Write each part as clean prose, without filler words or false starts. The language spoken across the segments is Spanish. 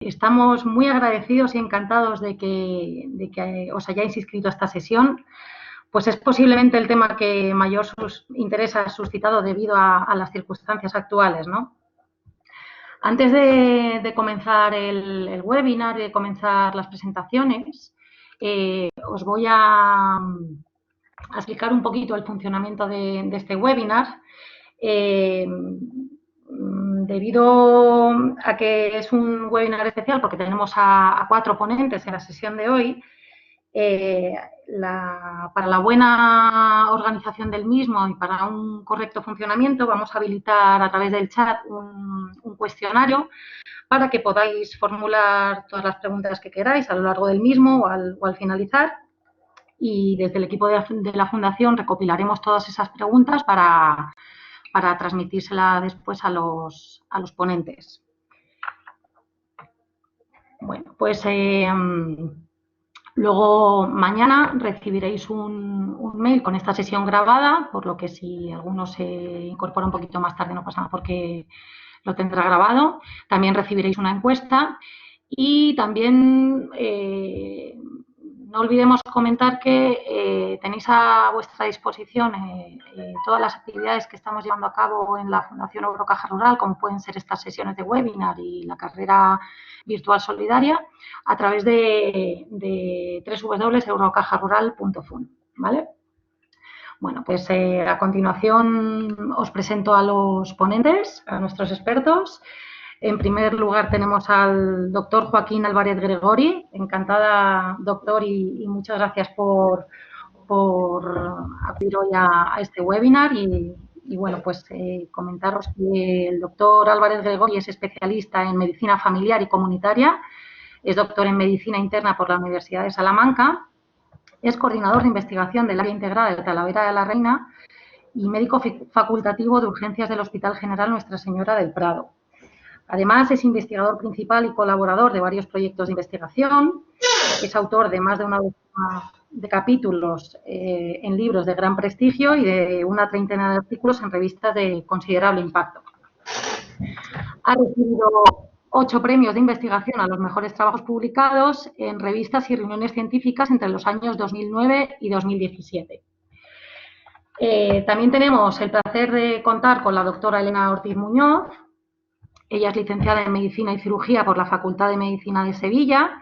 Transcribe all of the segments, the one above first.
Estamos muy agradecidos y encantados de que os hayáis inscrito a esta sesión, pues es posiblemente el tema que mayor interés ha suscitado debido a las circunstancias actuales, ¿no? Antes de comenzar el webinar y de comenzar las presentaciones, os voy a explicar un poquito el funcionamiento de este webinar. Debido a que es un webinar especial porque tenemos a 4 ponentes en la sesión de hoy, para la buena organización del mismo y para un correcto funcionamiento vamos a habilitar a través del chat un cuestionario para que podáis formular todas las preguntas que queráis a lo largo del mismo o al finalizar, y desde el equipo de la Fundación recopilaremos todas esas preguntas para transmitírsela después a los ponentes. Bueno, pues luego mañana recibiréis un mail con esta sesión grabada, por lo que si alguno se incorpora un poquito más tarde no pasa nada porque lo tendrá grabado. También recibiréis una encuesta y también no olvidemos comentar que tenéis a vuestra disposición todas las actividades que estamos llevando a cabo en la Fundación Eurocaja Rural, como pueden ser estas sesiones de webinar y la carrera virtual solidaria, a través de www.eurocajarural.fun, ¿vale? Bueno, pues a continuación os presento a los ponentes, a nuestros expertos. En primer lugar tenemos al doctor Joaquín Álvarez Gregori. Encantada, doctor, y muchas gracias por acudir hoy a este webinar. Y bueno, pues comentaros que el doctor Álvarez Gregori es especialista en medicina familiar y comunitaria, es doctor en medicina interna por la Universidad de Salamanca, es coordinador de investigación del área integrada de Talavera de la Reina y médico facultativo de urgencias del Hospital General Nuestra Señora del Prado. Además, es investigador principal y colaborador de varios proyectos de investigación. Es autor de más de una docena de capítulos en libros de gran prestigio y de una treintena de artículos en revistas de considerable impacto. Ha recibido 8 premios de investigación a los mejores trabajos publicados en revistas y reuniones científicas entre los años 2009 y 2017. También tenemos el placer de contar con la doctora Elena Ortiz Muñoz. Ella es licenciada en Medicina y Cirugía por la Facultad de Medicina de Sevilla.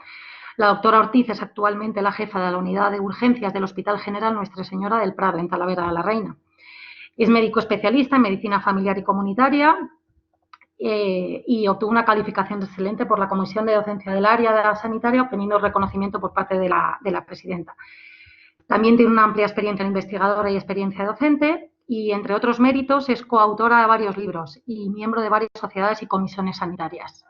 La doctora Ortiz es actualmente la jefa de la Unidad de Urgencias del Hospital General Nuestra Señora del Prado, en Talavera de la Reina. Es médico especialista en Medicina Familiar y Comunitaria y obtuvo una calificación excelente por la Comisión de Docencia del Área Sanitaria, obteniendo reconocimiento por parte de la presidenta. También tiene una amplia experiencia investigadora y experiencia docente. Y, entre otros méritos, es coautora de varios libros y miembro de varias sociedades y comisiones sanitarias.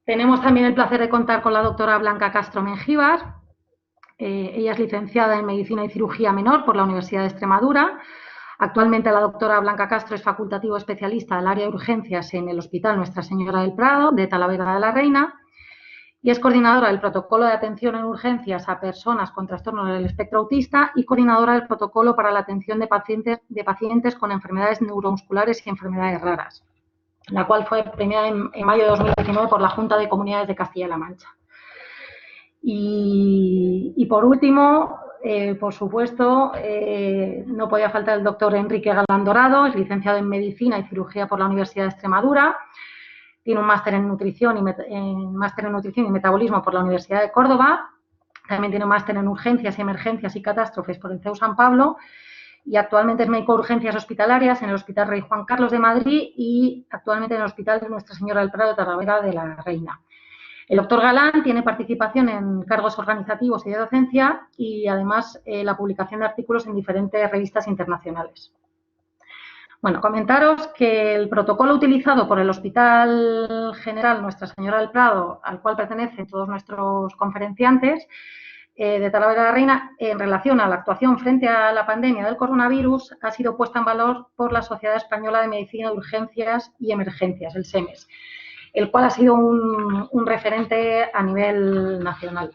Tenemos también el placer de contar con la doctora Blanca Castro Mengíbar. Ella es licenciada en Medicina y Cirugía Menor por la Universidad de Extremadura. Actualmente la doctora Blanca Castro es facultativo especialista del área de urgencias en el Hospital Nuestra Señora del Prado de Talavera de la Reina y es coordinadora del protocolo de atención en urgencias a personas con trastorno del espectro autista y coordinadora del protocolo para la atención de pacientes con enfermedades neuromusculares y enfermedades raras, la cual fue premiada en mayo de 2019 por la Junta de Comunidades de Castilla-La Mancha. Y por último, por supuesto, no podía faltar el doctor Enrique Galán Dorado, es licenciado en Medicina y Cirugía por la Universidad de Extremadura. Tiene un máster en nutrición y metabolismo por la Universidad de Córdoba. También tiene un máster en urgencias, emergencias y catástrofes por el CEU San Pablo. Y actualmente es médico de urgencias hospitalarias en el Hospital Rey Juan Carlos de Madrid y actualmente en el Hospital de Nuestra Señora del Prado de Talavera de la Reina. El doctor Galán tiene participación en cargos organizativos y de docencia y además la publicación de artículos en diferentes revistas internacionales. Bueno, comentaros que el protocolo utilizado por el Hospital General Nuestra Señora del Prado, al cual pertenecen todos nuestros conferenciantes de Talavera de la Reina, en relación a la actuación frente a la pandemia del coronavirus, ha sido puesta en valor por la Sociedad Española de Medicina de Urgencias y Emergencias, el SEMES, el cual ha sido un referente a nivel nacional.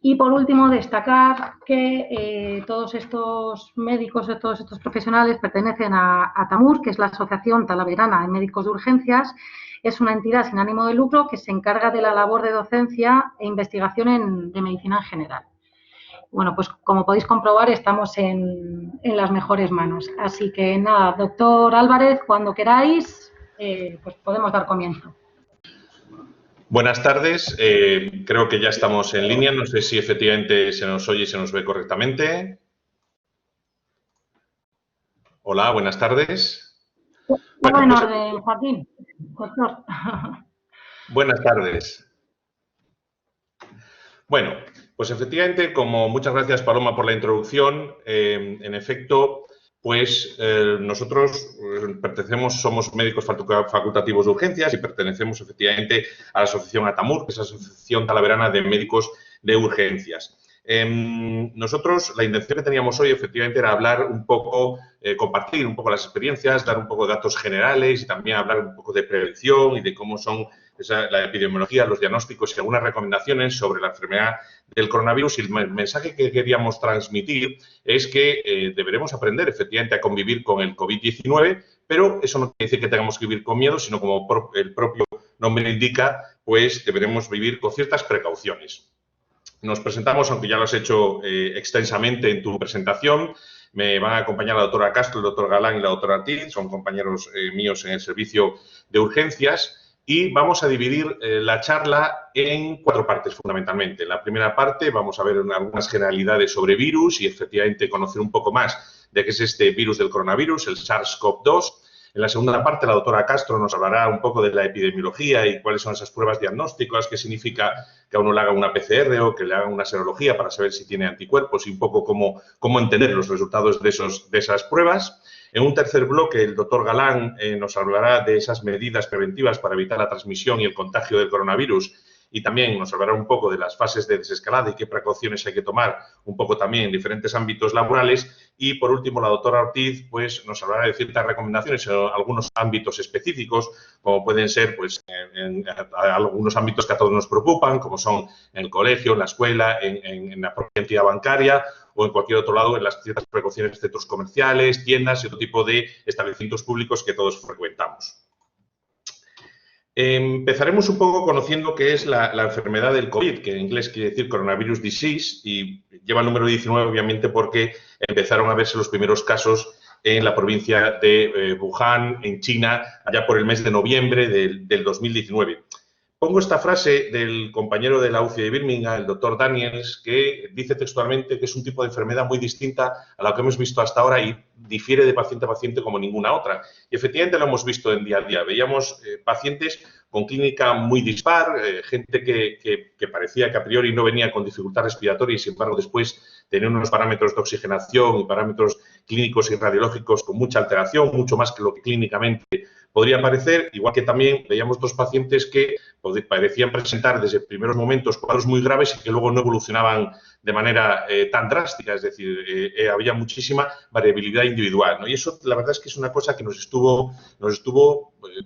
Y por último, destacar que todos estos médicos, todos estos profesionales pertenecen a ATAMUR, que es la Asociación Talaverana de Médicos de Urgencias. Es una entidad sin ánimo de lucro que se encarga de la labor de docencia e investigación de medicina en general. Bueno, pues como podéis comprobar, estamos en las mejores manos. Así que nada, doctor Álvarez, cuando queráis, pues podemos dar comienzo. Buenas tardes, creo que ya estamos en línea, no sé si efectivamente se nos oye y se nos ve correctamente. Hola, buenas tardes. Todo en orden, Joaquín, doctor. Buenas tardes. Bueno, pues efectivamente, como muchas gracias Paloma por la introducción, en efecto, pues nosotros somos médicos facultativos de urgencias y pertenecemos efectivamente a la asociación ATAMUR, que es la Asociación Talaverana de Médicos de Urgencias. Nosotros, la intención que teníamos hoy efectivamente era hablar un poco, compartir un poco las experiencias, dar un poco de datos generales y también hablar un poco de prevención y de cómo son la epidemiología, los diagnósticos y algunas recomendaciones sobre la enfermedad del coronavirus. Y el mensaje que queríamos transmitir es que deberemos aprender efectivamente a convivir con el COVID-19, pero eso no quiere decir que tengamos que vivir con miedo, sino como el propio nombre indica, pues deberemos vivir con ciertas precauciones. Nos presentamos, aunque ya lo has hecho extensamente en tu presentación. Me van a acompañar la doctora Castro, el doctor Galán y la doctora Ortiz, son compañeros míos en el servicio de urgencias. Y vamos a dividir la charla en 4 partes fundamentalmente. En la primera parte vamos a ver algunas generalidades sobre virus y efectivamente conocer un poco más de qué es este virus del coronavirus, el SARS-CoV-2. En la segunda parte la doctora Castro nos hablará un poco de la epidemiología y cuáles son esas pruebas diagnósticas, qué significa que a uno le hagan una PCR o que le hagan una serología para saber si tiene anticuerpos y un poco cómo entender los resultados de esas pruebas. En un tercer bloque, el doctor Galán nos hablará de esas medidas preventivas para evitar la transmisión y el contagio del coronavirus y también nos hablará un poco de las fases de desescalada y qué precauciones hay que tomar un poco también en diferentes ámbitos laborales. Y, por último, la doctora Ortiz pues, nos hablará de ciertas recomendaciones en algunos ámbitos específicos, como pueden ser pues, en algunos ámbitos que a todos nos preocupan, como son en el colegio, en la escuela, en la propia entidad bancaria o en cualquier otro lado, en las ciertas precauciones de centros comerciales, tiendas y otro tipo de establecimientos públicos que todos frecuentamos. Empezaremos un poco conociendo qué es la enfermedad del COVID, que en inglés quiere decir Coronavirus Disease, y lleva el número 19 obviamente porque empezaron a verse los primeros casos en la provincia de Wuhan, en China, allá por el mes de noviembre del 2019. Pongo esta frase del compañero de la UCI de Birmingham, el doctor Daniels, que dice textualmente que es un tipo de enfermedad muy distinta a la que hemos visto hasta ahora y difiere de paciente a paciente como ninguna otra. Y efectivamente lo hemos visto en día a día. Veíamos pacientes con clínica muy dispar, gente que parecía que a priori no venía con dificultad respiratoria y sin embargo después tenía unos parámetros de oxigenación y parámetros clínicos y radiológicos con mucha alteración, mucho más que lo que clínicamente podría parecer, igual que también veíamos dos pacientes que parecían presentar desde primeros momentos cuadros muy graves y que luego no evolucionaban de manera tan drástica, es decir, había muchísima variabilidad individual, ¿no? Y eso, la verdad es que es una cosa que nos estuvo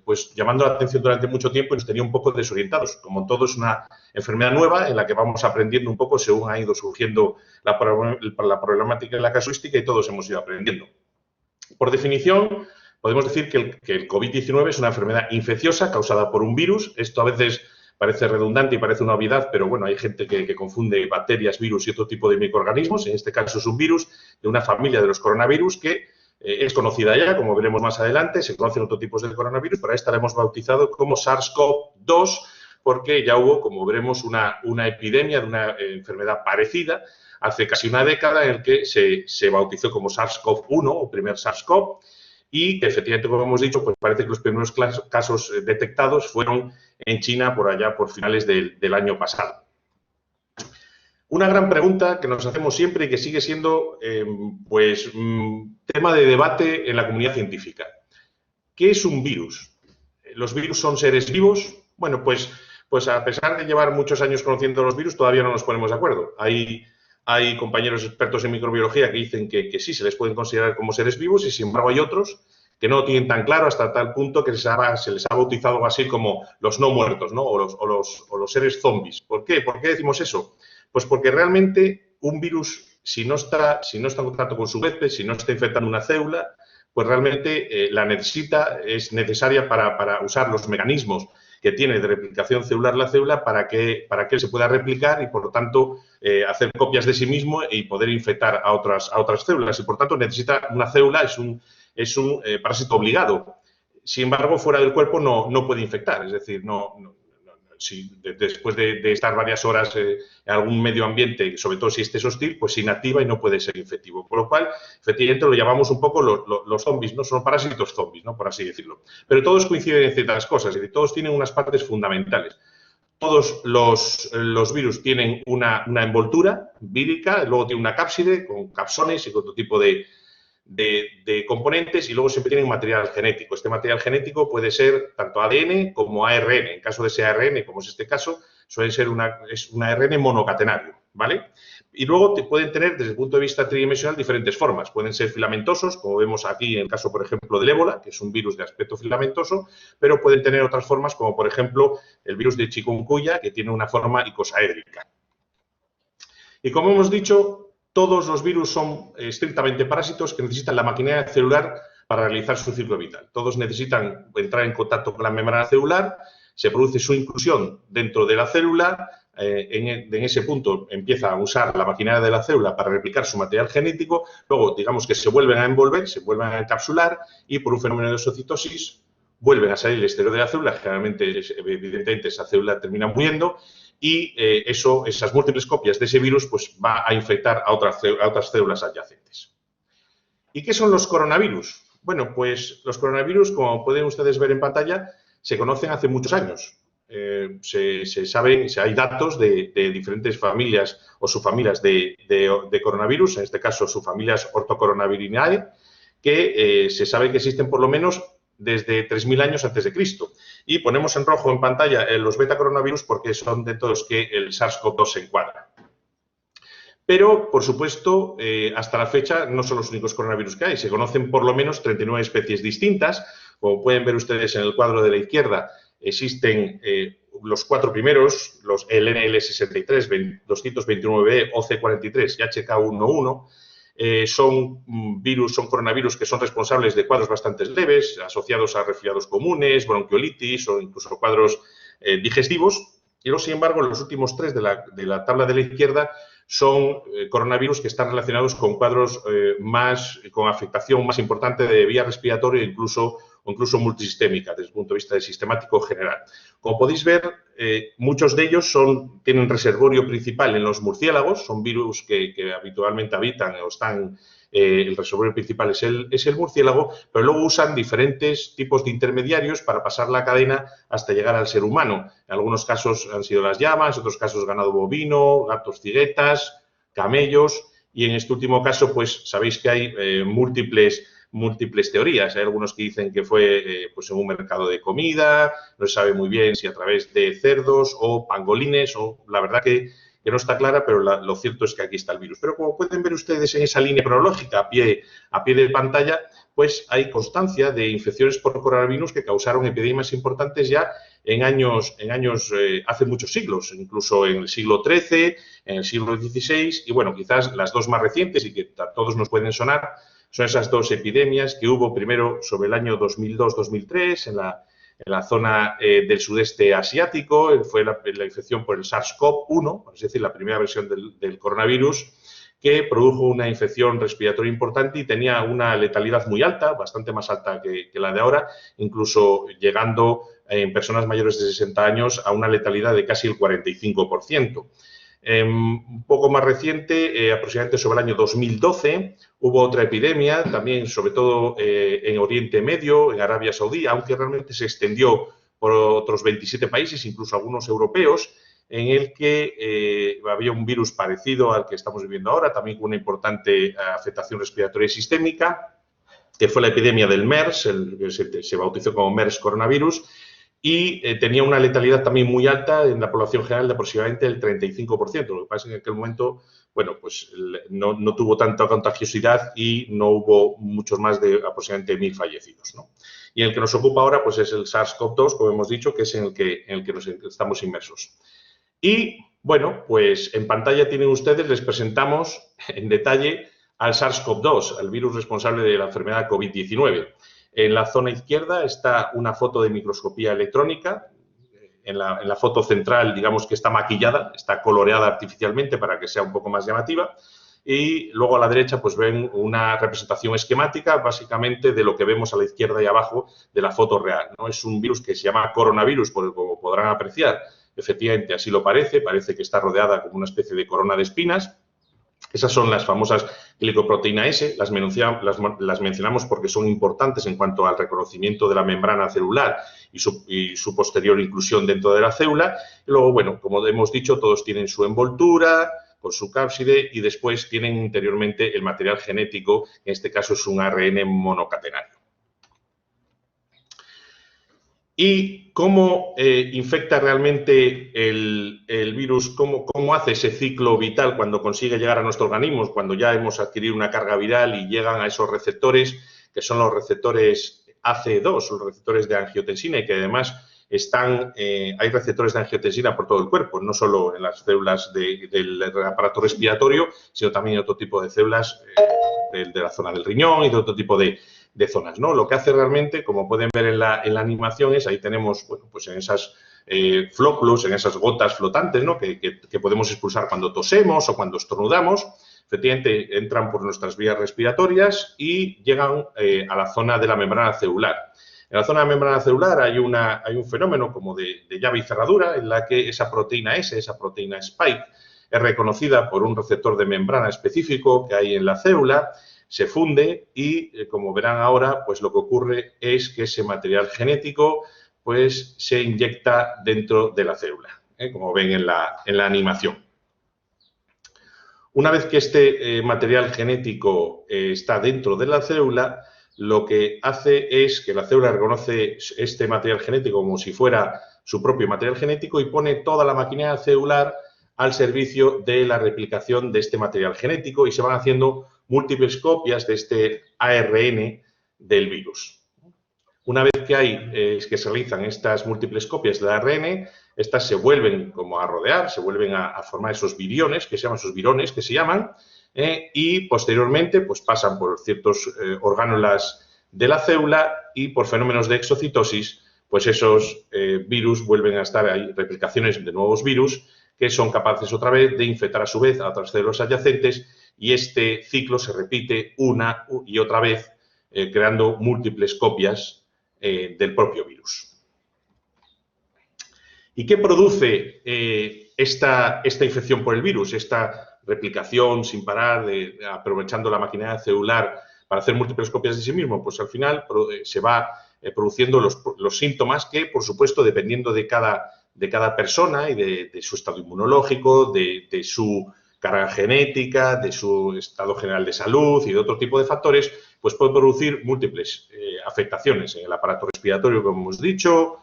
pues, llamando la atención durante mucho tiempo y nos tenía un poco desorientados. Como todo, es una enfermedad nueva en la que vamos aprendiendo un poco según ha ido surgiendo la problemática y la casuística y todos hemos ido aprendiendo. Por definición, podemos decir que el COVID-19 es una enfermedad infecciosa causada por un virus. Esto a veces parece redundante y parece una obviedad, pero bueno, hay gente que confunde bacterias, virus y otro tipo de microorganismos. En este caso es un virus de una familia de los coronavirus que es conocida ya, como veremos más adelante. Se conocen otros tipos de coronavirus, pero a esta la hemos bautizado como SARS-CoV-2 porque ya hubo, como veremos, una epidemia de una enfermedad parecida hace casi una década en el que se bautizó como SARS-CoV-1 o primer SARS-CoV. Y que efectivamente, como hemos dicho, pues parece que los primeros casos detectados fueron en China por allá por finales del año pasado. Una gran pregunta que nos hacemos siempre y que sigue siendo tema de debate en la comunidad científica. ¿Qué es un virus? ¿Los virus son seres vivos? Bueno, pues a pesar de llevar muchos años conociendo los virus, todavía no nos ponemos de acuerdo. Hay compañeros expertos en microbiología que dicen que sí, se les pueden considerar como seres vivos y, sin embargo, hay otros que no lo tienen tan claro hasta tal punto que se les ha bautizado así como los no muertos, ¿no? o los seres zombies. ¿Por qué? ¿Por qué decimos eso? Pues porque realmente un virus, si no está en contacto con su huésped, si no está infectando una célula, pues realmente es necesaria para usar los mecanismos que tiene de replicación celular la célula para que él se pueda replicar y, por lo tanto, hacer copias de sí mismo y poder infectar a otras células. Y, por tanto, necesita una célula, es un parásito obligado. Sin embargo, fuera del cuerpo no puede infectar. Es decir, si después de estar varias horas en algún medio ambiente, sobre todo si este es hostil, pues se inactiva y no puede ser infectivo. Por lo cual, efectivamente, lo llamamos un poco los zombies, ¿no? Son parásitos zombies, ¿no? Por así decirlo. Pero todos coinciden en ciertas cosas, es decir, todos tienen unas partes fundamentales. Todos los virus tienen una envoltura vírica, luego tienen una cápside con capsones y con otro tipo de componentes, y luego siempre tienen material genético. Este material genético puede ser tanto ADN como ARN. En caso de ese ARN, como es este caso, suele ser un ARN monocatenario, ¿vale? Y luego pueden tener, desde el punto de vista tridimensional, diferentes formas. Pueden ser filamentosos, como vemos aquí en el caso, por ejemplo, del ébola, que es un virus de aspecto filamentoso, pero pueden tener otras formas, como por ejemplo el virus de chikungunya, que tiene una forma icosaédrica. Y como hemos dicho, todos los virus son estrictamente parásitos que necesitan la maquinaria celular para realizar su ciclo vital. Todos necesitan entrar en contacto con la membrana celular, se produce su inclusión dentro de la célula, en ese punto empieza a usar la maquinaria de la célula para replicar su material genético, luego digamos que se vuelven a envolver, se vuelven a encapsular y por un fenómeno de exocitosis vuelven a salir el exterior de la célula, generalmente, evidentemente, esa célula termina muriendo y esas múltiples copias de ese virus pues va a infectar a otras células adyacentes. ¿Y qué son los coronavirus? Bueno, pues los coronavirus, como pueden ustedes ver en pantalla, se conocen hace muchos años. Hay datos de diferentes familias o subfamilias de coronavirus, en este caso subfamilias Orthocoronavirinae, que se sabe que existen por lo menos desde 3.000 años antes de Cristo. Y ponemos en rojo en pantalla los beta-coronavirus porque son de todos que el SARS-CoV-2 se encuadra. Pero, por supuesto, hasta la fecha no son los únicos coronavirus que hay. Se conocen por lo menos 39 especies distintas. Como pueden ver ustedes en el cuadro de la izquierda, existen los 4 primeros, el NL63, 229B, OC43 y HK11. Son coronavirus que son responsables de cuadros bastante leves, asociados a resfriados comunes, bronquiolitis o incluso cuadros digestivos. Y luego, sin embargo, los últimos 3 de la tabla de la izquierda son coronavirus que están relacionados con cuadros con afectación más importante de vía respiratoria o incluso multisistémica, desde el punto de vista del sistemático general. Como podéis ver, muchos de ellos tienen reservorio principal en los murciélagos, son virus que habitualmente habitan o están, el reservorio principal es el murciélago, pero luego usan diferentes tipos de intermediarios para pasar la cadena hasta llegar al ser humano. En algunos casos han sido las llamas, en otros casos ganado bovino, gatos ciguetas, camellos, y en este último caso, pues sabéis que hay múltiples teorías. Hay algunos que dicen que fue pues en un mercado de comida, no se sabe muy bien si a través de cerdos o pangolines, o la verdad que no está clara, pero lo cierto es que aquí está el virus. Pero como pueden ver ustedes en esa línea cronológica a pie de pantalla, pues hay constancia de infecciones por coronavirus que causaron epidemias importantes ya en años hace muchos siglos, incluso en el siglo XIII, en el siglo XVI, y bueno, quizás las dos más recientes y que a todos nos pueden sonar son esas 2 epidemias que hubo primero sobre el año 2002-2003 en la zona del sudeste asiático. Fue la infección por el SARS-CoV-1, es decir, la primera versión del coronavirus, que produjo una infección respiratoria importante y tenía una letalidad muy alta, bastante más alta que la de ahora, incluso llegando en personas mayores de 60 años a una letalidad de casi el 45%. Un poco más reciente, aproximadamente sobre el año 2012, hubo otra epidemia, también sobre todo en Oriente Medio, en Arabia Saudí, aunque realmente se extendió por otros 27 países, incluso algunos europeos, en el que había un virus parecido al que estamos viviendo ahora, también con una importante afectación respiratoria sistémica, que fue la epidemia del MERS, que se bautizó como MERS coronavirus, y tenía una letalidad también muy alta en la población general de aproximadamente el 35%. Lo que pasa es que en aquel momento, bueno, pues no tuvo tanta contagiosidad y no hubo muchos más de aproximadamente 1.000 fallecidos, ¿no? Y el que nos ocupa ahora, pues es el SARS-CoV-2, como hemos dicho, que es en el que nos estamos inmersos. Y, bueno, pues en pantalla tienen ustedes, les presentamos en detalle al SARS-CoV-2, al virus responsable de la enfermedad COVID-19. En la zona izquierda está una foto de microscopía electrónica. En la foto central, digamos que está maquillada, está coloreada artificialmente para que sea un poco más llamativa. Y luego a la derecha pues ven una representación esquemática básicamente de lo que vemos a la izquierda y abajo de la foto real, ¿no? Es un virus que se llama coronavirus, porque como podrán apreciar, efectivamente así lo parece que está rodeada como una especie de corona de espinas. Esas son las famosas glicoproteína S, las mencionamos porque son importantes en cuanto al reconocimiento de la membrana celular y su posterior inclusión dentro de la célula. Y luego, bueno, como hemos dicho, todos tienen su envoltura con su cápside y después tienen interiormente el material genético, en este caso es un ARN monocatenario. ¿Y cómo infecta realmente el virus? ¿Cómo hace ese ciclo vital cuando consigue llegar a nuestro organismo? Cuando ya hemos adquirido una carga viral y llegan a esos receptores, que son los receptores AC2, los receptores de angiotensina, y que además hay receptores de angiotensina por todo el cuerpo, no solo en las células del aparato respiratorio, sino también en otro tipo de células de la zona del riñón y de otro tipo de zonas, ¿no? Lo que hace realmente, como pueden ver en la animación, es ahí tenemos, bueno, pues en esas flóculos, en esas gotas flotantes, ¿no? que podemos expulsar cuando tosemos o cuando estornudamos, efectivamente entran por nuestras vías respiratorias y llegan a la zona de la membrana celular. En la zona de la membrana celular hay un fenómeno como de llave y cerradura en la que esa proteína S, esa proteína spike, es reconocida por un receptor de membrana específico que hay en la célula, se funde y, como verán ahora, pues lo que ocurre es que ese material genético pues se inyecta dentro de la célula, como ven en la animación. Una vez que este material genético está dentro de la célula, lo que hace es que la célula reconoce este material genético como si fuera su propio material genético y pone toda la maquinaria celular al servicio de la replicación de este material genético y se van haciendo múltiples copias de este ARN del virus. Una vez que se realizan estas múltiples copias del ARN, estas se vuelven como a rodear, se vuelven a formar esos viriones, que se llaman, y posteriormente pues pasan por ciertos orgánulas de la célula y por fenómenos de exocitosis, pues esos virus vuelven a estar ahí, replicaciones de nuevos virus, que son capaces otra vez de infectar a su vez a otras células adyacentes y este ciclo se repite una y otra vez creando múltiples copias del propio virus. ¿Y qué produce esta infección por el virus, esta replicación sin parar, aprovechando la maquinaria celular para hacer múltiples copias de sí mismo? Pues al final se va produciendo los síntomas que, por supuesto, dependiendo de cada persona y de su estado inmunológico, de su carga genética, de su estado general de salud y de otro tipo de factores, pues puede producir múltiples afectaciones en el aparato respiratorio, como hemos dicho,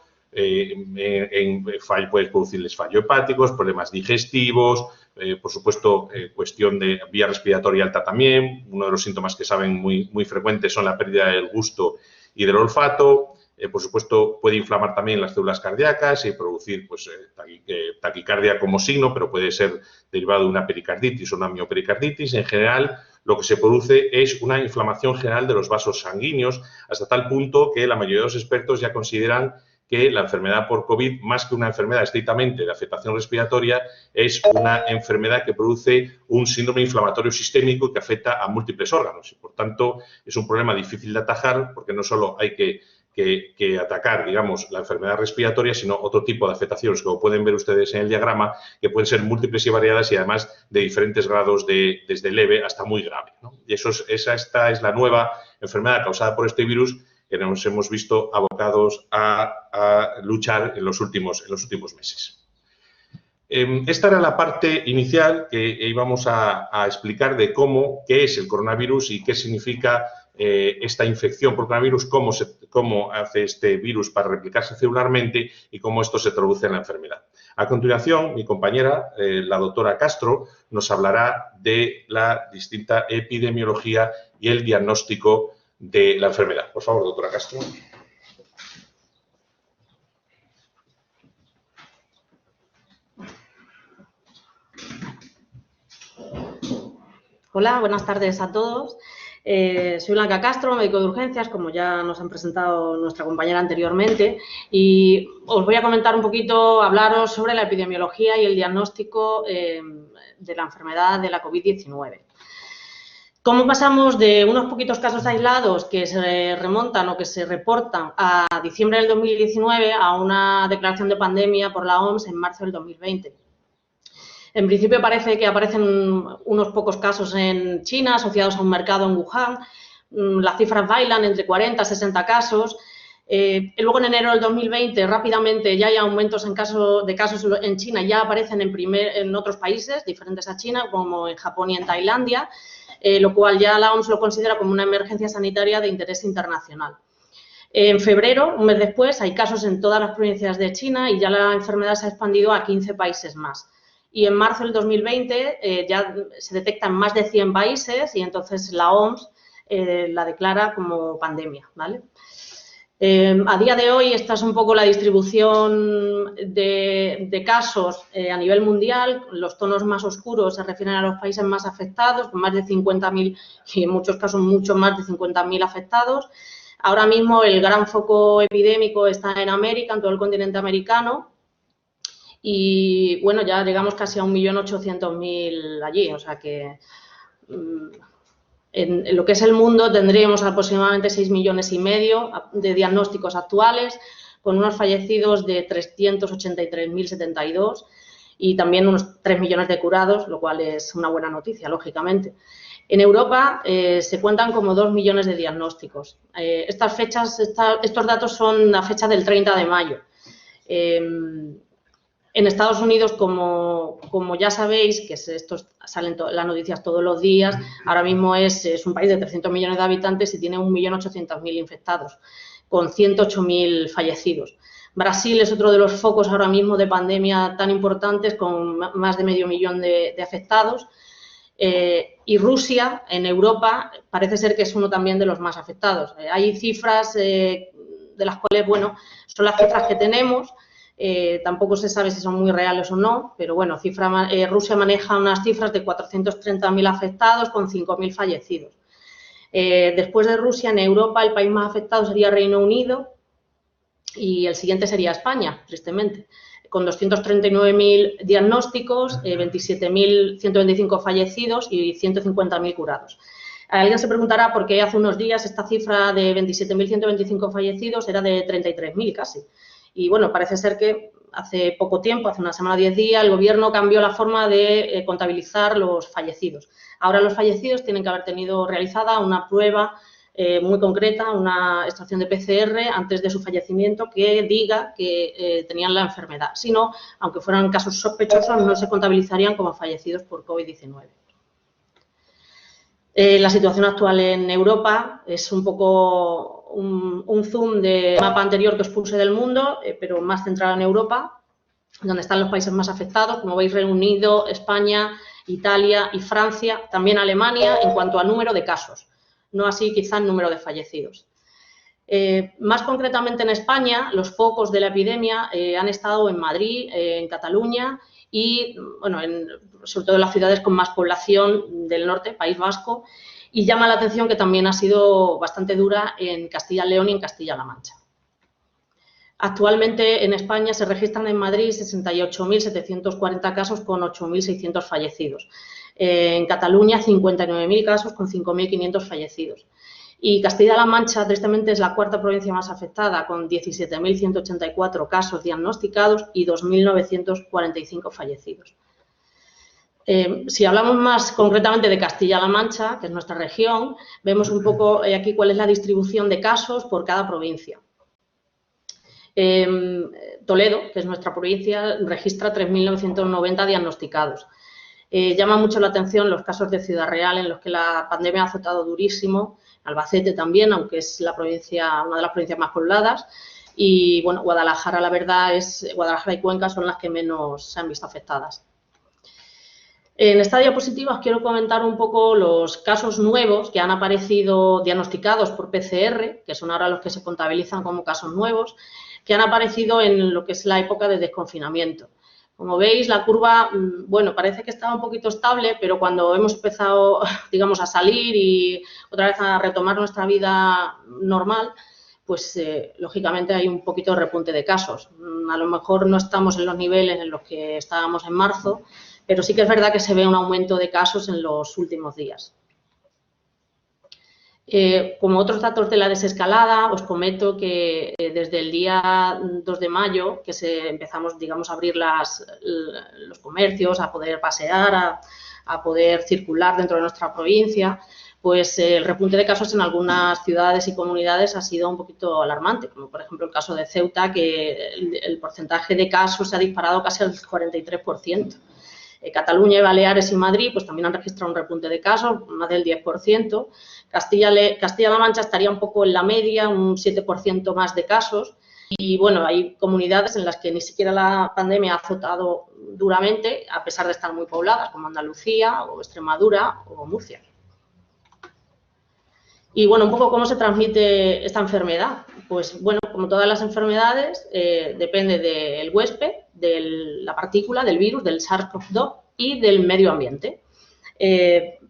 puede producirles fallo hepáticos, problemas digestivos, por supuesto, cuestión de vía respiratoria alta también. Uno de los síntomas que saben muy frecuentes son la pérdida del gusto y del olfato. Por supuesto, puede inflamar también las células cardíacas y producir pues, taquicardia como signo, pero puede ser derivado de una pericarditis o una miopericarditis. En general, lo que se produce es una inflamación general de los vasos sanguíneos, hasta tal punto que la mayoría de los expertos ya consideran que la enfermedad por COVID, más que una enfermedad estrictamente de afectación respiratoria, es una enfermedad que produce un síndrome inflamatorio sistémico que afecta a múltiples órganos. Y, por tanto, es un problema difícil de atajar porque no solo hay que atacar, digamos, la enfermedad respiratoria, sino otro tipo de afectaciones, como pueden ver ustedes en el diagrama, que pueden ser múltiples y variadas y además de diferentes grados desde leve hasta muy grave, ¿no? Y esta es la nueva enfermedad causada por este virus que nos hemos visto abocados a luchar en los últimos meses. Esta era la parte inicial que íbamos a explicar de qué es el coronavirus y qué significa esta infección por coronavirus, cómo hace este virus para replicarse celularmente y cómo esto se traduce en la enfermedad. A continuación, mi compañera, la doctora Castro, nos hablará de la distinta epidemiología y el diagnóstico de la enfermedad. Por favor, doctora Castro. Hola, buenas tardes a todos. Soy Blanca Castro, médico de urgencias, como ya nos han presentado nuestra compañera anteriormente, y os voy a comentar un poquito, hablaros sobre la epidemiología y el diagnóstico de la enfermedad de la COVID-19. ¿Cómo pasamos de unos poquitos casos aislados que se remontan o que se reportan a diciembre del 2019 a una declaración de pandemia por la OMS en marzo del 2020? En principio parece que aparecen unos pocos casos en China asociados a un mercado en Wuhan. Las cifras bailan entre 40 y 60 casos. Luego en enero del 2020 rápidamente ya hay aumentos de casos en China, ya aparecen en otros países diferentes a China, como en Japón y en Tailandia, lo cual ya la OMS lo considera como una emergencia sanitaria de interés internacional. En febrero, un mes después, hay casos en todas las provincias de China y ya la enfermedad se ha expandido a 15 países más. Y en marzo del 2020 ya se detecta en más de 100 países y entonces la OMS la declara como pandemia, ¿vale? A día de hoy esta es un poco la distribución de casos a nivel mundial. Los tonos más oscuros se refieren a los países más afectados, con más de 50.000 y en muchos casos mucho más de 50.000 afectados. Ahora mismo el gran foco epidémico está en América, en todo el continente americano. Y, bueno, ya llegamos casi a 1.800.000 allí, o sea que en lo que es el mundo tendríamos aproximadamente 6,5 millones de diagnósticos actuales, con unos fallecidos de 383.072 y también unos 3 millones de curados, lo cual es una buena noticia, lógicamente. En Europa se cuentan como 2 millones de diagnósticos. Estos datos son a fecha del 30 de mayo. En Estados Unidos, como ya sabéis, que estos salen las noticias todos los días, ahora mismo es un país de 300 millones de habitantes y tiene 1.800.000 infectados, con 108.000 fallecidos. Brasil es otro de los focos ahora mismo de pandemia tan importantes, con más de 500.000 de afectados. Y Rusia, en Europa, parece ser que es uno también de los más afectados. Hay cifras de las cuales, bueno, son las cifras que tenemos. Tampoco se sabe si son muy reales o no, pero bueno, Rusia maneja unas cifras de 430.000 afectados con 5.000 fallecidos. Después de Rusia, en Europa, el país más afectado sería Reino Unido y el siguiente sería España, tristemente, con 239.000 diagnósticos, 27.125 fallecidos y 150.000 curados. Alguien se preguntará por qué hace unos días esta cifra de 27.125 fallecidos era de 33.000 casi. Y, bueno, parece ser que hace poco tiempo, hace una semana o 10 días, el Gobierno cambió la forma de contabilizar los fallecidos. Ahora los fallecidos tienen que haber tenido realizada una prueba muy concreta, una extracción de PCR antes de su fallecimiento que diga que tenían la enfermedad. Si no, aunque fueran casos sospechosos, no se contabilizarían como fallecidos por COVID-19. La situación actual en Europa es un poco un zoom del mapa anterior que os puse del mundo, pero más centrado en Europa, donde están los países más afectados, como veis, Reino Unido, España, Italia y Francia, también Alemania en cuanto a número de casos, no así quizá el número de fallecidos. Más concretamente en España, los focos de la epidemia han estado en Madrid, en Cataluña y, bueno, sobre todo en las ciudades con más población del norte, País Vasco, y llama la atención que también ha sido bastante dura en Castilla y León y en Castilla-La Mancha. Actualmente en España se registran en Madrid 68.740 casos con 8.600 fallecidos. En Cataluña 59.000 casos con 5.500 fallecidos. Y Castilla-La Mancha, tristemente, es la cuarta provincia más afectada, con 17.184 casos diagnosticados y 2.945 fallecidos. Si hablamos más concretamente de Castilla-La Mancha, que es nuestra región, vemos un poco aquí cuál es la distribución de casos por cada provincia. Toledo, que es nuestra provincia, registra 3.990 diagnosticados. Llama mucho la atención los casos de Ciudad Real, en los que la pandemia ha azotado durísimo, Albacete también, aunque es una de las provincias más pobladas, y, bueno, Guadalajara, la verdad, Guadalajara y Cuenca son las que menos se han visto afectadas. En esta diapositiva os quiero comentar un poco los casos nuevos que han aparecido diagnosticados por PCR, que son ahora los que se contabilizan como casos nuevos, que han aparecido en lo que es la época de desconfinamiento. Como veis, la curva, bueno, parece que estaba un poquito estable, pero cuando hemos empezado, digamos, a salir y otra vez a retomar nuestra vida normal, pues lógicamente hay un poquito de repunte de casos. A lo mejor no estamos en los niveles en los que estábamos en marzo, pero sí que es verdad que se ve un aumento de casos en los últimos días. Como otros datos de la desescalada, os comento que desde el día 2 de mayo, que empezamos, digamos, a abrir los comercios, a poder pasear, a poder circular dentro de nuestra provincia, pues el repunte de casos en algunas ciudades y comunidades ha sido un poquito alarmante, como por ejemplo el caso de Ceuta, que el porcentaje de casos se ha disparado casi al 43%. Cataluña y Baleares y Madrid pues también han registrado un repunte de casos, más del 10%. Castilla-La Mancha estaría un poco en la media, un 7% más de casos. Y, bueno, hay comunidades en las que ni siquiera la pandemia ha azotado duramente, a pesar de estar muy pobladas, como Andalucía o Extremadura o Murcia. Y, bueno, un poco cómo se transmite esta enfermedad. Pues, bueno, como todas las enfermedades, depende del huésped, de la partícula, del virus, del SARS-CoV-2 y del medio ambiente.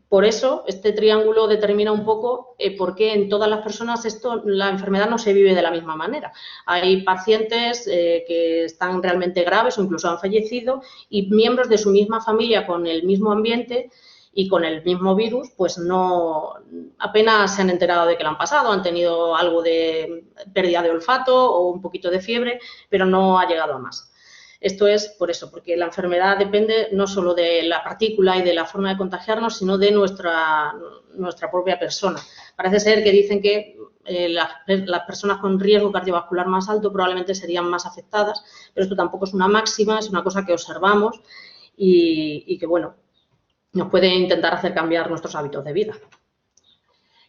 Por eso, este triángulo determina un poco por qué en todas las personas la enfermedad no se vive de la misma manera. Hay pacientes que están realmente graves o incluso han fallecido y miembros de su misma familia con el mismo ambiente y con el mismo virus, pues no, apenas se han enterado de que lo han pasado, han tenido algo de pérdida de olfato o un poquito de fiebre, pero no ha llegado a más. Esto es por eso, porque la enfermedad depende no solo de la partícula y de la forma de contagiarnos, sino de nuestra propia persona. Parece ser que dicen que las personas con riesgo cardiovascular más alto probablemente serían más afectadas, pero esto tampoco es una máxima, es una cosa que observamos y que, bueno, nos puede intentar hacer cambiar nuestros hábitos de vida.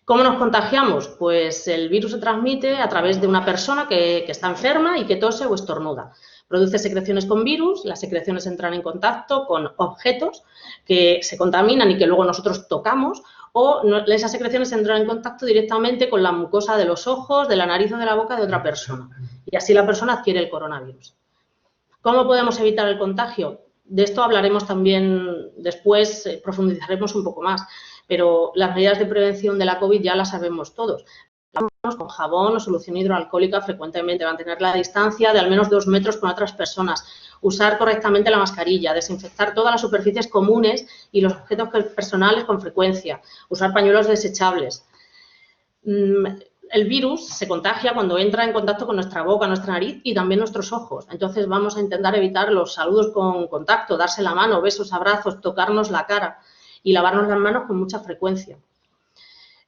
¿Cómo nos contagiamos? Pues el virus se transmite a través de una persona que está enferma y que tose o estornuda. Produce secreciones con virus, las secreciones entran en contacto con objetos que se contaminan y que luego nosotros tocamos, o esas secreciones entran en contacto directamente con la mucosa de los ojos, de la nariz o de la boca de otra persona. Y así la persona adquiere el coronavirus. ¿Cómo podemos evitar el contagio? De esto hablaremos también después, profundizaremos un poco más, pero las medidas de prevención de la COVID ya las sabemos todos. Con jabón o solución hidroalcohólica frecuentemente, mantener la distancia de al menos 2 metros con otras personas, usar correctamente la mascarilla, desinfectar todas las superficies comunes y los objetos personales con frecuencia, usar pañuelos desechables. El virus se contagia cuando entra en contacto con nuestra boca, nuestra nariz y también nuestros ojos. Entonces vamos a intentar evitar los saludos con contacto, darse la mano, besos, abrazos, tocarnos la cara y lavarnos las manos con mucha frecuencia.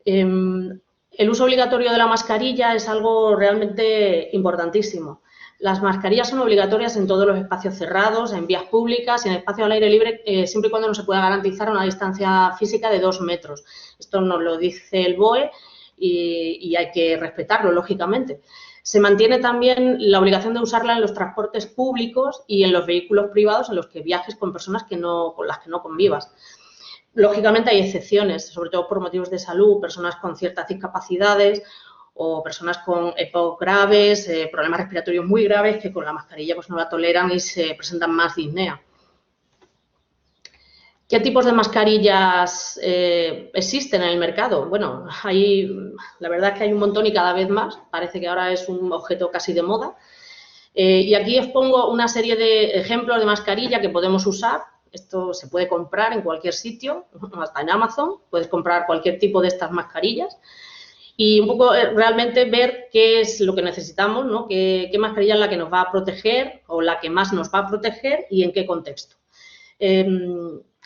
El uso obligatorio de la mascarilla es algo realmente importantísimo. Las mascarillas son obligatorias en todos los espacios cerrados, en vías públicas y en espacios al aire libre, siempre y cuando no se pueda garantizar una distancia física de 2 metros. Esto nos lo dice el BOE y hay que respetarlo, lógicamente. Se mantiene también la obligación de usarla en los transportes públicos y en los vehículos privados en los que viajes con personas con las que no convivas. Lógicamente hay excepciones, sobre todo por motivos de salud, personas con ciertas discapacidades o personas con EPOC graves, problemas respiratorios muy graves que con la mascarilla pues no la toleran y se presentan más disnea. ¿Qué tipos de mascarillas existen en el mercado? Bueno, la verdad es que hay un montón y cada vez más. Parece que ahora es un objeto casi de moda. Y aquí os pongo una serie de ejemplos de mascarilla que podemos usar. Esto se puede comprar en cualquier sitio, hasta en Amazon. Puedes comprar cualquier tipo de estas mascarillas. Y un poco realmente ver qué es lo que necesitamos, ¿no? Qué mascarilla es la que nos va a proteger o la que más nos va a proteger y en qué contexto.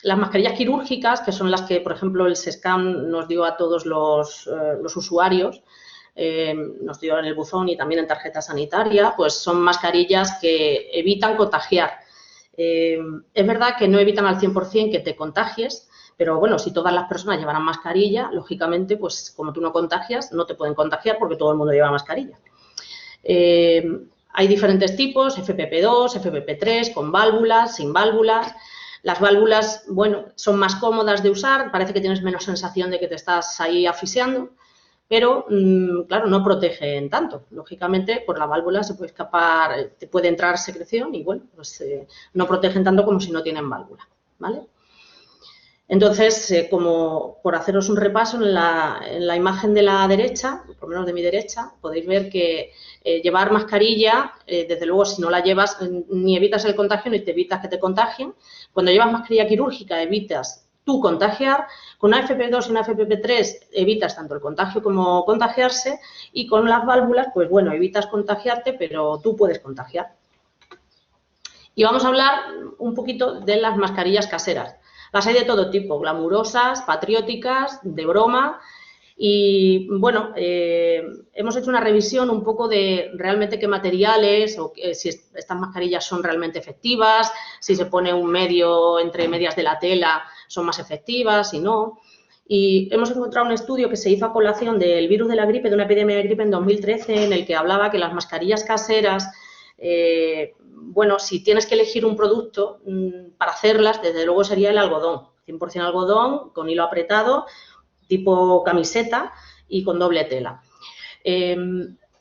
Las mascarillas quirúrgicas, que son las que, por ejemplo, el SESCAM nos dio a todos los usuarios, nos dio en el buzón y también en tarjeta sanitaria, pues son mascarillas que evitan contagiar. Es verdad que no evitan al 100% que te contagies, pero bueno, si todas las personas llevaran mascarilla, lógicamente, pues como tú no contagias, no te pueden contagiar porque todo el mundo lleva mascarilla. Hay diferentes tipos, FFP2, FFP3, con válvulas, sin válvulas. Las válvulas, bueno, son más cómodas de usar, parece que tienes menos sensación de que te estás ahí asfixiando, pero, claro, no protegen tanto. Lógicamente, por la válvula se puede escapar, te puede entrar secreción y, bueno, pues no protegen tanto como si no tienen válvula, ¿vale? Entonces, como por haceros un repaso, en la imagen de la derecha, por lo menos de mi derecha, podéis ver que llevar mascarilla, desde luego, si no la llevas, ni evitas el contagio ni te evitas que te contagien. Cuando llevas mascarilla quirúrgica, evitas tú contagiar. Con una FFP2 y una FFP3 evitas tanto el contagio como contagiarse. Y con las válvulas, pues bueno, evitas contagiarte, pero tú puedes contagiar. Y vamos a hablar un poquito de las mascarillas caseras. Las hay de todo tipo, glamurosas, patrióticas, de broma. Y, bueno, hemos hecho una revisión un poco de realmente qué materiales o si estas mascarillas son realmente efectivas, si se pone un medio entre medias de la tela son más efectivas, si no. Y hemos encontrado un estudio que se hizo a colación del virus de la gripe, de una epidemia de gripe en 2013, en el que hablaba que las mascarillas caseras, bueno, si tienes que elegir un producto para hacerlas, desde luego sería el algodón, 100% algodón, con hilo apretado, tipo camiseta y con doble tela.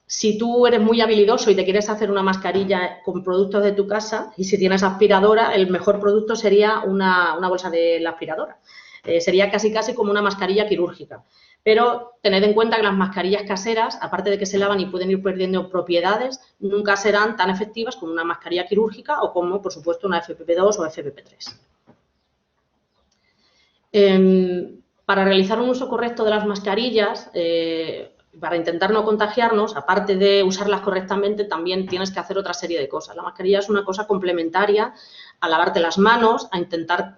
Si tú eres muy habilidoso y te quieres hacer una mascarilla con productos de tu casa y si tienes aspiradora, el mejor producto sería una bolsa de la aspiradora. Sería casi como una mascarilla quirúrgica. Pero tened en cuenta que las mascarillas caseras, aparte de que se lavan y pueden ir perdiendo propiedades, nunca serán tan efectivas como una mascarilla quirúrgica o como, por supuesto, una FFP2 o FFP3. Para realizar un uso correcto de las mascarillas, para intentar no contagiarnos, aparte de usarlas correctamente, también tienes que hacer otra serie de cosas. La mascarilla es una cosa complementaria a lavarte las manos, a intentar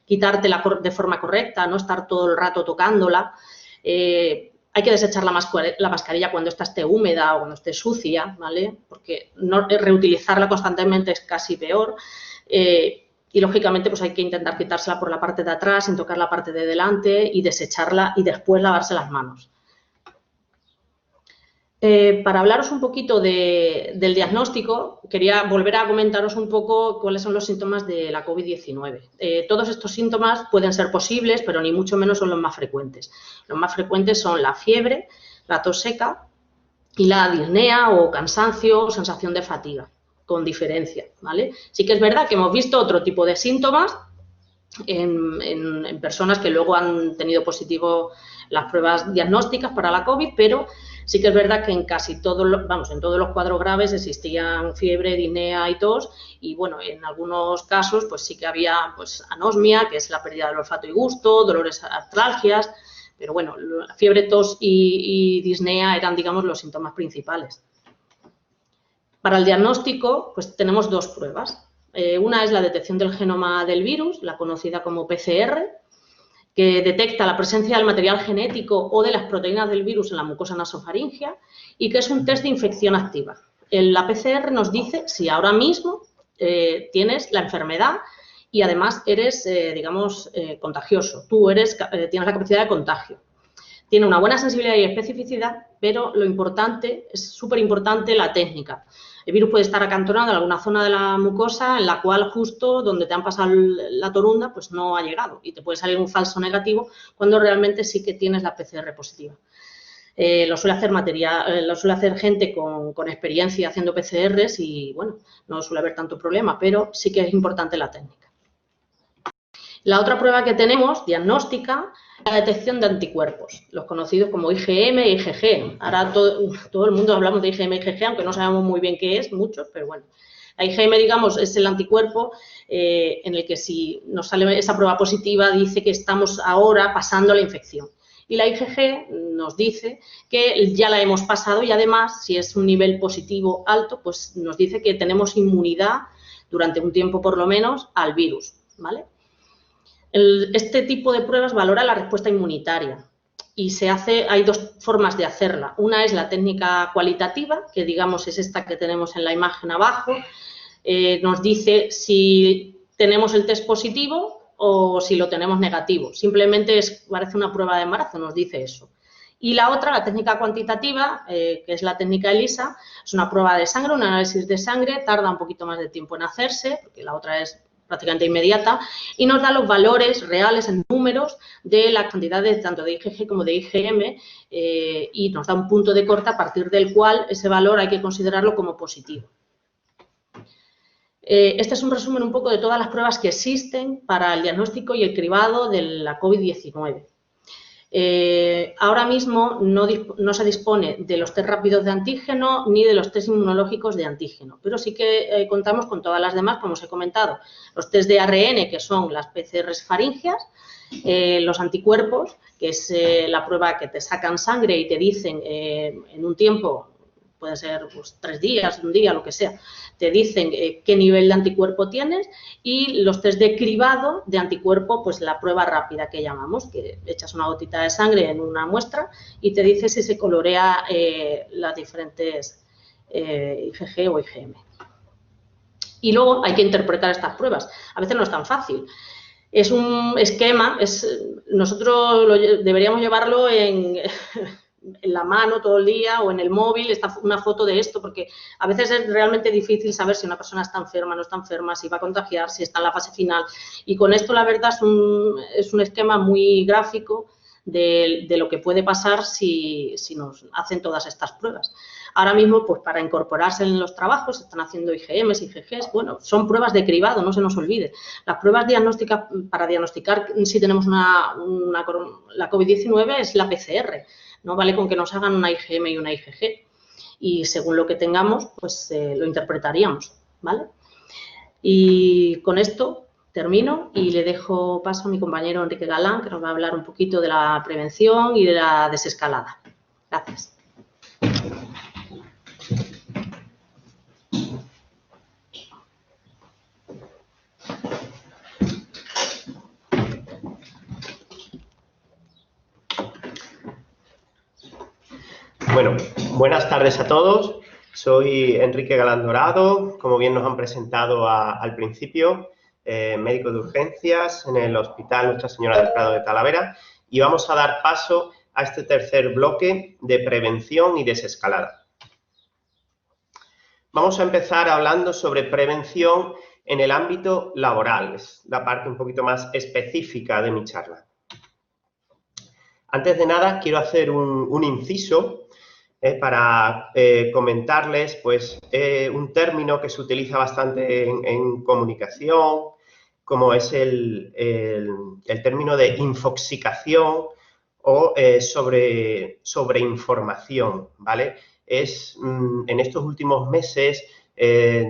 quitártela de forma correcta, no estar todo el rato tocándola. Hay que desechar la mascarilla cuando esta esté húmeda o cuando esté sucia, ¿vale? Porque reutilizarla constantemente es casi peor. Y, lógicamente, pues hay que intentar quitársela por la parte de atrás, sin tocar la parte de delante y desecharla y después lavarse las manos. Para hablaros un poquito del diagnóstico, quería volver a comentaros un poco cuáles son los síntomas de la COVID-19. Todos estos síntomas pueden ser posibles, pero ni mucho menos son los más frecuentes. Los más frecuentes son la fiebre, la tos seca y la disnea o cansancio o sensación de fatiga, con diferencia, ¿vale? Sí que es verdad que hemos visto otro tipo de síntomas en personas que luego han tenido positivo las pruebas diagnósticas para la COVID, pero sí que es verdad que en casi todos los, en todos los cuadros graves existían fiebre, disnea y tos y, bueno, en algunos casos pues sí que había pues anosmia, que es la pérdida del olfato y gusto, dolores, artralgias, pero, bueno, la fiebre, tos y disnea eran, digamos, los síntomas principales. Para el diagnóstico, pues tenemos dos pruebas. Una es la detección del genoma del virus, la conocida como PCR, que detecta la presencia del material genético o de las proteínas del virus en la mucosa nasofaringea y que es un test de infección activa. La PCR nos dice si ahora mismo tienes la enfermedad y además eres, digamos, contagioso. Tú tienes la capacidad de contagio. Tiene una buena sensibilidad y especificidad, pero lo importante, es súper importante la técnica. El virus puede estar acantonado en alguna zona de la mucosa en la cual justo donde te han pasado la torunda pues no ha llegado y te puede salir un falso negativo cuando realmente sí que tienes la PCR positiva. Lo suele hacer gente con experiencia haciendo PCRs y, bueno, no suele haber tanto problema, pero sí que es importante la técnica. La otra prueba que tenemos, diagnóstica, la detección de anticuerpos, los conocidos como IgM e IgG. Ahora todo el mundo hablamos de IgM e IgG, aunque no sabemos muy bien qué es, muchos, pero bueno. La IgM, digamos, es el anticuerpo en el que si nos sale esa prueba positiva dice que estamos ahora pasando la infección. Y la IgG nos dice que ya la hemos pasado y además, si es un nivel positivo alto, pues nos dice que tenemos inmunidad durante un tiempo por lo menos al virus, ¿vale? Este tipo de pruebas valora la respuesta inmunitaria y hay dos formas de hacerla. Una es la técnica cualitativa, que digamos es esta que tenemos en la imagen abajo. Nos dice si tenemos el test positivo o si lo tenemos negativo. Simplemente parece una prueba de embarazo, nos dice eso. Y la otra, la técnica cuantitativa, que es la técnica ELISA, es una prueba de sangre, un análisis de sangre, tarda un poquito más de tiempo en hacerse, porque la otra es prácticamente inmediata, y nos da los valores reales en números de las cantidades tanto de IgG como de IgM, y nos da un punto de corte a partir del cual ese valor hay que considerarlo como positivo. Este es un resumen un poco de todas las pruebas que existen para el diagnóstico y el cribado de la COVID-19. Ahora mismo no se dispone de los test rápidos de antígeno ni de los test inmunológicos de antígeno, pero sí que contamos con todas las demás, como os he comentado, los test de ARN, que son las PCRs faríngeas, los anticuerpos, que es la prueba que te sacan sangre y te dicen en un tiempo, puede ser pues, 3 días, un día, lo que sea, te dicen qué nivel de anticuerpo tienes, y los test de cribado de anticuerpo, pues la prueba rápida que llamamos, que echas una gotita de sangre en una muestra y te dice si se colorea las diferentes IgG o IgM. Y luego hay que interpretar estas pruebas. A veces no es tan fácil. Es un esquema, nosotros deberíamos llevarlo en la mano todo el día o en el móvil, una foto de esto, porque a veces es realmente difícil saber si una persona está enferma, no está enferma, si va a contagiar, si está en la fase final. Y con esto, la verdad, es un esquema muy gráfico de lo que puede pasar si nos hacen todas estas pruebas. Ahora mismo, pues para incorporarse en los trabajos, se están haciendo IgMs, IgGs, bueno, son pruebas de cribado, no se nos olvide. Las pruebas diagnósticas para diagnosticar si tenemos la COVID-19 es la PCR. No vale con que nos hagan una IgM y una IgG, y según lo que tengamos, pues lo interpretaríamos, ¿vale? Y con esto termino y le dejo paso a mi compañero Enrique Galán, que nos va a hablar un poquito de la prevención y de la desescalada. Gracias. Bueno, buenas tardes a todos. Soy Enrique Galán Dorado, como bien nos han presentado al principio, médico de urgencias en el Hospital Nuestra Señora del Prado de Talavera, y vamos a dar paso a este tercer bloque de prevención y desescalada. Vamos a empezar hablando sobre prevención en el ámbito laboral, es la parte un poquito más específica de mi charla. Antes de nada, quiero hacer un inciso para comentarles pues, un término que se utiliza bastante en comunicación, como es el término de infoxicación o sobreinformación, ¿vale? En estos últimos meses,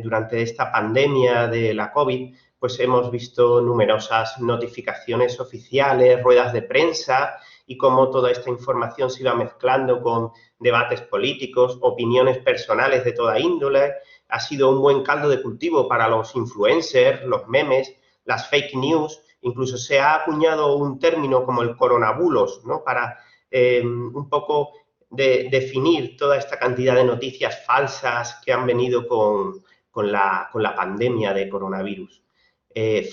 durante esta pandemia de la COVID, pues hemos visto numerosas notificaciones oficiales, ruedas de prensa, y cómo toda esta información se iba mezclando con debates políticos, opiniones personales de toda índole. Ha sido un buen caldo de cultivo para los influencers, los memes, las fake news. Incluso se ha acuñado un término como el coronabulos, ¿no? Para un poco definir toda esta cantidad de noticias falsas que han venido con la pandemia de coronavirus.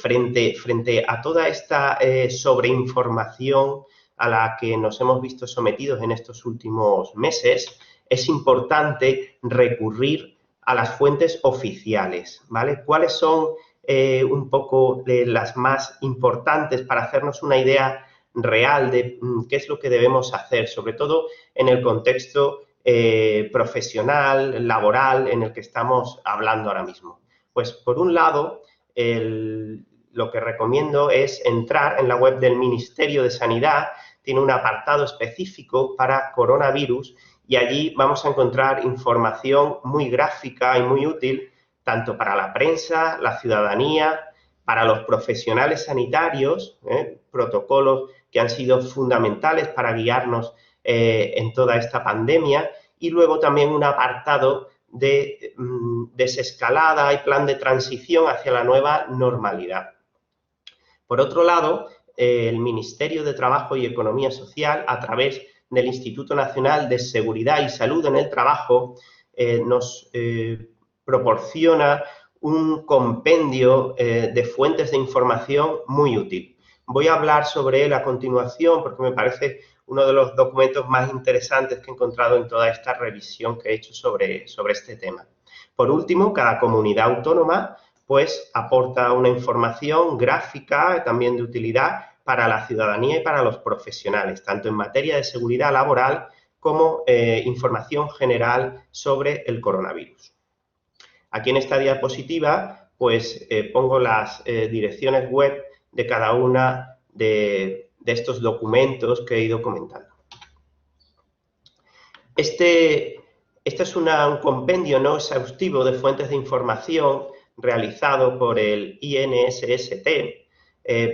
Frente a toda esta sobreinformación a la que nos hemos visto sometidos en estos últimos meses, es importante recurrir a las fuentes oficiales, ¿vale? ¿Cuáles son un poco de las más importantes para hacernos una idea real de qué es lo que debemos hacer, sobre todo en el contexto profesional, laboral, en el que estamos hablando ahora mismo? Pues, por un lado, lo que recomiendo es entrar en la web del Ministerio de Sanidad. Tiene un apartado específico para coronavirus y allí vamos a encontrar información muy gráfica y muy útil tanto para la prensa, la ciudadanía, para los profesionales sanitarios, protocolos que han sido fundamentales para guiarnos en toda esta pandemia, y luego también un apartado de desescalada y plan de transición hacia la nueva normalidad. Por otro lado, el Ministerio de Trabajo y Economía Social, a través del Instituto Nacional de Seguridad y Salud en el Trabajo, nos proporciona un compendio de fuentes de información muy útil. Voy a hablar sobre él a continuación porque me parece uno de los documentos más interesantes que he encontrado en toda esta revisión que he hecho sobre este tema. Por último, cada comunidad autónoma pues aporta una información gráfica, también de utilidad para la ciudadanía y para los profesionales, tanto en materia de seguridad laboral como información general sobre el coronavirus. Aquí en esta diapositiva, pues pongo las direcciones web de cada una de estos documentos que he ido comentando. Este es un compendio no exhaustivo de fuentes de información realizado por el INSST.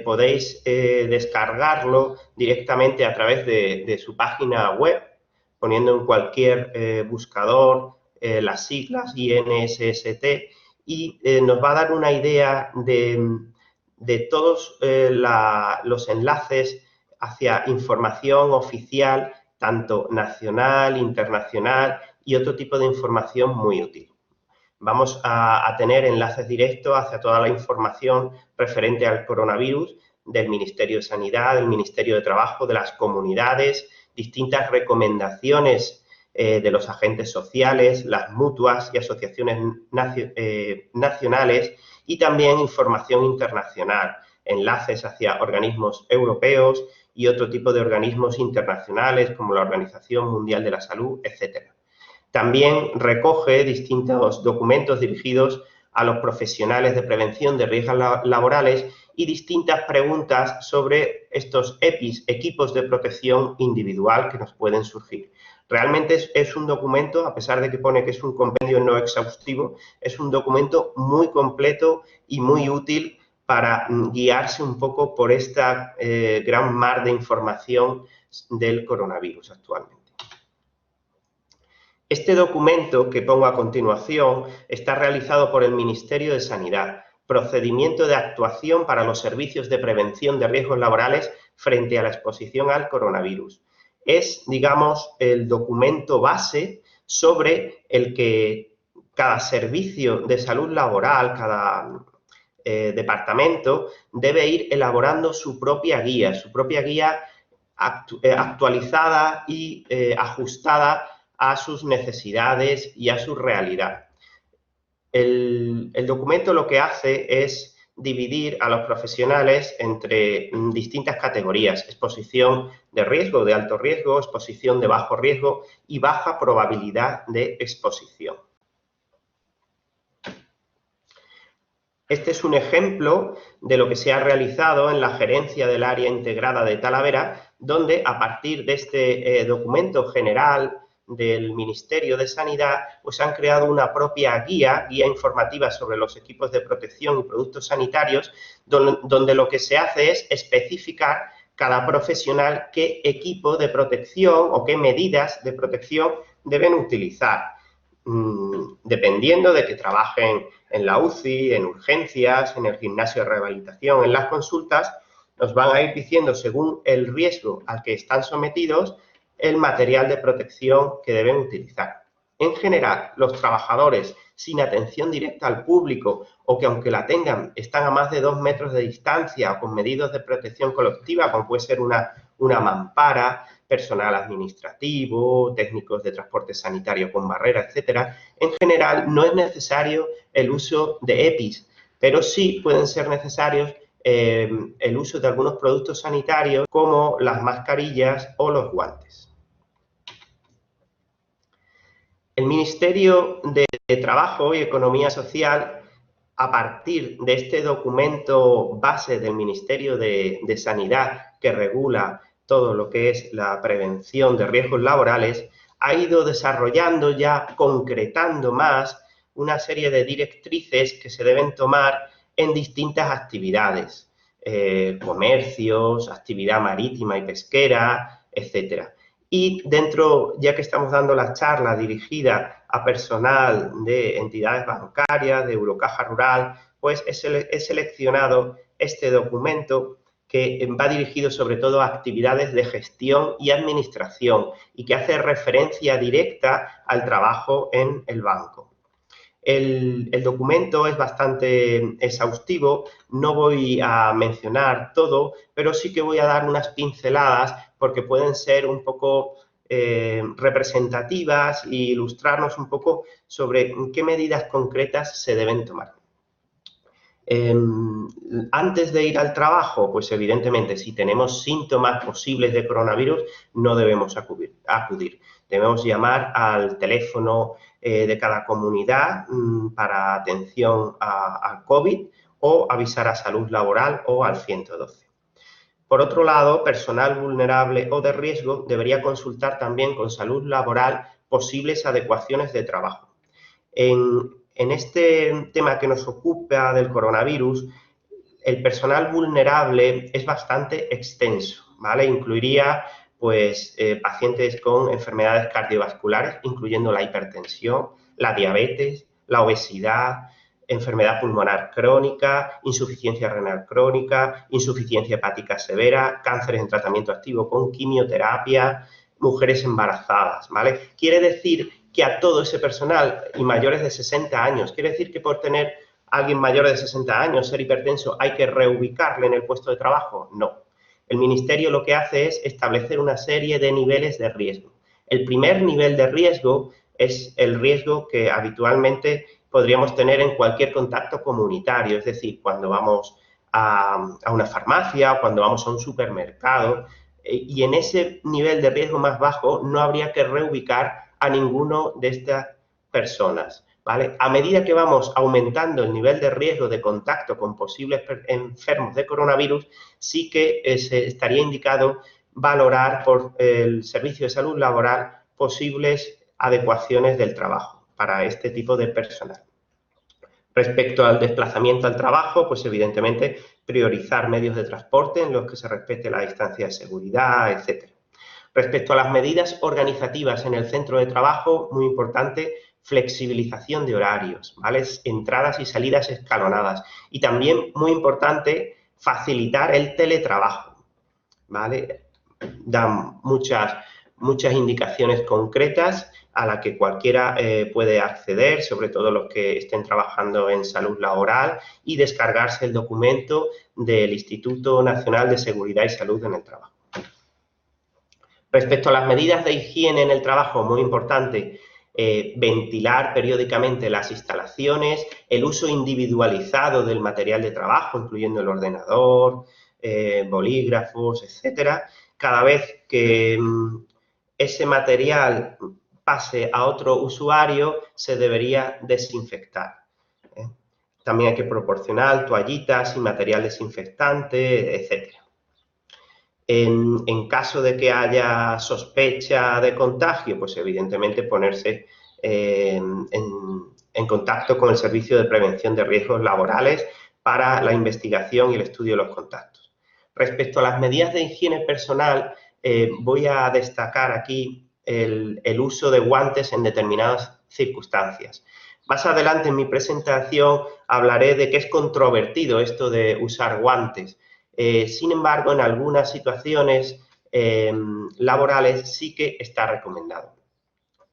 Podéis descargarlo directamente a través de su página web, poniendo en cualquier buscador las siglas INSST, y nos va a dar una idea de todos los enlaces hacia información oficial, tanto nacional, internacional y otro tipo de información muy útil. Vamos a tener enlaces directos hacia toda la información referente al coronavirus del Ministerio de Sanidad, del Ministerio de Trabajo, de las comunidades, distintas recomendaciones de los agentes sociales, las mutuas y asociaciones nacionales, y también información internacional, enlaces hacia organismos europeos y otro tipo de organismos internacionales como la Organización Mundial de la Salud, etc. También recoge distintos documentos dirigidos a los profesionales de prevención de riesgos laborales y distintas preguntas sobre estos equipos de protección individual que nos pueden surgir. Realmente es un documento, a pesar de que pone que es un compendio no exhaustivo, es un documento muy completo y muy útil para guiarse un poco por esta gran mar de información del coronavirus actualmente. Este documento que pongo a continuación está realizado por el Ministerio de Sanidad, Procedimiento de actuación para los servicios de prevención de riesgos laborales frente a la exposición al coronavirus. Es, digamos, el documento base sobre el que cada servicio de salud laboral, cada departamento debe ir elaborando su propia guía actualizada y ajustada a sus necesidades y a su realidad. El documento lo que hace es dividir a los profesionales entre distintas categorías: exposición de riesgo, de alto riesgo, exposición de bajo riesgo y baja probabilidad de exposición. Este es un ejemplo de lo que se ha realizado en la gerencia del área integrada de Talavera, donde a partir de este documento general del Ministerio de Sanidad, pues han creado una propia guía informativa sobre los equipos de protección y productos sanitarios, donde lo que se hace es especificar cada profesional qué equipo de protección o qué medidas de protección deben utilizar, dependiendo de que trabajen en la UCI, en urgencias, en el gimnasio de rehabilitación, en las consultas. Nos van a ir diciendo, según el riesgo al que están sometidos, el material de protección que deben utilizar. En general, los trabajadores sin atención directa al público o que, aunque la tengan, están a más de 2 metros de distancia o con medidas de protección colectiva, como puede ser una mampara, personal administrativo, técnicos de transporte sanitario con barrera, etcétera, en general no es necesario el uso de EPIs, pero sí pueden ser necesarios el uso de algunos productos sanitarios como las mascarillas o los guantes. El Ministerio de Trabajo y Economía Social, a partir de este documento base del Ministerio de Sanidad que regula todo lo que es la prevención de riesgos laborales, ha ido desarrollando ya, concretando más, una serie de directrices que se deben tomar en distintas actividades, comercios, actividad marítima y pesquera, etcétera. Y dentro, ya que estamos dando la charla dirigida a personal de entidades bancarias, de Eurocaja Rural, pues he seleccionado este documento que va dirigido sobre todo a actividades de gestión y administración y que hace referencia directa al trabajo en el banco. El documento es bastante exhaustivo, no voy a mencionar todo, pero sí que voy a dar unas pinceladas porque pueden ser un poco representativas e ilustrarnos un poco sobre qué medidas concretas se deben tomar. Antes de ir al trabajo, pues evidentemente si tenemos síntomas posibles de coronavirus no debemos acudir. Debemos llamar al teléfono de cada comunidad para atención al COVID o avisar a Salud Laboral o al 112. Por otro lado, personal vulnerable o de riesgo debería consultar también con Salud Laboral posibles adecuaciones de trabajo. En este tema que nos ocupa del coronavirus, el personal vulnerable es bastante extenso, ¿vale? Incluiría, pues, pacientes con enfermedades cardiovasculares, incluyendo la hipertensión, la diabetes, la obesidad, enfermedad pulmonar crónica, insuficiencia renal crónica, insuficiencia hepática severa, cánceres en tratamiento activo con quimioterapia, mujeres embarazadas, ¿vale? Quiere decir que a todo ese personal y mayores de 60 años, quiere decir que por tener a alguien mayor de 60 años, ser hipertenso, hay que reubicarle en el puesto de trabajo. No. El Ministerio lo que hace es establecer una serie de niveles de riesgo. El primer nivel de riesgo es el riesgo que habitualmente podríamos tener en cualquier contacto comunitario, es decir, cuando vamos a una farmacia o cuando vamos a un supermercado, y en ese nivel de riesgo más bajo no habría que reubicar a ninguno de estas personas, ¿vale? A medida que vamos aumentando el nivel de riesgo de contacto con posibles enfermos de coronavirus, sí que se estaría indicado valorar por el Servicio de Salud Laboral posibles adecuaciones del trabajo para este tipo de personal. Respecto al desplazamiento al trabajo, pues evidentemente priorizar medios de transporte en los que se respete la distancia de seguridad, etc. Respecto a las medidas organizativas en el centro de trabajo, muy importante, flexibilización de horarios, ¿vale? Entradas y salidas escalonadas. Y también, muy importante, facilitar el teletrabajo, ¿vale? Dan muchas indicaciones concretas a las que cualquiera puede acceder, sobre todo los que estén trabajando en salud laboral, y descargarse el documento del Instituto Nacional de Seguridad y Salud en el Trabajo. Respecto a las medidas de higiene en el trabajo, muy importante, ventilar periódicamente las instalaciones, el uso individualizado del material de trabajo, incluyendo el ordenador, bolígrafos, etcétera. Cada vez que ese material pase a otro usuario, se debería desinfectar. También hay que proporcionar toallitas y material desinfectante, etcétera. En caso de que haya sospecha de contagio, pues evidentemente ponerse en contacto con el Servicio de Prevención de Riesgos Laborales para la investigación y el estudio de los contactos. Respecto a las medidas de higiene personal, voy a destacar aquí el uso de guantes en determinadas circunstancias. Más adelante en mi presentación hablaré de que es controvertido esto de usar guantes. Sin embargo, en algunas situaciones laborales sí que está recomendado.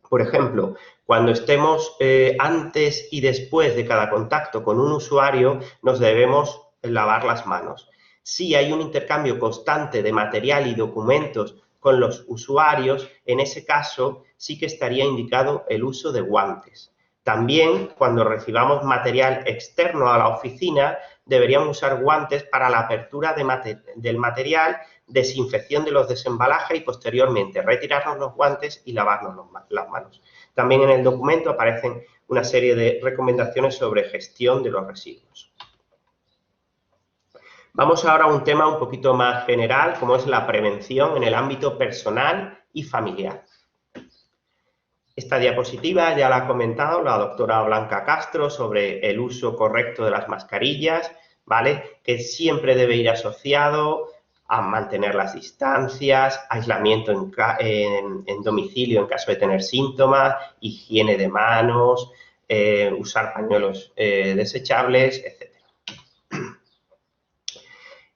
Por ejemplo, cuando estemos antes y después de cada contacto con un usuario, nos debemos lavar las manos. Si hay un intercambio constante de material y documentos con los usuarios, en ese caso sí que estaría indicado el uso de guantes. También, cuando recibamos material externo a la oficina, deberíamos usar guantes para la apertura del material, desinfección de los desembalajes y, posteriormente, retirarnos los guantes y lavarnos las manos. También en el documento aparecen una serie de recomendaciones sobre gestión de los residuos. Vamos ahora a un tema un poquito más general, como es la prevención en el ámbito personal y familiar. Esta diapositiva ya la ha comentado la doctora Blanca Castro sobre el uso correcto de las mascarillas, ¿vale? Que siempre debe ir asociado a mantener las distancias, aislamiento en domicilio en caso de tener síntomas, higiene de manos, usar pañuelos desechables, etc.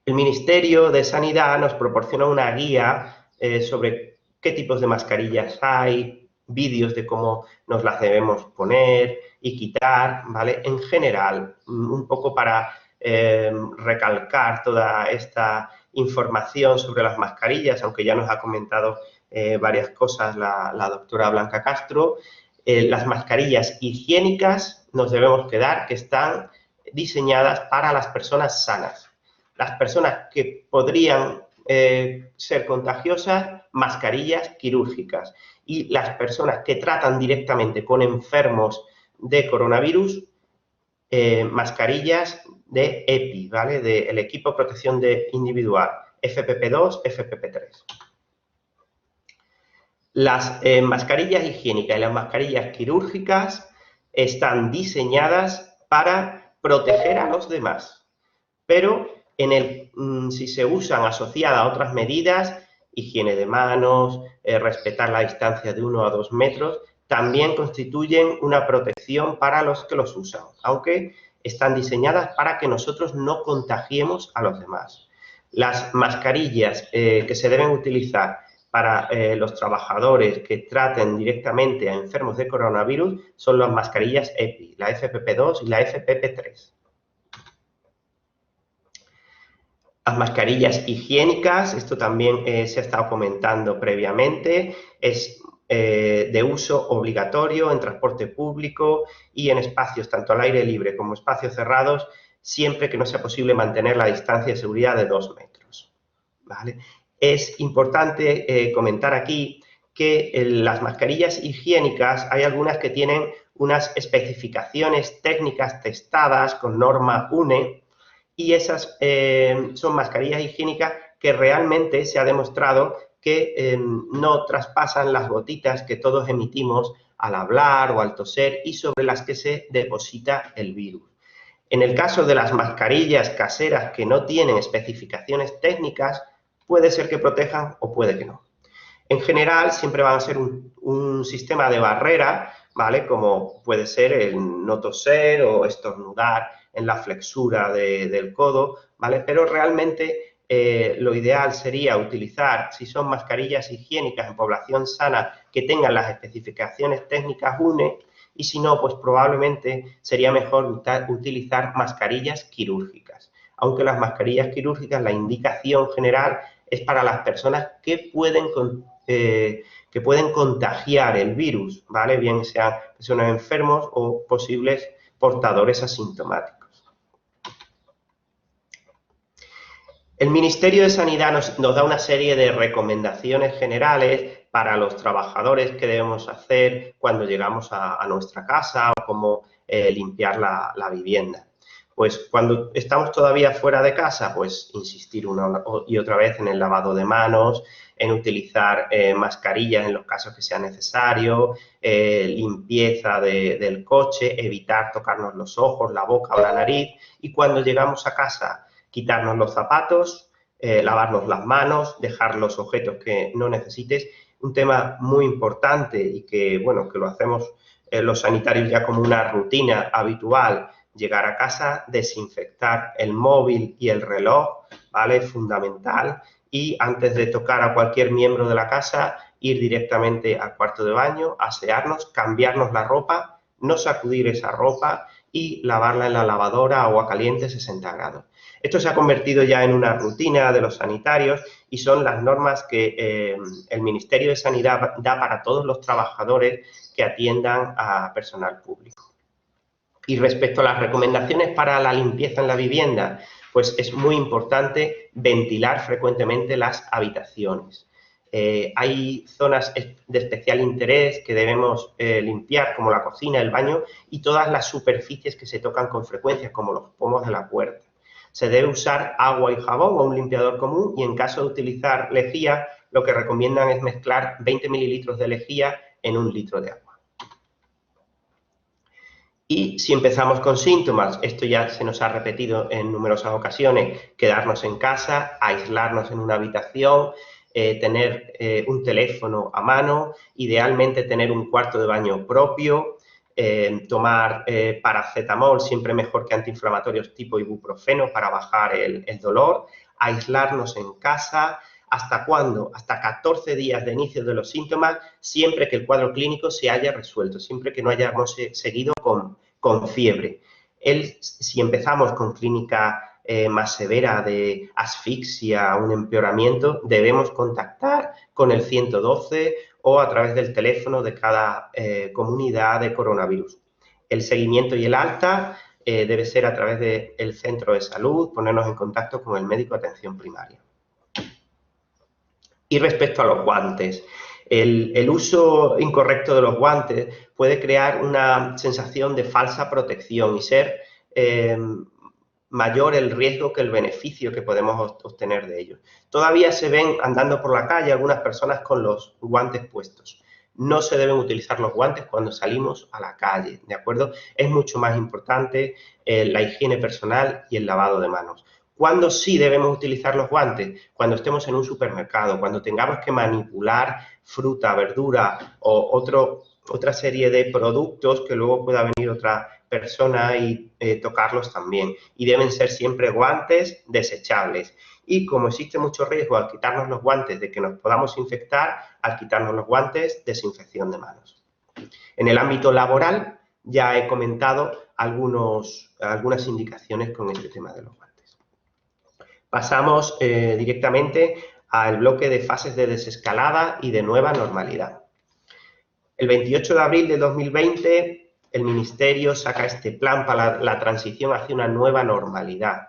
El Ministerio de Sanidad nos proporciona una guía sobre qué tipos de mascarillas hay, vídeos de cómo nos las debemos poner y quitar, ¿vale? En general, un poco para recalcar toda esta información sobre las mascarillas, aunque ya nos ha comentado varias cosas la doctora Blanca Castro. Las mascarillas higiénicas nos debemos quedar que están diseñadas para las personas sanas. Las personas que podrían ser contagiosas, mascarillas quirúrgicas. Y las personas que tratan directamente con enfermos de coronavirus, mascarillas de EPI, ¿vale? Del equipo de protección individual, FPP2, FPP3. Las mascarillas higiénicas y las mascarillas quirúrgicas están diseñadas para proteger a los demás, pero si se usan asociadas a otras medidas, higiene de manos, respetar la distancia de 1 a 2 metros, también constituyen una protección para los que los usan, aunque están diseñadas para que nosotros no contagiemos a los demás. Las mascarillas que se deben utilizar para los trabajadores que traten directamente a enfermos de coronavirus son las mascarillas EPI, la FPP2 y la FPP3. Las mascarillas higiénicas, esto también se ha estado comentando previamente, es de uso obligatorio en transporte público y en espacios tanto al aire libre como espacios cerrados, siempre que no sea posible mantener la distancia de seguridad de 2 metros. ¿Vale? Es importante comentar aquí que las mascarillas higiénicas hay algunas que tienen unas especificaciones técnicas testadas con norma UNE, y esas son mascarillas higiénicas que realmente se ha demostrado que no traspasan las gotitas que todos emitimos al hablar o al toser y sobre las que se deposita el virus. En el caso de las mascarillas caseras que no tienen especificaciones técnicas, puede ser que protejan o puede que no. En general, siempre van a ser un sistema de barrera, ¿vale? Como puede ser el no toser o estornudar en la flexura del codo, ¿vale? Pero realmente lo ideal sería utilizar, si son mascarillas higiénicas en población sana, que tengan las especificaciones técnicas UNE, y si no, pues probablemente sería mejor utilizar mascarillas quirúrgicas. Aunque las mascarillas quirúrgicas, la indicación general es para las personas que pueden contagiar el virus, ¿vale? Bien sean personas enfermos o posibles portadores asintomáticos. El Ministerio de Sanidad nos da una serie de recomendaciones generales para los trabajadores que debemos hacer cuando llegamos a nuestra casa o cómo limpiar la vivienda. Pues cuando estamos todavía fuera de casa, pues insistir una y otra vez en el lavado de manos, en utilizar mascarillas en los casos que sea necesario, limpieza del coche, evitar tocarnos los ojos, la boca o la nariz, y cuando llegamos a casa, quitarnos los zapatos, lavarnos las manos, dejar los objetos que no necesites. Un tema muy importante y que, bueno, que lo hacemos los sanitarios ya como una rutina habitual, llegar a casa, desinfectar el móvil y el reloj, ¿vale? Fundamental. Y antes de tocar a cualquier miembro de la casa, ir directamente al cuarto de baño, asearnos, cambiarnos la ropa, no sacudir esa ropa y lavarla en la lavadora a agua caliente 60 grados. Esto se ha convertido ya en una rutina de los sanitarios y son las normas que el Ministerio de Sanidad da para todos los trabajadores que atiendan a personal público. Y respecto a las recomendaciones para la limpieza en la vivienda, pues es muy importante ventilar frecuentemente las habitaciones. Hay zonas de especial interés que debemos limpiar, como la cocina, el baño y todas las superficies que se tocan con frecuencia, como los pomos de la puerta. Se debe usar agua y jabón o un limpiador común y en caso de utilizar lejía, lo que recomiendan es mezclar 20 mililitros de lejía en 1 litro de agua. Y si empezamos con síntomas, esto ya se nos ha repetido en numerosas ocasiones, quedarnos en casa, aislarnos en una habitación, tener un teléfono a mano, idealmente tener un cuarto de baño propio, tomar paracetamol, siempre mejor que antiinflamatorios tipo ibuprofeno para bajar el dolor, aislarnos en casa. ¿Hasta cuándo? Hasta 14 días de inicio de los síntomas, siempre que el cuadro clínico se haya resuelto, siempre que no hayamos seguido con fiebre. Si empezamos con clínica más severa de asfixia, un empeoramiento, debemos contactar con el 112 o a través del teléfono de cada comunidad de coronavirus. El seguimiento y el alta debe ser a través del centro de salud, ponernos en contacto con el médico de atención primaria. Y respecto a los guantes, el uso incorrecto de los guantes puede crear una sensación de falsa protección y ser mayor el riesgo que el beneficio que podemos obtener de ellos. Todavía se ven andando por la calle algunas personas con los guantes puestos. No se deben utilizar los guantes cuando salimos a la calle, ¿de acuerdo? Es mucho más importante la higiene personal y el lavado de manos. ¿Cuándo sí debemos utilizar los guantes? Cuando estemos en un supermercado, cuando tengamos que manipular fruta, verdura o otra serie de productos que luego pueda venir otra persona y tocarlos también. Y deben ser siempre guantes desechables. Y como existe mucho riesgo al quitarnos los guantes de que nos podamos infectar, al quitarnos los guantes, desinfección de manos. En el ámbito laboral ya he comentado algunas indicaciones con este tema de los guantes. Pasamos directamente al bloque de fases de desescalada y de nueva normalidad. El 28 de abril de 2020, el Ministerio saca este plan para la transición hacia una nueva normalidad.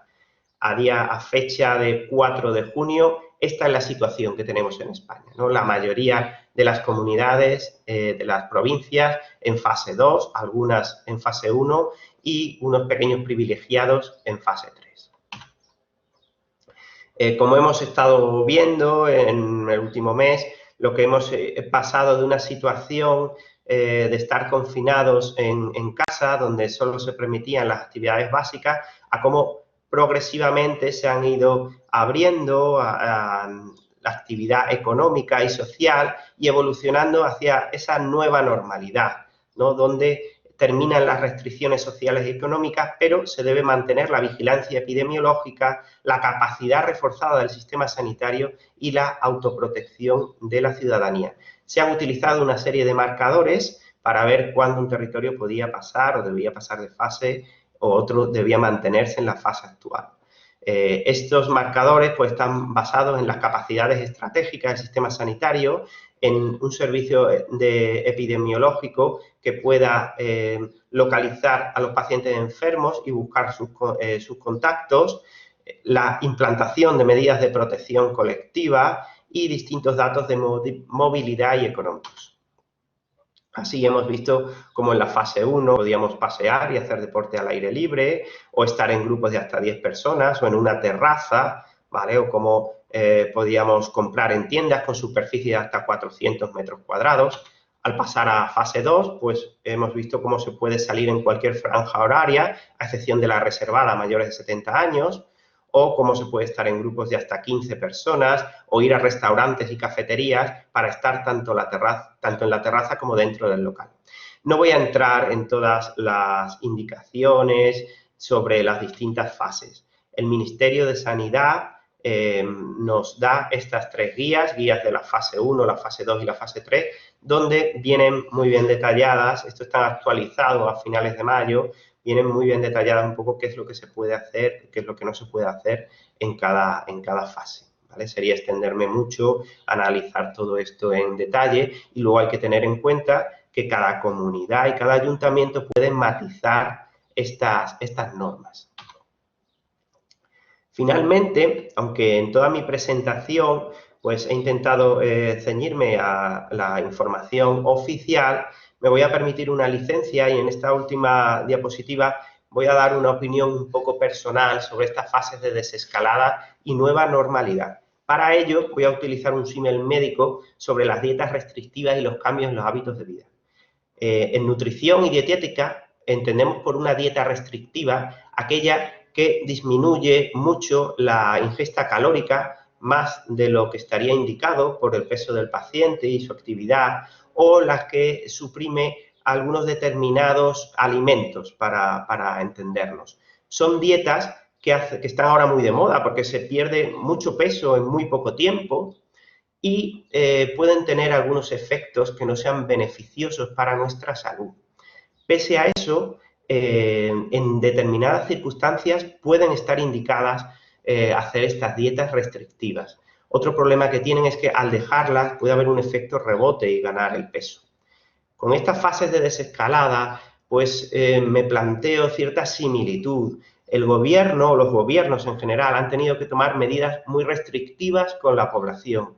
A fecha de 4 de junio, esta es la situación que tenemos en España, ¿no? La mayoría de las comunidades, de las provincias, en fase 2, algunas en fase 1 y unos pequeños privilegiados en fase 3. Como hemos estado viendo en el último mes, lo que hemos pasado de una situación de estar confinados en casa, donde solo se permitían las actividades básicas, a cómo progresivamente se han ido abriendo a la actividad económica y social y evolucionando hacia esa nueva normalidad, ¿no? Donde terminan las restricciones sociales y económicas, pero se debe mantener la vigilancia epidemiológica, la capacidad reforzada del sistema sanitario y la autoprotección de la ciudadanía. Se han utilizado una serie de marcadores para ver cuándo un territorio podía pasar o debía pasar de fase o otro debía mantenerse en la fase actual. Estos marcadores pues, están basados en las capacidades estratégicas del sistema sanitario, en un servicio epidemiológico que pueda localizar a los pacientes enfermos y buscar sus contactos, la implantación de medidas de protección colectiva y distintos datos de movilidad y económicos. Así hemos visto como en la fase 1 podíamos pasear y hacer deporte al aire libre o estar en grupos de hasta 10 personas o en una terraza, ¿vale? O como podíamos comprar en tiendas con superficie de hasta 400 metros cuadrados. Al pasar a fase 2, pues hemos visto cómo se puede salir en cualquier franja horaria, a excepción de la reservada a mayores de 70 años, o cómo se puede estar en grupos de hasta 15 personas, o ir a restaurantes y cafeterías para estar tanto en la terraza como dentro del local. No voy a entrar en todas las indicaciones sobre las distintas fases. El Ministerio de Sanidad nos da estas 3 guías de la fase 1, la fase 2 y la fase 3, donde vienen muy bien detalladas, esto está actualizado a finales de mayo, vienen muy bien detalladas un poco qué es lo que se puede hacer, qué es lo que no se puede hacer en cada fase, ¿vale? Sería extenderme mucho, analizar todo esto en detalle y luego hay que tener en cuenta que cada comunidad y cada ayuntamiento pueden matizar estas normas. Finalmente, aunque en toda mi presentación pues he intentado ceñirme a la información oficial, me voy a permitir una licencia y en esta última diapositiva voy a dar una opinión un poco personal sobre estas fases de desescalada y nueva normalidad. Para ello voy a utilizar un símil médico sobre las dietas restrictivas y los cambios en los hábitos de vida. En nutrición y dietética entendemos por una dieta restrictiva aquella que disminuye mucho la ingesta calórica más de lo que estaría indicado por el peso del paciente y su actividad, o las que suprime algunos determinados alimentos para entendernos. Son dietas que están ahora muy de moda porque se pierde mucho peso en muy poco tiempo y pueden tener algunos efectos que no sean beneficiosos para nuestra salud. Pese a eso, en determinadas circunstancias pueden estar indicadas hacer estas dietas restrictivas. Otro problema que tienen es que al dejarlas puede haber un efecto rebote y ganar el peso. Con estas fases de desescalada pues me planteo cierta similitud. El gobierno, o los gobiernos en general, han tenido que tomar medidas muy restrictivas con la población.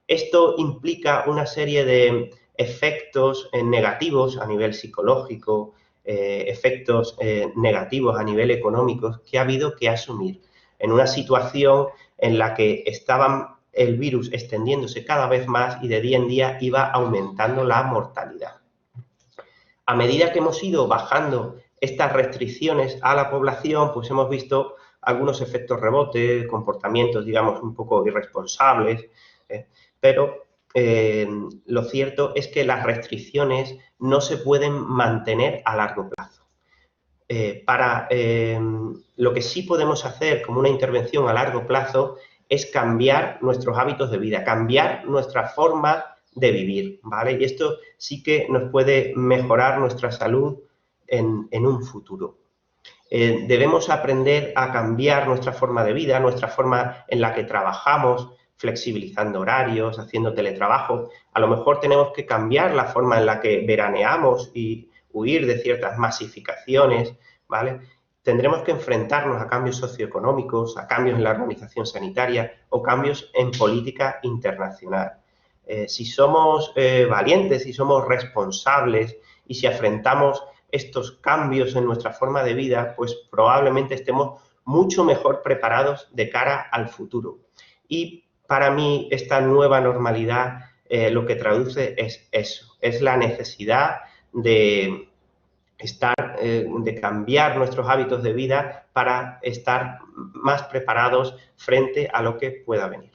Esto implica una serie de efectos negativos a nivel psicológico, efectos negativos a nivel económico que ha habido que asumir en una situación en la que estaba el virus extendiéndose cada vez más y de día en día iba aumentando la mortalidad. A medida que hemos ido bajando estas restricciones a la población, pues hemos visto algunos efectos rebote, comportamientos, digamos, un poco irresponsables, pero lo cierto es que las restricciones no se pueden mantener a largo plazo. Lo que sí podemos hacer como una intervención a largo plazo es cambiar nuestros hábitos de vida, cambiar nuestra forma de vivir, ¿vale? Y esto sí que nos puede mejorar nuestra salud en un futuro. Debemos aprender a cambiar nuestra forma de vida, nuestra forma en la que trabajamos, flexibilizando horarios, haciendo teletrabajo. A lo mejor tenemos que cambiar la forma en la que veraneamos y huir de ciertas masificaciones, ¿vale? Tendremos que enfrentarnos a cambios socioeconómicos, a cambios en la organización sanitaria o cambios en política internacional. Si somos valientes, si somos responsables y si afrontamos estos cambios en nuestra forma de vida, pues probablemente estemos mucho mejor preparados de cara al futuro. Y para mí esta nueva normalidad lo que traduce es eso, es la necesidad de cambiar nuestros hábitos de vida para estar más preparados frente a lo que pueda venir.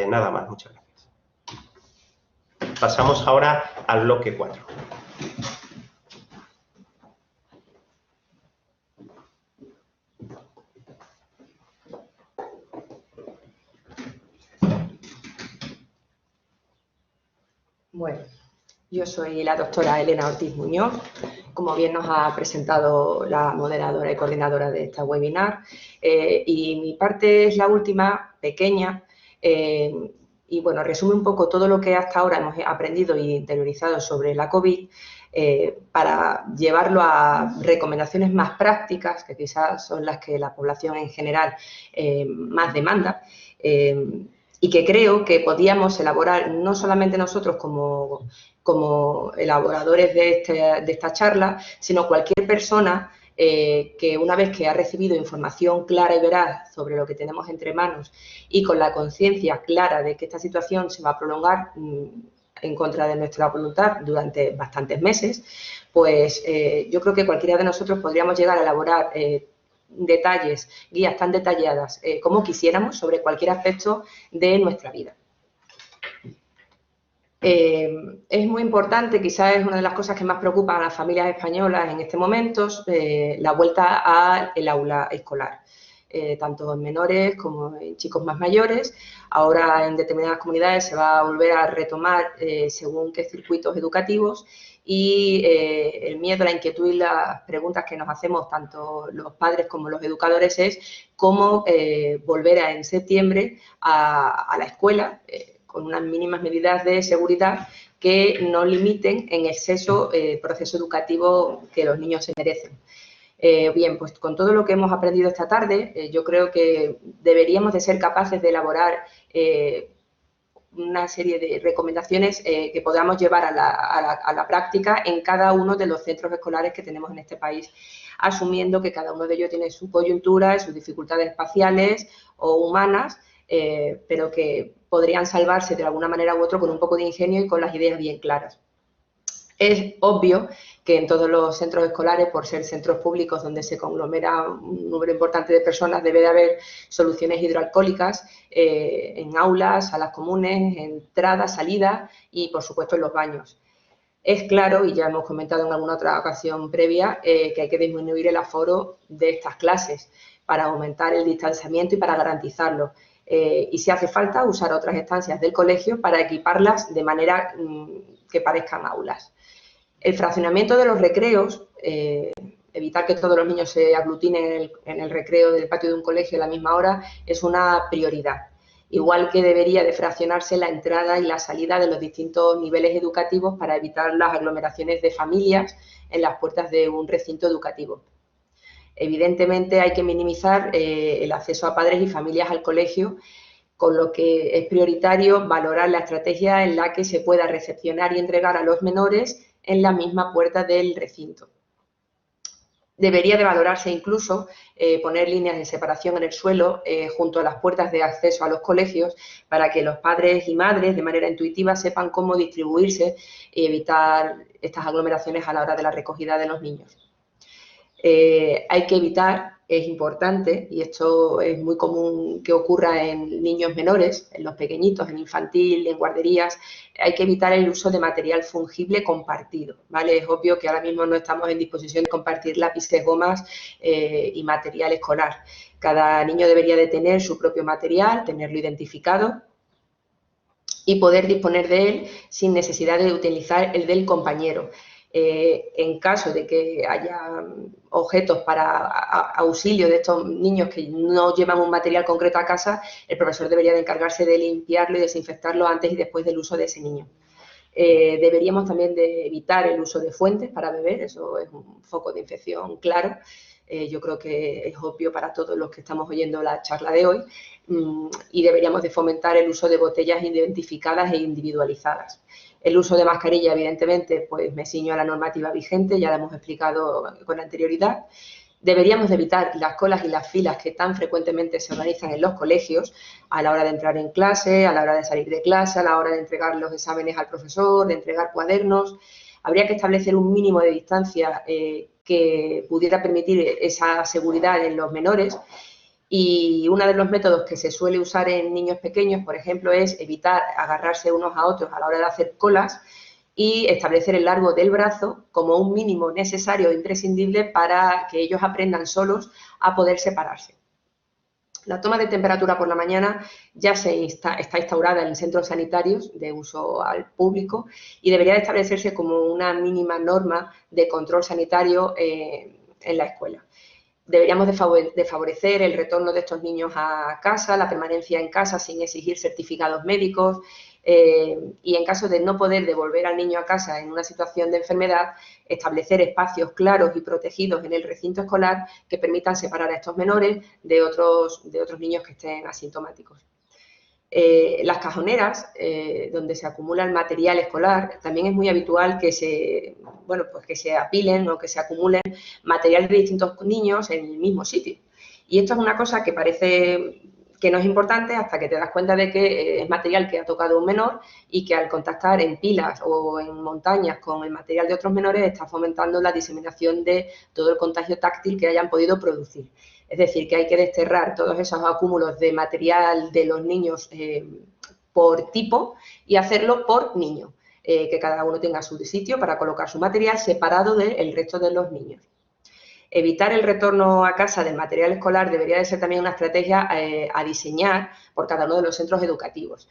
Nada más, muchas gracias. Pasamos ahora al bloque 4. Bueno, yo soy la doctora Elena Ortiz Muñoz, como bien nos ha presentado la moderadora y coordinadora de esta webinar, y mi parte es la última, pequeña, y bueno, resume un poco todo lo que hasta ahora hemos aprendido y interiorizado sobre la COVID, para llevarlo a recomendaciones más prácticas, que quizás son las que la población en general más demanda, y que creo que podíamos elaborar no solamente nosotros como elaboradores de esta charla, sino cualquier persona que una vez que ha recibido información clara y veraz sobre lo que tenemos entre manos y con la conciencia clara de que esta situación se va a prolongar en contra de nuestra voluntad durante bastantes meses, pues yo creo que cualquiera de nosotros podríamos llegar a elaborar detalles, guías tan detalladas como quisiéramos sobre cualquier aspecto de nuestra vida. Es muy importante, quizás es una de las cosas que más preocupan a las familias españolas en este momento, la vuelta al aula escolar, tanto en menores como en chicos más mayores. Ahora en determinadas comunidades se va a volver a retomar según qué circuitos educativos, y el miedo, la inquietud y las preguntas que nos hacemos tanto los padres como los educadores es cómo volver en septiembre a la escuela con unas mínimas medidas de seguridad que no limiten en exceso el proceso educativo que los niños se merecen. Bien, pues con todo lo que hemos aprendido esta tarde, yo creo que deberíamos de ser capaces de elaborar una serie de recomendaciones que podamos llevar a la práctica en cada uno de los centros escolares que tenemos en este país, asumiendo que cada uno de ellos tiene su coyuntura y sus dificultades espaciales o humanas, pero que podrían salvarse de alguna manera u otra con un poco de ingenio y con las ideas bien claras. Es obvio que en todos los centros escolares, por ser centros públicos donde se conglomera un número importante de personas, debe de haber soluciones hidroalcohólicas en aulas, salas comunes, entradas, salidas y, por supuesto, en los baños. Es claro, y ya hemos comentado en alguna otra ocasión previa, que hay que disminuir el aforo de estas clases para aumentar el distanciamiento y para garantizarlo. Y si hace falta, usar otras estancias del colegio para equiparlas de manera que parezcan aulas. El fraccionamiento de los recreos, evitar que todos los niños se aglutinen en el recreo del patio de un colegio a la misma hora, es una prioridad. igual que debería de fraccionarse la entrada y la salida de los distintos niveles educativos para evitar las aglomeraciones de familias en las puertas de un recinto educativo. Evidentemente hay que minimizar el acceso a padres y familias al colegio, con lo que es prioritario valorar la estrategia en la que se pueda recepcionar y entregar a los menores en la misma puerta del recinto. Debería de valorarse incluso poner líneas de separación en el suelo junto a las puertas de acceso a los colegios para que los padres y madres de manera intuitiva sepan cómo distribuirse y evitar estas aglomeraciones a la hora de la recogida de los niños. Hay que evitar, es importante, y esto es muy común que ocurra en niños menores, en los pequeñitos, en infantil, en guarderías, hay que evitar el uso de material fungible compartido, ¿vale? Es obvio que ahora mismo no estamos en disposición de compartir lápices, gomas y material escolar. Cada niño debería de tener su propio material, tenerlo identificado y poder disponer de él sin necesidad de utilizar el del compañero. En caso de que haya objetos para auxilio de estos niños que no llevan un material concreto a casa, el profesor debería de encargarse de limpiarlo y desinfectarlo antes y después del uso de ese niño. Deberíamos también de evitar el uso de fuentes para beber, eso es un foco de infección claro. Yo creo que es obvio para todos los que estamos oyendo la charla de hoy, y deberíamos de fomentar el uso de botellas identificadas e individualizadas. El uso de mascarilla, evidentemente, pues me ciño a la normativa vigente, ya la hemos explicado con anterioridad. Deberíamos de evitar las colas y las filas que tan frecuentemente se organizan en los colegios a la hora de entrar en clase, a la hora de salir de clase, a la hora de entregar los exámenes al profesor, de entregar cuadernos. Habría que establecer un mínimo de distancia que pudiera permitir esa seguridad en los menores. Y uno de los métodos que se suele usar en niños pequeños, por ejemplo, es evitar agarrarse unos a otros a la hora de hacer colas y establecer el largo del brazo como un mínimo necesario e imprescindible para que ellos aprendan solos a poder separarse. La toma de temperatura por la mañana ya está instaurada en centros sanitarios de uso al público y debería de establecerse como una mínima norma de control sanitario en la escuela. Deberíamos de favorecer el retorno de estos niños a casa, la permanencia en casa sin exigir certificados médicos y en caso de no poder devolver al niño a casa en una situación de enfermedad, establecer espacios claros y protegidos en el recinto escolar que permitan separar a estos menores de otros niños que estén asintomáticos. Las cajoneras, donde se acumula el material escolar, también es muy habitual que se apilen o que se acumulen material de distintos niños en el mismo sitio. Y esto es una cosa que parece que no es importante hasta que te das cuenta de que es material que ha tocado un menor y que al contactar en pilas o en montañas con el material de otros menores está fomentando la diseminación de todo el contagio táctil que hayan podido producir. Es decir, que hay que desterrar todos esos acúmulos de material de los niños por tipo y hacerlo por niño, que cada uno tenga su sitio para colocar su material separado del resto de los niños. Evitar el retorno a casa del material escolar debería de ser también una estrategia a diseñar por cada uno de los centros educativos.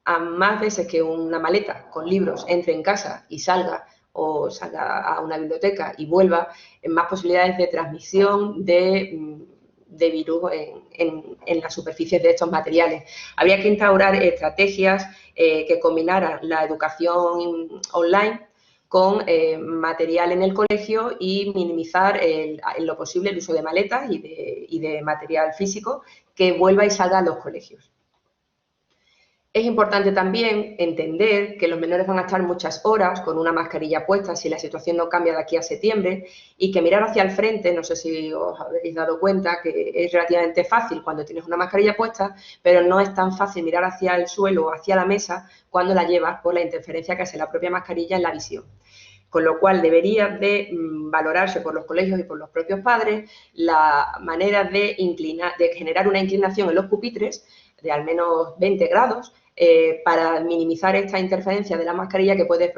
A más veces que una maleta con libros entre en casa y salga o salga a una biblioteca y vuelva, más posibilidades de transmisión de virus en las superficies de estos materiales. Habría que instaurar estrategias que combinaran la educación online con material en el colegio y minimizar en lo posible el uso de maletas y de material físico que vuelva y salga a los colegios. Es importante también entender que los menores van a estar muchas horas con una mascarilla puesta si la situación no cambia de aquí a septiembre y que mirar hacia el frente, no sé si os habéis dado cuenta que es relativamente fácil cuando tienes una mascarilla puesta, pero no es tan fácil mirar hacia el suelo o hacia la mesa cuando la llevas por la interferencia que hace la propia mascarilla en la visión. Con lo cual debería de valorarse por los colegios y por los propios padres la manera de generar una inclinación en los pupitres de al menos 20 grados para minimizar esta interferencia de la mascarilla que puede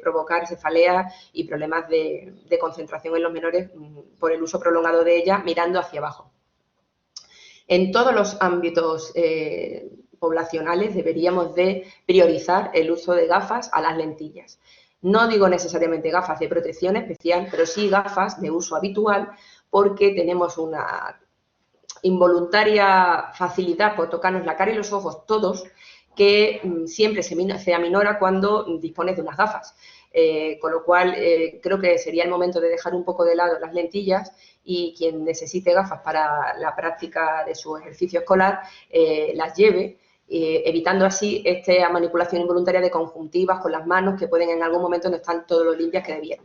provocar cefaleas y problemas de concentración en los menores por el uso prolongado de ella mirando hacia abajo. En todos los ámbitos poblacionales deberíamos de priorizar el uso de gafas a las lentillas. No digo necesariamente gafas de protección especial, pero sí gafas de uso habitual porque tenemos una involuntaria facilidad por tocarnos la cara y los ojos todos, que siempre se aminora cuando dispones de unas gafas. Con lo cual, creo que sería el momento de dejar un poco de lado las lentillas y quien necesite gafas para la práctica de su ejercicio escolar, las lleve, evitando así esta manipulación involuntaria de conjuntivas con las manos que pueden en algún momento no estar todo lo limpias que debieran.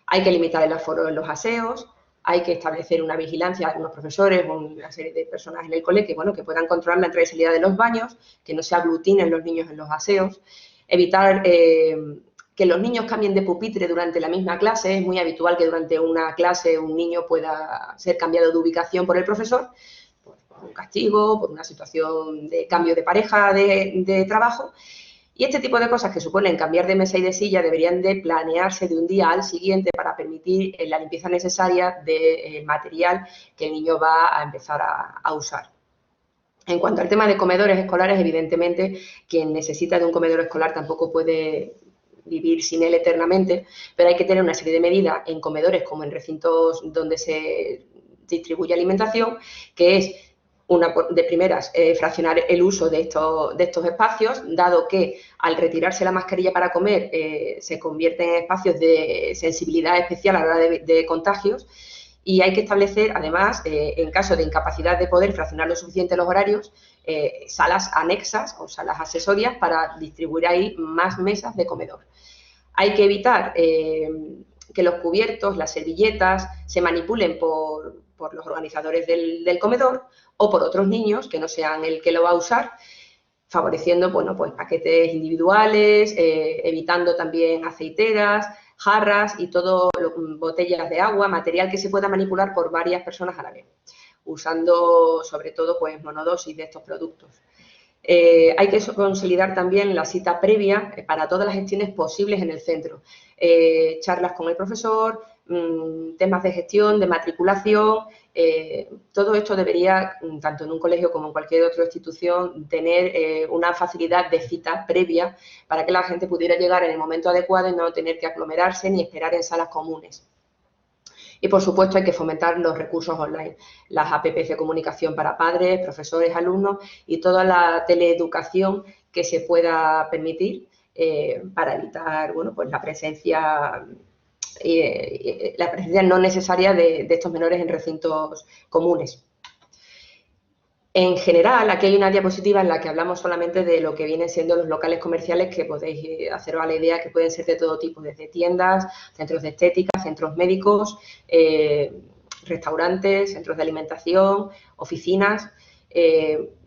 Hay que limitar el aforo en los aseos, hay que establecer una vigilancia de unos profesores o una serie de personas en el cole que, bueno, que puedan controlar la entrada y salida de los baños, que no se aglutinen los niños en los aseos, evitar que los niños cambien de pupitre durante la misma clase. Es muy habitual que durante una clase un niño pueda ser cambiado de ubicación por el profesor, por un castigo, por una situación de cambio de pareja de trabajo. Y este tipo de cosas que suponen cambiar de mesa y de silla deberían de planearse de un día al siguiente para permitir la limpieza necesaria del material que el niño va a empezar a usar. En cuanto al tema de comedores escolares, evidentemente, quien necesita de un comedor escolar tampoco puede vivir sin él eternamente, pero hay que tener una serie de medidas en comedores como en recintos donde se distribuye alimentación, que es una de primeras, fraccionar el uso de estos espacios, dado que al retirarse la mascarilla para comer se convierten en espacios de sensibilidad especial a la hora de contagios, y hay que establecer, además, en caso de incapacidad de poder fraccionar lo suficiente los horarios, salas anexas o salas accesorias para distribuir ahí más mesas de comedor. Hay que evitar que los cubiertos, las servilletas, se manipulen por los organizadores del comedor o por otros niños que no sean el que lo va a usar, favoreciendo, bueno, pues paquetes individuales, evitando también aceiteras, jarras y todo, botellas de agua, material que se pueda manipular por varias personas a la vez, usando sobre todo pues monodosis de estos productos. Hay que consolidar también la cita previa para todas las gestiones posibles en el centro. Charlas con el profesor, temas de gestión, de matriculación, todo esto debería, tanto en un colegio como en cualquier otra institución, tener una facilidad de cita previa para que la gente pudiera llegar en el momento adecuado y no tener que aglomerarse ni esperar en salas comunes. Y, por supuesto, hay que fomentar los recursos online, las APPs de comunicación para padres, profesores, alumnos y toda la teleeducación que se pueda permitir para evitar, bueno, pues la presencia no necesaria de estos menores en recintos comunes. En general, aquí hay una diapositiva en la que hablamos solamente de lo que vienen siendo los locales comerciales, que podéis haceros a la idea que pueden ser de todo tipo, desde tiendas, centros de estética, centros médicos, restaurantes, centros de alimentación, oficinas.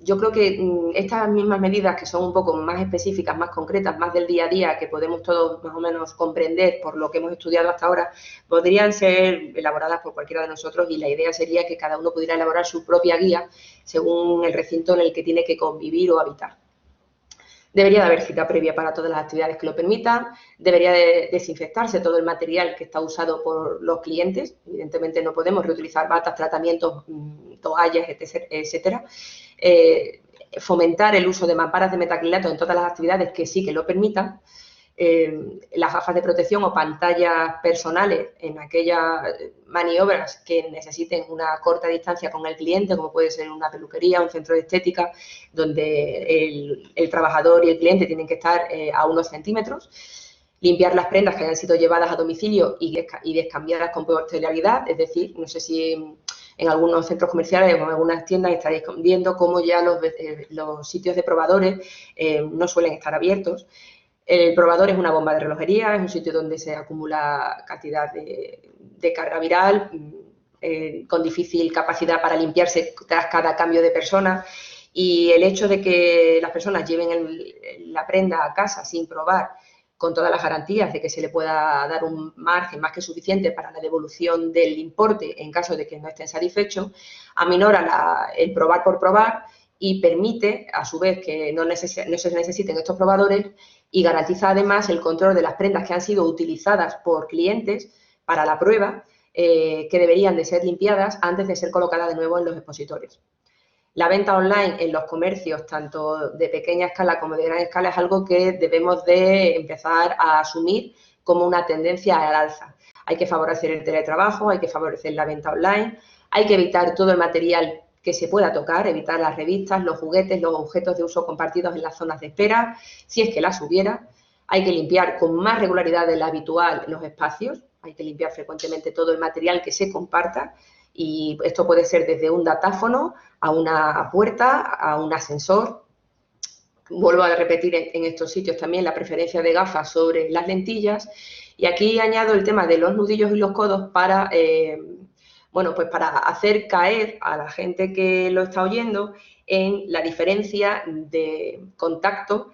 Yo creo que estas mismas medidas, que son un poco más específicas, más concretas, más del día a día, que podemos todos más o menos comprender por lo que hemos estudiado hasta ahora, podrían ser elaboradas por cualquiera de nosotros, y la idea sería que cada uno pudiera elaborar su propia guía según el recinto en el que tiene que convivir o habitar. Debería de haber cita previa para todas las actividades que lo permitan, debería de desinfectarse todo el material que está usado por los clientes. Evidentemente no podemos reutilizar batas, tratamientos, toallas, etcétera. Fomentar el uso de mamparas de metacrilato en todas las actividades que sí que lo permitan. Las gafas de protección o pantallas personales en aquellas maniobras que necesiten una corta distancia con el cliente, como puede ser una peluquería, un centro de estética, donde el trabajador y el cliente tienen que estar a unos centímetros. Limpiar las prendas que hayan sido llevadas a domicilio y descambiadas con posterioridad, es decir, no sé si en algunos centros comerciales o en algunas tiendas estaréis viendo cómo ya los sitios de probadores no suelen estar abiertos. El probador es una bomba de relojería, es un sitio donde se acumula cantidad de carga viral, con difícil capacidad para limpiarse tras cada cambio de persona, y el hecho de que las personas lleven la prenda a casa sin probar, con todas las garantías de que se le pueda dar un margen más que suficiente para la devolución del importe en caso de que no estén satisfechos, aminora el probar por probar y permite, a su vez, que no se necesiten estos probadores, y garantiza además el control de las prendas que han sido utilizadas por clientes para la prueba, que deberían de ser limpiadas antes de ser colocadas de nuevo en los expositores. La venta online en los comercios, tanto de pequeña escala como de gran escala, es algo que debemos de empezar a asumir como una tendencia al alza. Hay que favorecer el teletrabajo, hay que favorecer la venta online, hay que evitar todo el material que se pueda tocar, evitar las revistas, los juguetes, los objetos de uso compartidos en las zonas de espera, si es que las hubiera. Hay que limpiar con más regularidad de la habitual los espacios, hay que limpiar frecuentemente todo el material que se comparta, y esto puede ser desde un datáfono a una puerta, a un ascensor. Vuelvo a repetir en estos sitios también la preferencia de gafas sobre las lentillas, y aquí añado el tema de los nudillos y los codos para, bueno, pues para hacer caer a la gente que lo está oyendo en la diferencia de contacto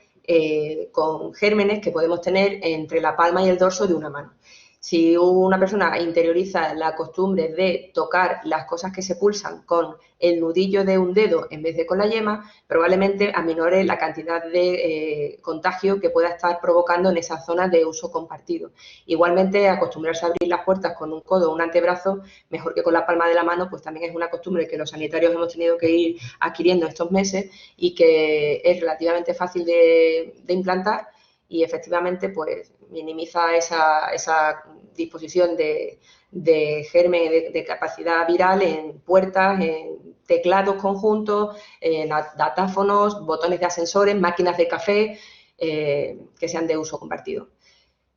con gérmenes que podemos tener entre la palma y el dorso de una mano. Si una persona interioriza la costumbre de tocar las cosas que se pulsan con el nudillo de un dedo en vez de con la yema, probablemente aminore la cantidad de contagio que pueda estar provocando en esas zonas de uso compartido. Igualmente, acostumbrarse a abrir las puertas con un codo o un antebrazo, mejor que con la palma de la mano, pues también es una costumbre que los sanitarios hemos tenido que ir adquiriendo estos meses y que es relativamente fácil de implantar, y efectivamente pues minimiza esa disposición de germen de capacidad viral en puertas, en teclados conjuntos, en datáfonos, botones de ascensores, máquinas de café que sean de uso compartido.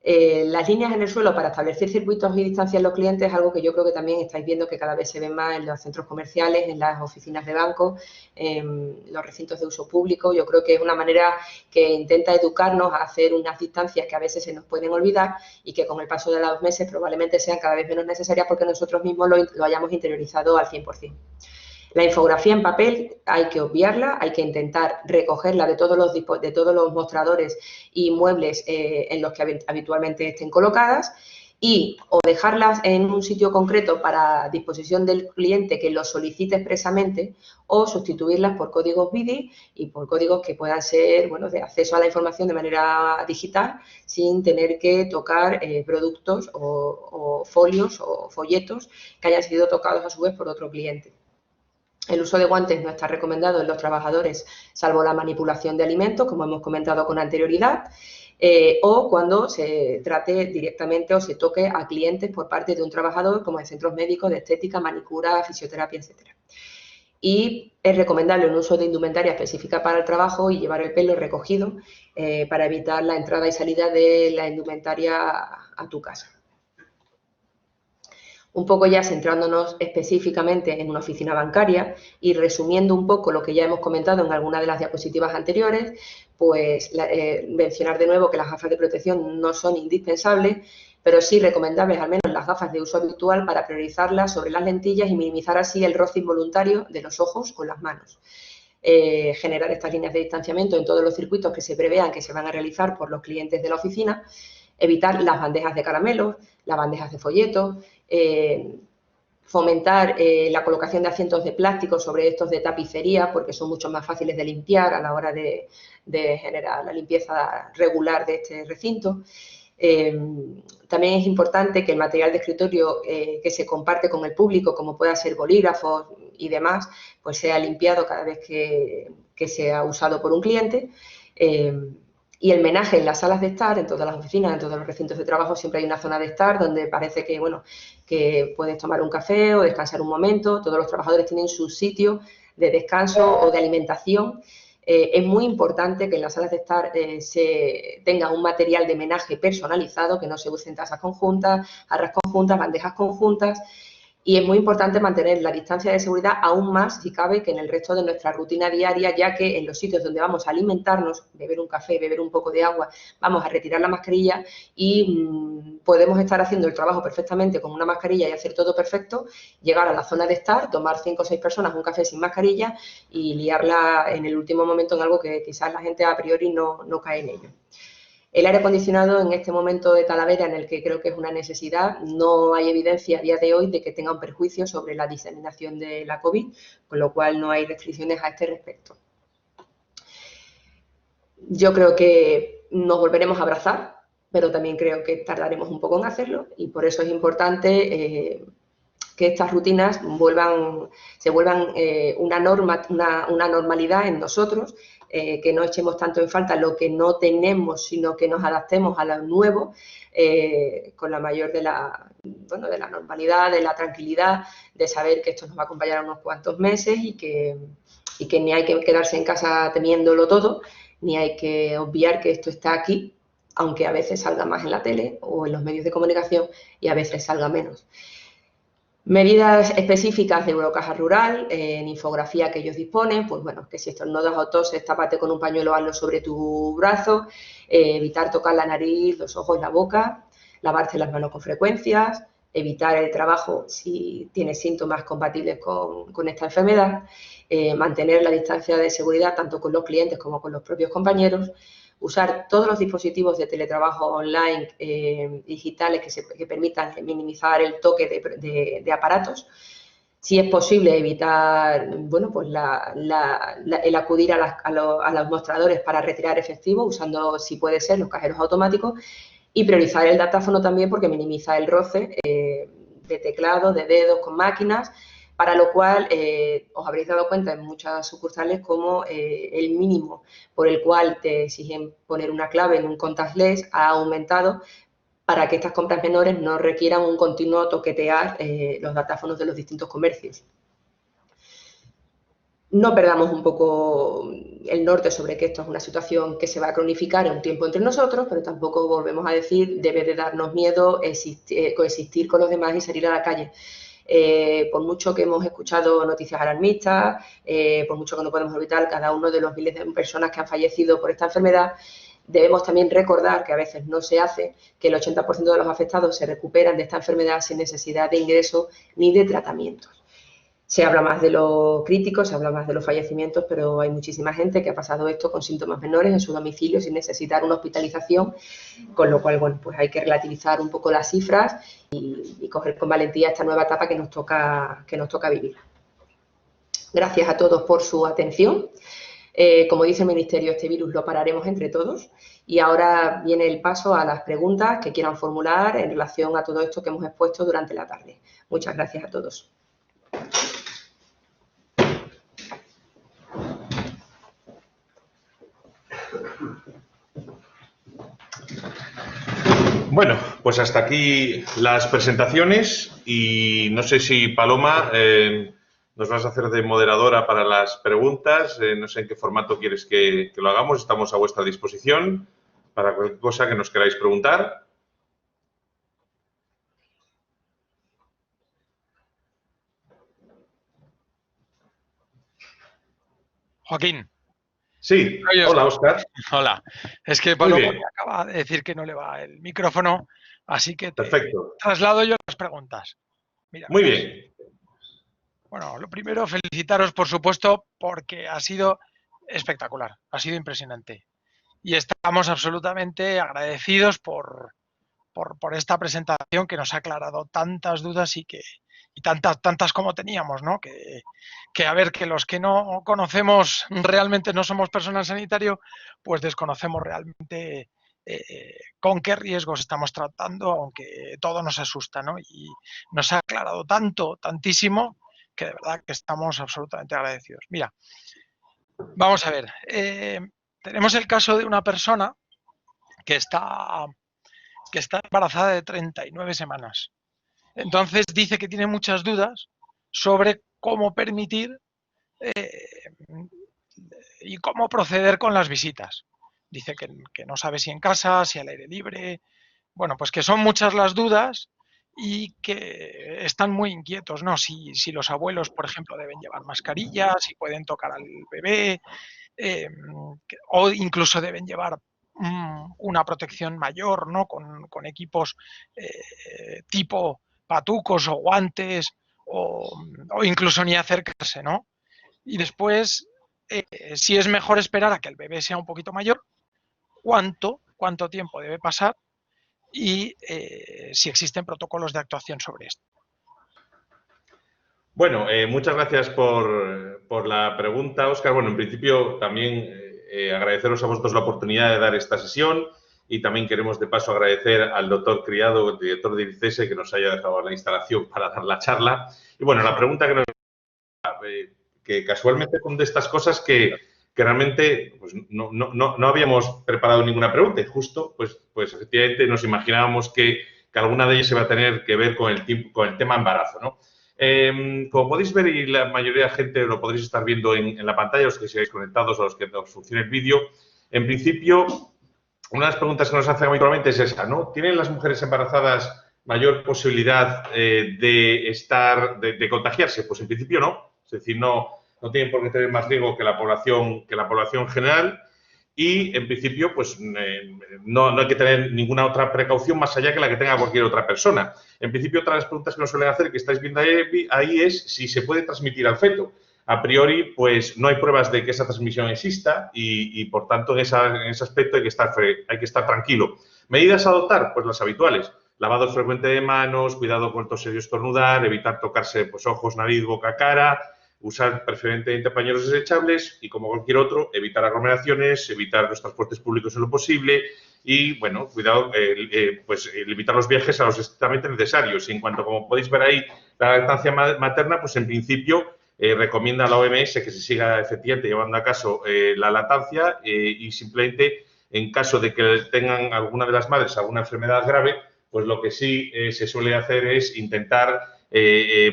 Las líneas en el suelo para establecer circuitos y distancias en los clientes es algo que yo creo que también estáis viendo que cada vez se ve más en los centros comerciales, en las oficinas de banco, en los recintos de uso público. Yo creo que es una manera que intenta educarnos a hacer unas distancias que a veces se nos pueden olvidar y que con el paso de los meses probablemente sean cada vez menos necesarias porque nosotros mismos lo hayamos interiorizado al 100%. La infografía en papel hay que obviarla, hay que intentar recogerla de todos los mostradores y muebles en los que habitualmente estén colocadas, y o dejarlas en un sitio concreto para disposición del cliente que lo solicite expresamente, o sustituirlas por códigos BIDI y por códigos que puedan ser, bueno, de acceso a la información de manera digital sin tener que tocar productos o folios o folletos que hayan sido tocados a su vez por otro cliente. El uso de guantes no está recomendado en los trabajadores, salvo la manipulación de alimentos, como hemos comentado con anterioridad, o cuando se trate directamente o se toque a clientes por parte de un trabajador, como en centros médicos de estética, manicura, fisioterapia, etc. Y es recomendable un uso de indumentaria específica para el trabajo y llevar el pelo recogido para evitar la entrada y salida de la indumentaria a tu casa. Un poco ya centrándonos específicamente en una oficina bancaria y resumiendo un poco lo que ya hemos comentado en alguna de las diapositivas anteriores, pues mencionar de nuevo que las gafas de protección no son indispensables, pero sí recomendables al menos las gafas de uso habitual para priorizarlas sobre las lentillas y minimizar así el roce involuntario de los ojos con las manos. Generar estas líneas de distanciamiento en todos los circuitos que se prevean que se van a realizar por los clientes de la oficina, evitar las bandejas de caramelos, las bandejas de folletos, fomentar la colocación de asientos de plástico sobre estos de tapicería porque son mucho más fáciles de limpiar a la hora de generar la limpieza regular de este recinto. También es importante que el material de escritorio que se comparte con el público, como pueda ser bolígrafos y demás, pues sea limpiado cada vez que sea usado por un cliente. Y el menaje en las salas de estar, en todas las oficinas, en todos los recintos de trabajo, siempre hay una zona de estar donde parece que, bueno, que puedes tomar un café o descansar un momento. Todos los trabajadores tienen su sitio de descanso o de alimentación. Es muy importante que en las salas de estar se tenga un material de menaje personalizado, que no se usen tazas conjuntas, jarras conjuntas, bandejas conjuntas. Y es muy importante mantener la distancia de seguridad aún más, si cabe, que en el resto de nuestra rutina diaria, ya que en los sitios donde vamos a alimentarnos, beber un café, beber un poco de agua, vamos a retirar la mascarilla y podemos estar haciendo el trabajo perfectamente con una mascarilla y hacer todo perfecto, llegar a la zona de estar, tomar 5 o 6 personas un café sin mascarilla y liarla en el último momento en algo que quizás la gente a priori no cae en ello. El aire acondicionado en este momento de Talavera, en el que creo que es una necesidad, no hay evidencia a día de hoy de que tenga un perjuicio sobre la diseminación de la COVID, con lo cual no hay restricciones a este respecto. Yo creo que nos volveremos a abrazar, pero también creo que tardaremos un poco en hacerlo y por eso es importante que estas rutinas se vuelvan una normalidad en nosotros, que no echemos tanto en falta lo que no tenemos, sino que nos adaptemos a lo nuevo con la mayor de bueno, de la normalidad, de la tranquilidad, de saber que esto nos va a acompañar unos cuantos meses y que ni hay que quedarse en casa temiéndolo todo, ni hay que obviar que esto está aquí, aunque a veces salga más en la tele o en los medios de comunicación y a veces salga menos. Medidas específicas de Eurocaja Rural, en infografía que ellos disponen, pues bueno, que si estornudas o toses, tápate con un pañuelo, hazlo sobre tu brazo, evitar tocar la nariz, los ojos, la boca, lavarse las manos con frecuencias, evitar el trabajo si tienes síntomas compatibles con esta enfermedad, mantener la distancia de seguridad tanto con los clientes como con los propios compañeros, usar todos los dispositivos de teletrabajo online digitales que permitan minimizar el toque de aparatos. Si es posible, evitar bueno, pues el acudir a los mostradores para retirar efectivo, usando, si puede ser, los cajeros automáticos, y priorizar el datáfono también porque minimiza el roce de teclado, de dedos con máquinas, para lo cual os habréis dado cuenta en muchas sucursales como el mínimo por el cual te exigen poner una clave en un contactless ha aumentado para que estas compras menores no requieran un continuo toquetear los datáfonos de los distintos comercios. No perdamos un poco el norte sobre que esto es una situación que se va a cronificar en un tiempo entre nosotros, pero tampoco volvemos a decir debe de darnos miedo coexistir con los demás y salir a la calle. Por mucho que hemos escuchado noticias alarmistas, por mucho que no podemos evitar cada uno de los miles de personas que han fallecido por esta enfermedad, debemos también recordar, que a veces no se hace, que el 80% de los afectados se recuperan de esta enfermedad sin necesidad de ingreso ni de tratamientos. Se habla más de lo crítico, se habla más de los fallecimientos, pero hay muchísima gente que ha pasado esto con síntomas menores en su domicilio sin necesitar una hospitalización, con lo cual, bueno, pues hay que relativizar un poco las cifras y coger con valentía esta nueva etapa que nos toca vivir. Gracias a todos por su atención. Como dice el Ministerio, este virus lo pararemos entre todos y ahora viene el paso a las preguntas que quieran formular en relación a todo esto que hemos expuesto durante la tarde. Muchas gracias a todos. Bueno, pues hasta aquí las presentaciones y no sé si Paloma nos vas a hacer de moderadora para las preguntas. No sé en qué formato quieres que lo hagamos. Estamos a vuestra disposición para cualquier cosa que nos queráis preguntar. Joaquín. Sí, hola, Óscar. Hola. Es que Paloma me acaba de decir que no le va el micrófono, así que te traslado yo las preguntas. Mira, muy bien. Bueno, lo primero, felicitaros, por supuesto, porque ha sido espectacular, ha sido impresionante. Y estamos absolutamente agradecidos por esta presentación que nos ha aclarado tantas dudas y tantas como teníamos, ¿no? Que a ver, que los que no conocemos realmente, no somos personal sanitario, pues desconocemos realmente con qué riesgos estamos tratando, aunque todo nos asusta, ¿no? Y nos ha aclarado tantísimo, que de verdad que estamos absolutamente agradecidos. Mira, vamos a ver, tenemos el caso de una persona que está embarazada de 39 semanas. Entonces dice que tiene muchas dudas sobre cómo permitir y cómo proceder con las visitas. Dice que no sabe si en casa, si al aire libre. Bueno, pues que son muchas las dudas y que están muy inquietos, ¿no? Si los abuelos, por ejemplo, deben llevar mascarilla, si pueden tocar al bebé, o incluso deben llevar una protección mayor, ¿no? Con equipos tipo patucos o guantes o incluso ni acercarse, ¿no? Y después, si es mejor esperar a que el bebé sea un poquito mayor, cuánto tiempo debe pasar y si existen protocolos de actuación sobre esto. Bueno, muchas gracias por la pregunta, Óscar. Bueno, en principio también agradeceros a vosotros la oportunidad de dar esta sesión y también queremos de paso agradecer al doctor Criado, el director de ICESE, que nos haya dejado la instalación para dar la charla. Y bueno, la pregunta que casualmente son de estas cosas que realmente pues, no habíamos preparado ninguna pregunta y justo, pues efectivamente nos imaginábamos que que alguna de ellas se va a tener que ver con el tema embarazo, ¿no? Como podéis ver, y la mayoría de la gente lo podréis estar viendo en la pantalla, los que sigáis conectados, a los que os funcione el vídeo, en principio, una de las preguntas que nos hacen habitualmente es esa, ¿no? ¿Tienen las mujeres embarazadas mayor posibilidad de contagiarse? Pues en principio no. Es decir, no tienen por qué tener más riesgo que la población general. Y, en principio, pues no hay que tener ninguna otra precaución más allá que la que tenga cualquier otra persona. En principio, otra de las preguntas que nos suelen hacer, que estáis viendo ahí, es si se puede transmitir al feto. A priori, pues no hay pruebas de que esa transmisión exista y por tanto, en ese aspecto hay que estar tranquilo. ¿Medidas a adoptar? Pues las habituales. Lavado frecuente de manos, cuidado con toser y estornudar, evitar tocarse pues, ojos, nariz, boca, cara, usar preferentemente pañuelos desechables y, como cualquier otro, evitar aglomeraciones, evitar los transportes públicos en lo posible y, bueno, cuidado, pues limitar los viajes a los estrictamente necesarios. Y en cuanto, como podéis ver ahí, la lactancia materna, pues en principio recomienda la OMS que se siga efectivamente llevando a cabo la lactancia y simplemente, en caso de que tengan alguna de las madres alguna enfermedad grave, pues lo que sí se suele hacer es intentar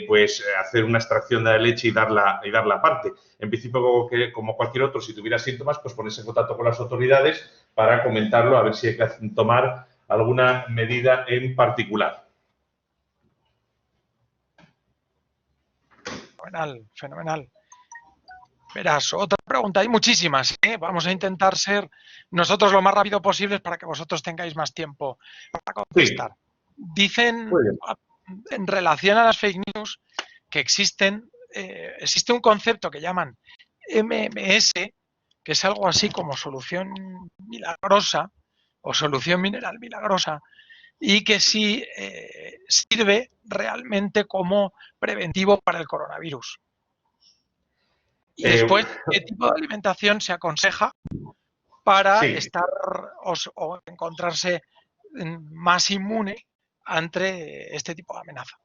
pues hacer una extracción de la leche y darla aparte. En principio, como cualquier otro, si tuviera síntomas, pues ponerse en contacto con las autoridades para comentarlo, a ver si hay que tomar alguna medida en particular. Fenomenal, fenomenal. Verás, otra pregunta, hay muchísimas, ¿eh? Vamos a intentar ser nosotros lo más rápido posible para que vosotros tengáis más tiempo para contestar. Sí. Dicen, en relación a las fake news, que existe un concepto que llaman MMS, que es algo así como solución milagrosa o solución mineral milagrosa, y que sí sirve realmente como preventivo para el coronavirus. Y después, ¿qué tipo de alimentación se aconseja para estar o encontrarse más inmune ante este tipo de amenaza?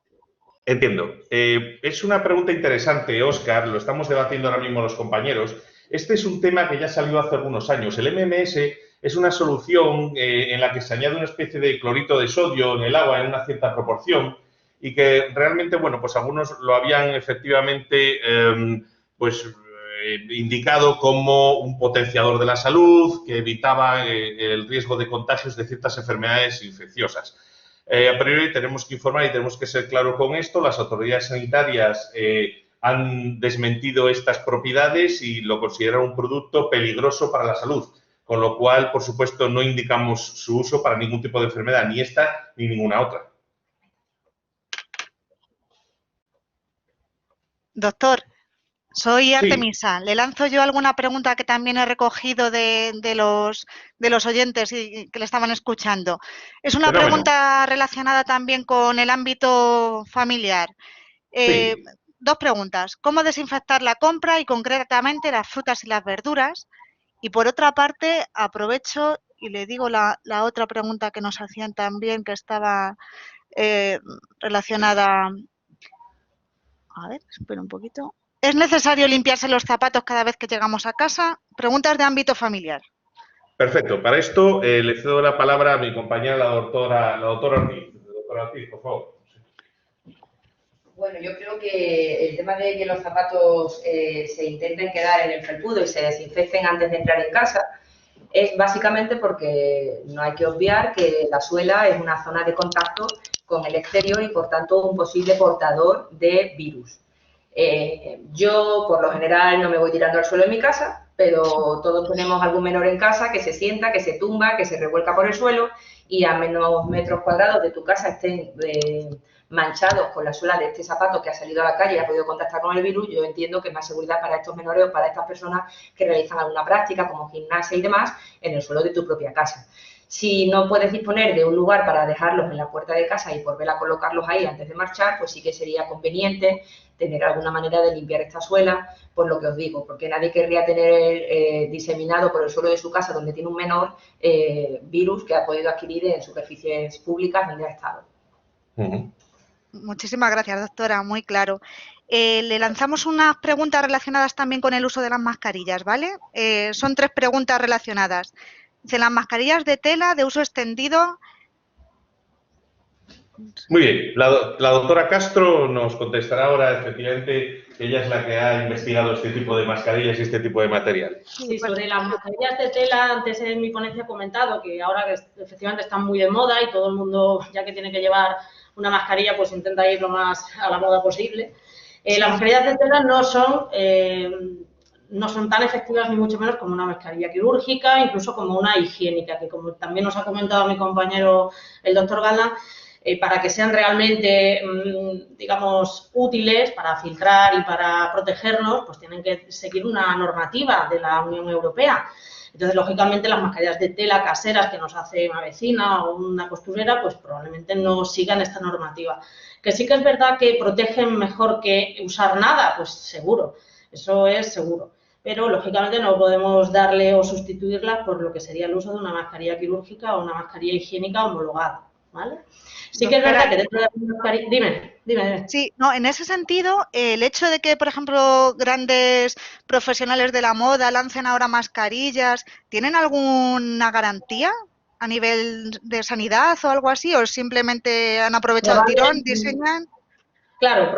Entiendo. Es una pregunta interesante, Óscar, lo estamos debatiendo ahora mismo los compañeros. Este es un tema que ya salió hace algunos años. El MMS es una solución en la que se añade una especie de clorito de sodio en el agua en una cierta proporción y que realmente, bueno, pues algunos lo habían efectivamente indicado como un potenciador de la salud que evitaba el riesgo de contagios de ciertas enfermedades infecciosas. A priori tenemos que informar y tenemos que ser claros con esto. Las autoridades sanitarias han desmentido estas propiedades y lo consideran un producto peligroso para la salud, con lo cual, por supuesto, no indicamos su uso para ningún tipo de enfermedad, ni esta ni ninguna otra. Doctor, soy Artemisa. Sí. Le lanzo yo alguna pregunta que también he recogido de los oyentes y que le estaban escuchando. Es una pregunta relacionada también con el ámbito familiar. Sí. Dos preguntas. ¿Cómo desinfectar la compra y concretamente las frutas y las verduras? Y por otra parte, aprovecho y le digo la otra pregunta que nos hacían también, que estaba relacionada. A ver, espera un poquito. ¿Es necesario limpiarse los zapatos cada vez que llegamos a casa? Preguntas de ámbito familiar. Perfecto. Para esto le cedo la palabra a mi compañera, la doctora Ortiz. Doctora Ortiz, por favor. Bueno, yo creo que el tema de que los zapatos se intenten quedar en el felpudo y se desinfecten antes de entrar en casa es básicamente porque no hay que obviar que la suela es una zona de contacto con el exterior y, por tanto, un posible portador de virus. Yo, por lo general, no me voy tirando al suelo en mi casa, pero todos tenemos algún menor en casa que se sienta, que se tumba, que se revuelca por el suelo y a menos metros cuadrados de tu casa estén manchados con la suela de este zapato que ha salido a la calle y ha podido contactar con el virus. Yo entiendo que es más seguridad para estos menores o para estas personas que realizan alguna práctica como gimnasia y demás en el suelo de tu propia casa. Si no puedes disponer de un lugar para dejarlos en la puerta de casa y volver a colocarlos ahí antes de marchar, pues sí que sería conveniente tener alguna manera de limpiar esta suela, por lo que os digo, porque nadie querría tener diseminado por el suelo de su casa donde tiene un menor virus que ha podido adquirir en superficies públicas donde ha estado. Muchísimas gracias, doctora, muy claro. Le lanzamos unas preguntas relacionadas también con el uso de las mascarillas, ¿vale? Son 3 preguntas relacionadas. Dice, las mascarillas de tela de uso extendido, Muy bien, la doctora Castro nos contestará ahora, efectivamente, ella es la que ha investigado este tipo de mascarillas y este tipo de material. Sí, sobre las mascarillas de tela, antes en mi ponencia he comentado que ahora que efectivamente están muy de moda y todo el mundo, ya que tiene que llevar una mascarilla, pues intenta ir lo más a la moda posible. Las mascarillas de tela no son tan efectivas ni mucho menos como una mascarilla quirúrgica, incluso como una higiénica, que como también nos ha comentado mi compañero el doctor Galán, para que sean realmente, digamos, útiles para filtrar y para protegernos, pues tienen que seguir una normativa de la Unión Europea. Entonces, lógicamente, las mascarillas de tela caseras que nos hace una vecina o una costurera, pues probablemente no sigan esta normativa. Que sí que es verdad que protegen mejor que usar nada, pues seguro, eso es seguro. Pero, lógicamente, no podemos darle o sustituirla por lo que sería el uso de una mascarilla quirúrgica o una mascarilla higiénica homologada, ¿vale? Sí que es verdad que dentro de la mascarilla... Dime. Sí, no, en ese sentido, el hecho de que, por ejemplo, grandes profesionales de la moda lancen ahora mascarillas, ¿tienen alguna garantía a nivel de sanidad o algo así? ¿O simplemente han aprovechado el tirón, diseñan? Claro,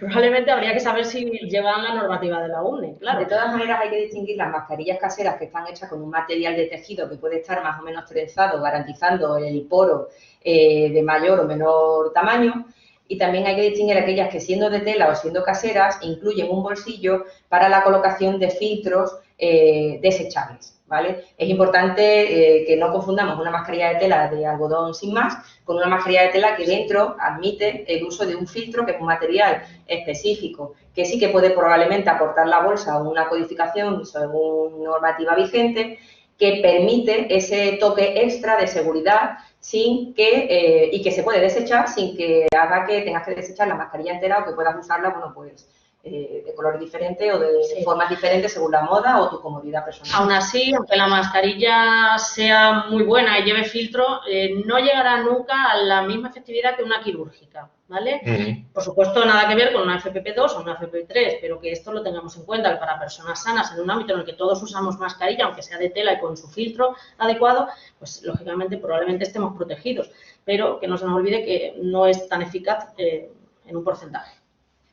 probablemente habría que saber si llevan la normativa de la UNE, claro. De todas maneras, hay que distinguir las mascarillas caseras que están hechas con un material de tejido que puede estar más o menos trenzado, garantizando el poro de mayor o menor tamaño. Y también hay que distinguir aquellas que, siendo de tela o siendo caseras, incluyen un bolsillo para la colocación de filtros desechables, ¿vale? Es importante que no confundamos una mascarilla de tela de algodón sin más con una mascarilla de tela que dentro admite el uso de un filtro, que es un material específico, que sí que puede probablemente aportar la bolsa una codificación según normativa vigente, que permite ese toque extra de seguridad sin que, y que se puede desechar sin que haga que tengas que desechar la mascarilla entera o que puedas usarla, bueno, pues de color diferente o de formas diferentes según la moda o tu comodidad personal. Aún así, aunque la mascarilla sea muy buena y lleve filtro, no llegará nunca a la misma efectividad que una quirúrgica, ¿vale? Por supuesto, nada que ver con una FPP2 o una FPP3, pero que esto lo tengamos en cuenta, que para personas sanas, en un ámbito en el que todos usamos mascarilla, aunque sea de tela y con su filtro adecuado, pues lógicamente probablemente estemos protegidos, pero que no se nos olvide que no es tan eficaz en un porcentaje,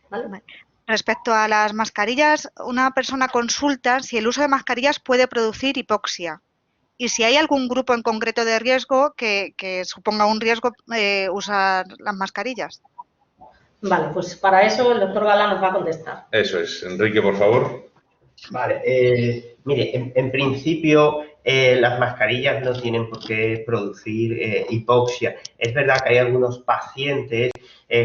¿vale? Respecto a las mascarillas, una persona consulta si el uso de mascarillas puede producir hipoxia y si hay algún grupo en concreto de riesgo que suponga un riesgo usar las mascarillas. Vale, pues para eso el doctor Galán nos va a contestar. Eso es. Enrique, por favor. Vale, mire, en principio las mascarillas no tienen por qué producir hipoxia. Es verdad que hay algunos pacientes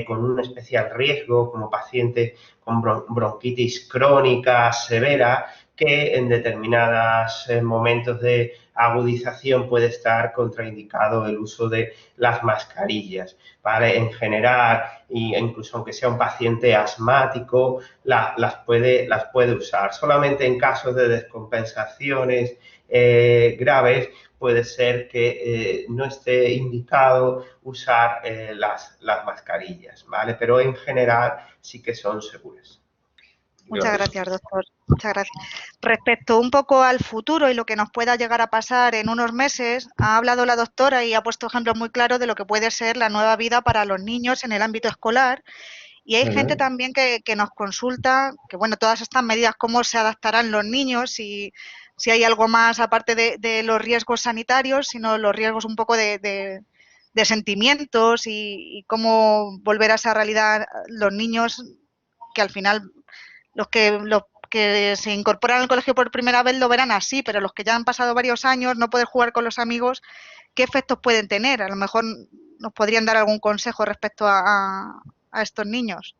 con un especial riesgo, como pacientes con bronquitis crónica severa, que en determinados momentos de agudización puede estar contraindicado el uso de las mascarillas, ¿vale? En general, e incluso aunque sea un paciente asmático, las puede usar. Solamente en casos de descompensaciones graves puede ser que no esté indicado usar las mascarillas, ¿vale? Pero en general sí que son seguras. Muchas gracias, doctor. Muchas gracias. Respecto un poco al futuro y lo que nos pueda llegar a pasar en unos meses, ha hablado la doctora y ha puesto ejemplos muy claros de lo que puede ser la nueva vida para los niños en el ámbito escolar. Y hay gente también que nos consulta, que bueno, todas estas medidas, cómo se adaptarán los niños, si hay algo más aparte de los riesgos sanitarios, sino los riesgos un poco de sentimientos y cómo volver a esa realidad los niños que al final los que se incorporan al colegio por primera vez lo verán así, pero los que ya han pasado varios años, no poder jugar con los amigos, ¿qué efectos pueden tener? A lo mejor nos podrían dar algún consejo respecto a estos niños.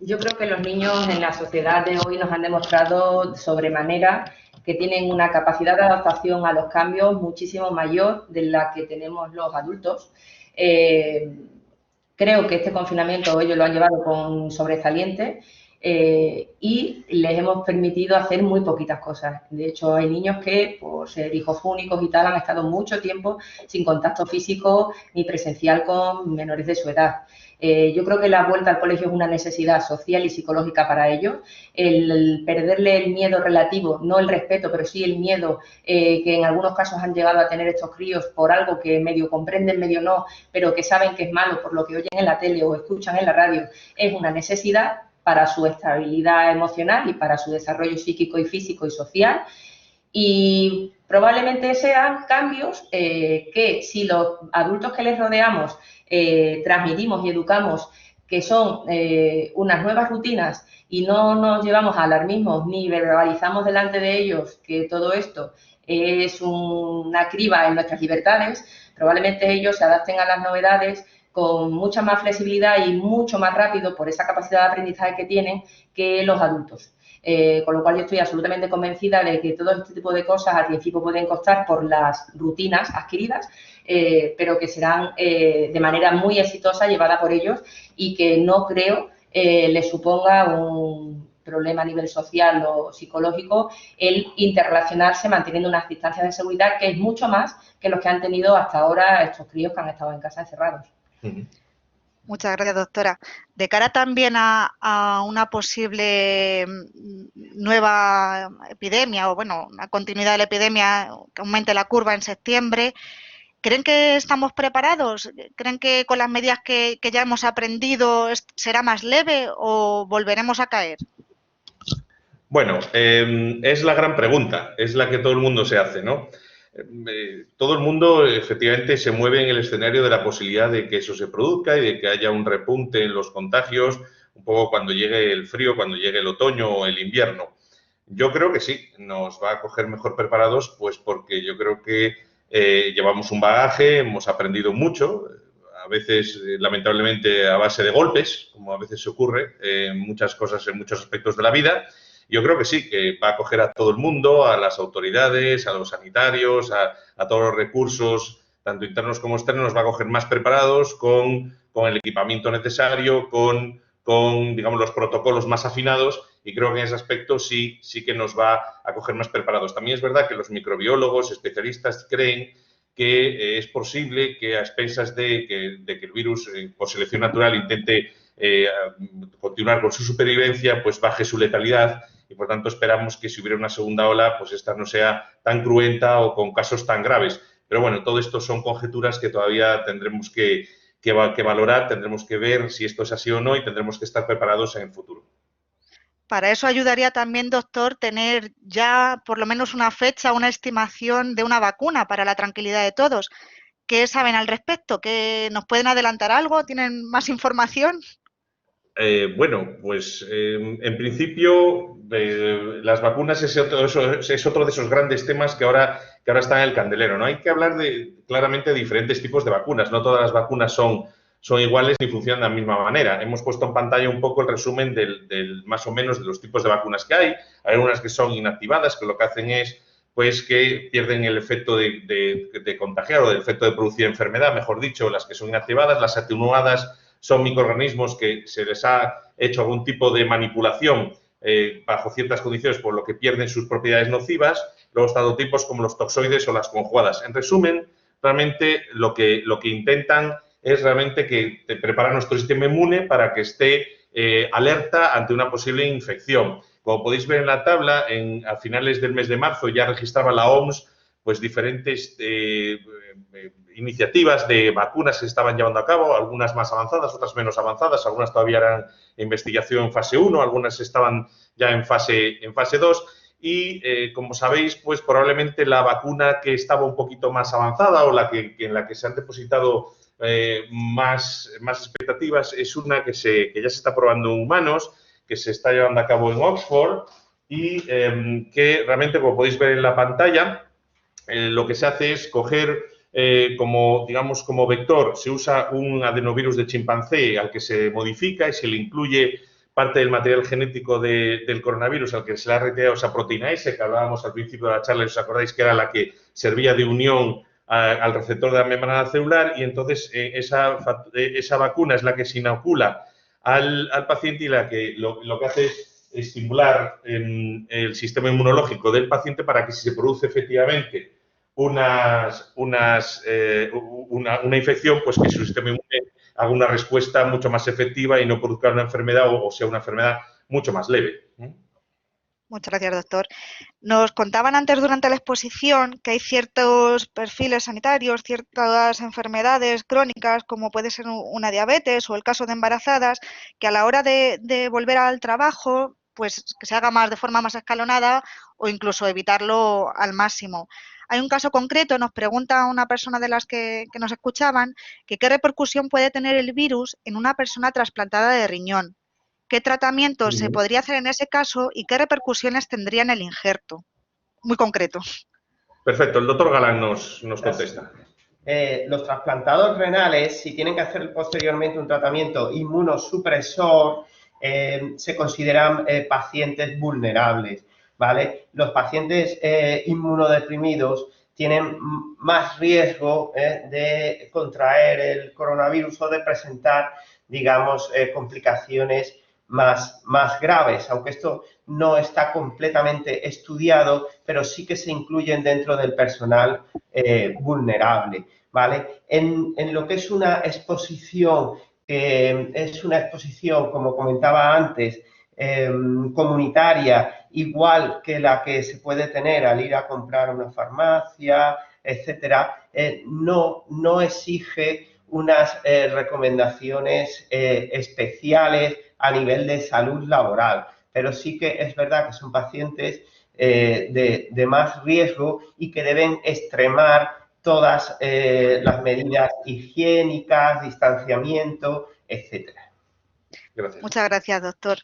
Yo creo que los niños en la sociedad de hoy nos han demostrado sobremanera que tienen una capacidad de adaptación a los cambios muchísimo mayor de la que tenemos los adultos. Creo que este confinamiento ellos lo han llevado con sobresaliente. y les hemos permitido hacer muy poquitas cosas. De hecho, hay niños que, por ser hijos únicos y tal, han estado mucho tiempo sin contacto físico ni presencial con menores de su edad. Yo creo que la vuelta al colegio es una necesidad social y psicológica para ellos. El perderle el miedo relativo, no el respeto, pero sí el miedo que en algunos casos han llegado a tener estos críos por algo que medio comprenden, medio no, pero que saben que es malo por lo que oyen en la tele o escuchan en la radio, es una necesidad para su estabilidad emocional y para su desarrollo psíquico y físico y social. Y probablemente sean cambios que si los adultos que les rodeamos transmitimos y educamos que son unas nuevas rutinas y no nos llevamos a alarmismos ni verbalizamos delante de ellos que todo esto es una criba en nuestras libertades, probablemente ellos se adapten a las novedades con mucha más flexibilidad y mucho más rápido por esa capacidad de aprendizaje que tienen que los adultos. Con lo cual yo estoy absolutamente convencida de que todo este tipo de cosas al principio pueden costar por las rutinas adquiridas, pero que serán de manera muy exitosa llevada por ellos y que no creo les suponga un problema a nivel social o psicológico el interrelacionarse manteniendo unas distancias de seguridad que es mucho más que los que han tenido hasta ahora estos críos que han estado en casa encerrados. Muchas gracias, doctora. De cara también a una posible nueva epidemia o, bueno, una continuidad de la epidemia que aumente la curva en septiembre, ¿creen que estamos preparados? ¿Creen que con las medidas que ya hemos aprendido será más leve o volveremos a caer? Bueno, es la gran pregunta, es la que todo el mundo se hace, ¿no? Todo el mundo efectivamente se mueve en el escenario de la posibilidad de que eso se produzca y de que haya un repunte en los contagios, un poco cuando llegue el frío, cuando llegue el otoño o el invierno. Yo creo que sí, nos va a coger mejor preparados, pues porque yo creo que llevamos un bagaje, hemos aprendido mucho, a veces lamentablemente a base de golpes, como a veces se ocurre en muchas cosas, en muchos aspectos de la vida. Yo creo que sí, que va a acoger a todo el mundo, a las autoridades, a los sanitarios, a todos los recursos, tanto internos como externos, nos va a acoger más preparados, con el equipamiento necesario, con, digamos, los protocolos más afinados, y creo que en ese aspecto sí que nos va a acoger más preparados. También es verdad que los microbiólogos, especialistas, creen que es posible que a expensas de que el virus, por selección natural, intente continuar con su supervivencia, pues baje su letalidad. Y, por tanto, esperamos que si hubiera una segunda ola, pues esta no sea tan cruenta o con casos tan graves. Pero, bueno, todo esto son conjeturas que todavía tendremos que valorar, tendremos que ver si esto es así o no y tendremos que estar preparados en el futuro. Para eso ayudaría también, doctor, tener ya por lo menos una fecha, una estimación de una vacuna para la tranquilidad de todos. ¿Qué saben al respecto? ¿Que nos pueden adelantar algo? ¿Tienen más información? Bueno, pues en principio las vacunas es otro de esos grandes temas que ahora están en el candelero, ¿no? Hay que hablar claramente de diferentes tipos de vacunas. No todas las vacunas son iguales ni funcionan de la misma manera. Hemos puesto en pantalla un poco el resumen del más o menos de los tipos de vacunas que hay. Hay unas que son inactivadas, que lo que hacen es pues que pierden el efecto de contagiar o el efecto de producir enfermedad, mejor dicho, las que son inactivadas. Las atenuadas son microorganismos que se les ha hecho algún tipo de manipulación bajo ciertas condiciones, por lo que pierden sus propiedades nocivas. Luego están tipos como los toxoides o las conjugadas. En resumen, realmente lo que intentan es realmente que te prepara nuestro sistema inmune para que esté alerta ante una posible infección. Como podéis ver en la tabla, a finales del mes de marzo ya registraba la OMS pues diferentes iniciativas de vacunas que se estaban llevando a cabo, algunas más avanzadas, otras menos avanzadas, algunas todavía eran investigación en fase 1, algunas estaban ya en fase 2 y, como sabéis, pues probablemente la vacuna que estaba un poquito más avanzada o en la que se han depositado más expectativas es una que ya se está probando en humanos, que se está llevando a cabo en Oxford y que realmente, como podéis ver en la pantalla, lo que se hace es coger como vector, se usa un adenovirus de chimpancé al que se modifica y se le incluye parte del material genético del coronavirus al que se le ha retirado esa proteína S que hablábamos al principio de la charla, os acordáis que era la que servía de unión al receptor de la membrana celular, y entonces esa vacuna es la que se inocula al paciente y lo que hace es estimular el sistema inmunológico del paciente para que si se produce efectivamente una infección, pues que su sistema inmune haga una respuesta mucho más efectiva y no produzca una enfermedad o sea una enfermedad mucho más leve. Muchas gracias, doctor. Nos contaban antes durante la exposición que hay ciertos perfiles sanitarios, ciertas enfermedades crónicas, como puede ser una diabetes o el caso de embarazadas, que a la hora de volver al trabajo, pues que se haga de forma más escalonada o incluso evitarlo al máximo. Hay un caso concreto, nos pregunta una persona de las que nos escuchaban, que qué repercusión puede tener el virus en una persona trasplantada de riñón. ¿Qué tratamiento se podría hacer en ese caso y qué repercusiones tendría en el injerto? Muy concreto. Perfecto, el doctor Galán nos contesta. Los trasplantados renales, si tienen que hacer posteriormente un tratamiento inmunosupresor, se consideran pacientes vulnerables, ¿vale? Los pacientes inmunodeprimidos tienen más riesgo de contraer el coronavirus o de presentar, digamos, complicaciones más graves, aunque esto no está completamente estudiado, pero sí que se incluyen dentro del personal vulnerable, ¿vale? En lo que es una exposición, como comentaba antes, comunitaria, igual que la que se puede tener al ir a comprar a una farmacia, etcétera, no exige unas recomendaciones especiales a nivel de salud laboral, pero sí que es verdad que son pacientes de más riesgo y que deben extremar todas las medidas higiénicas, distanciamiento, etcétera. Gracias. Muchas gracias, doctor.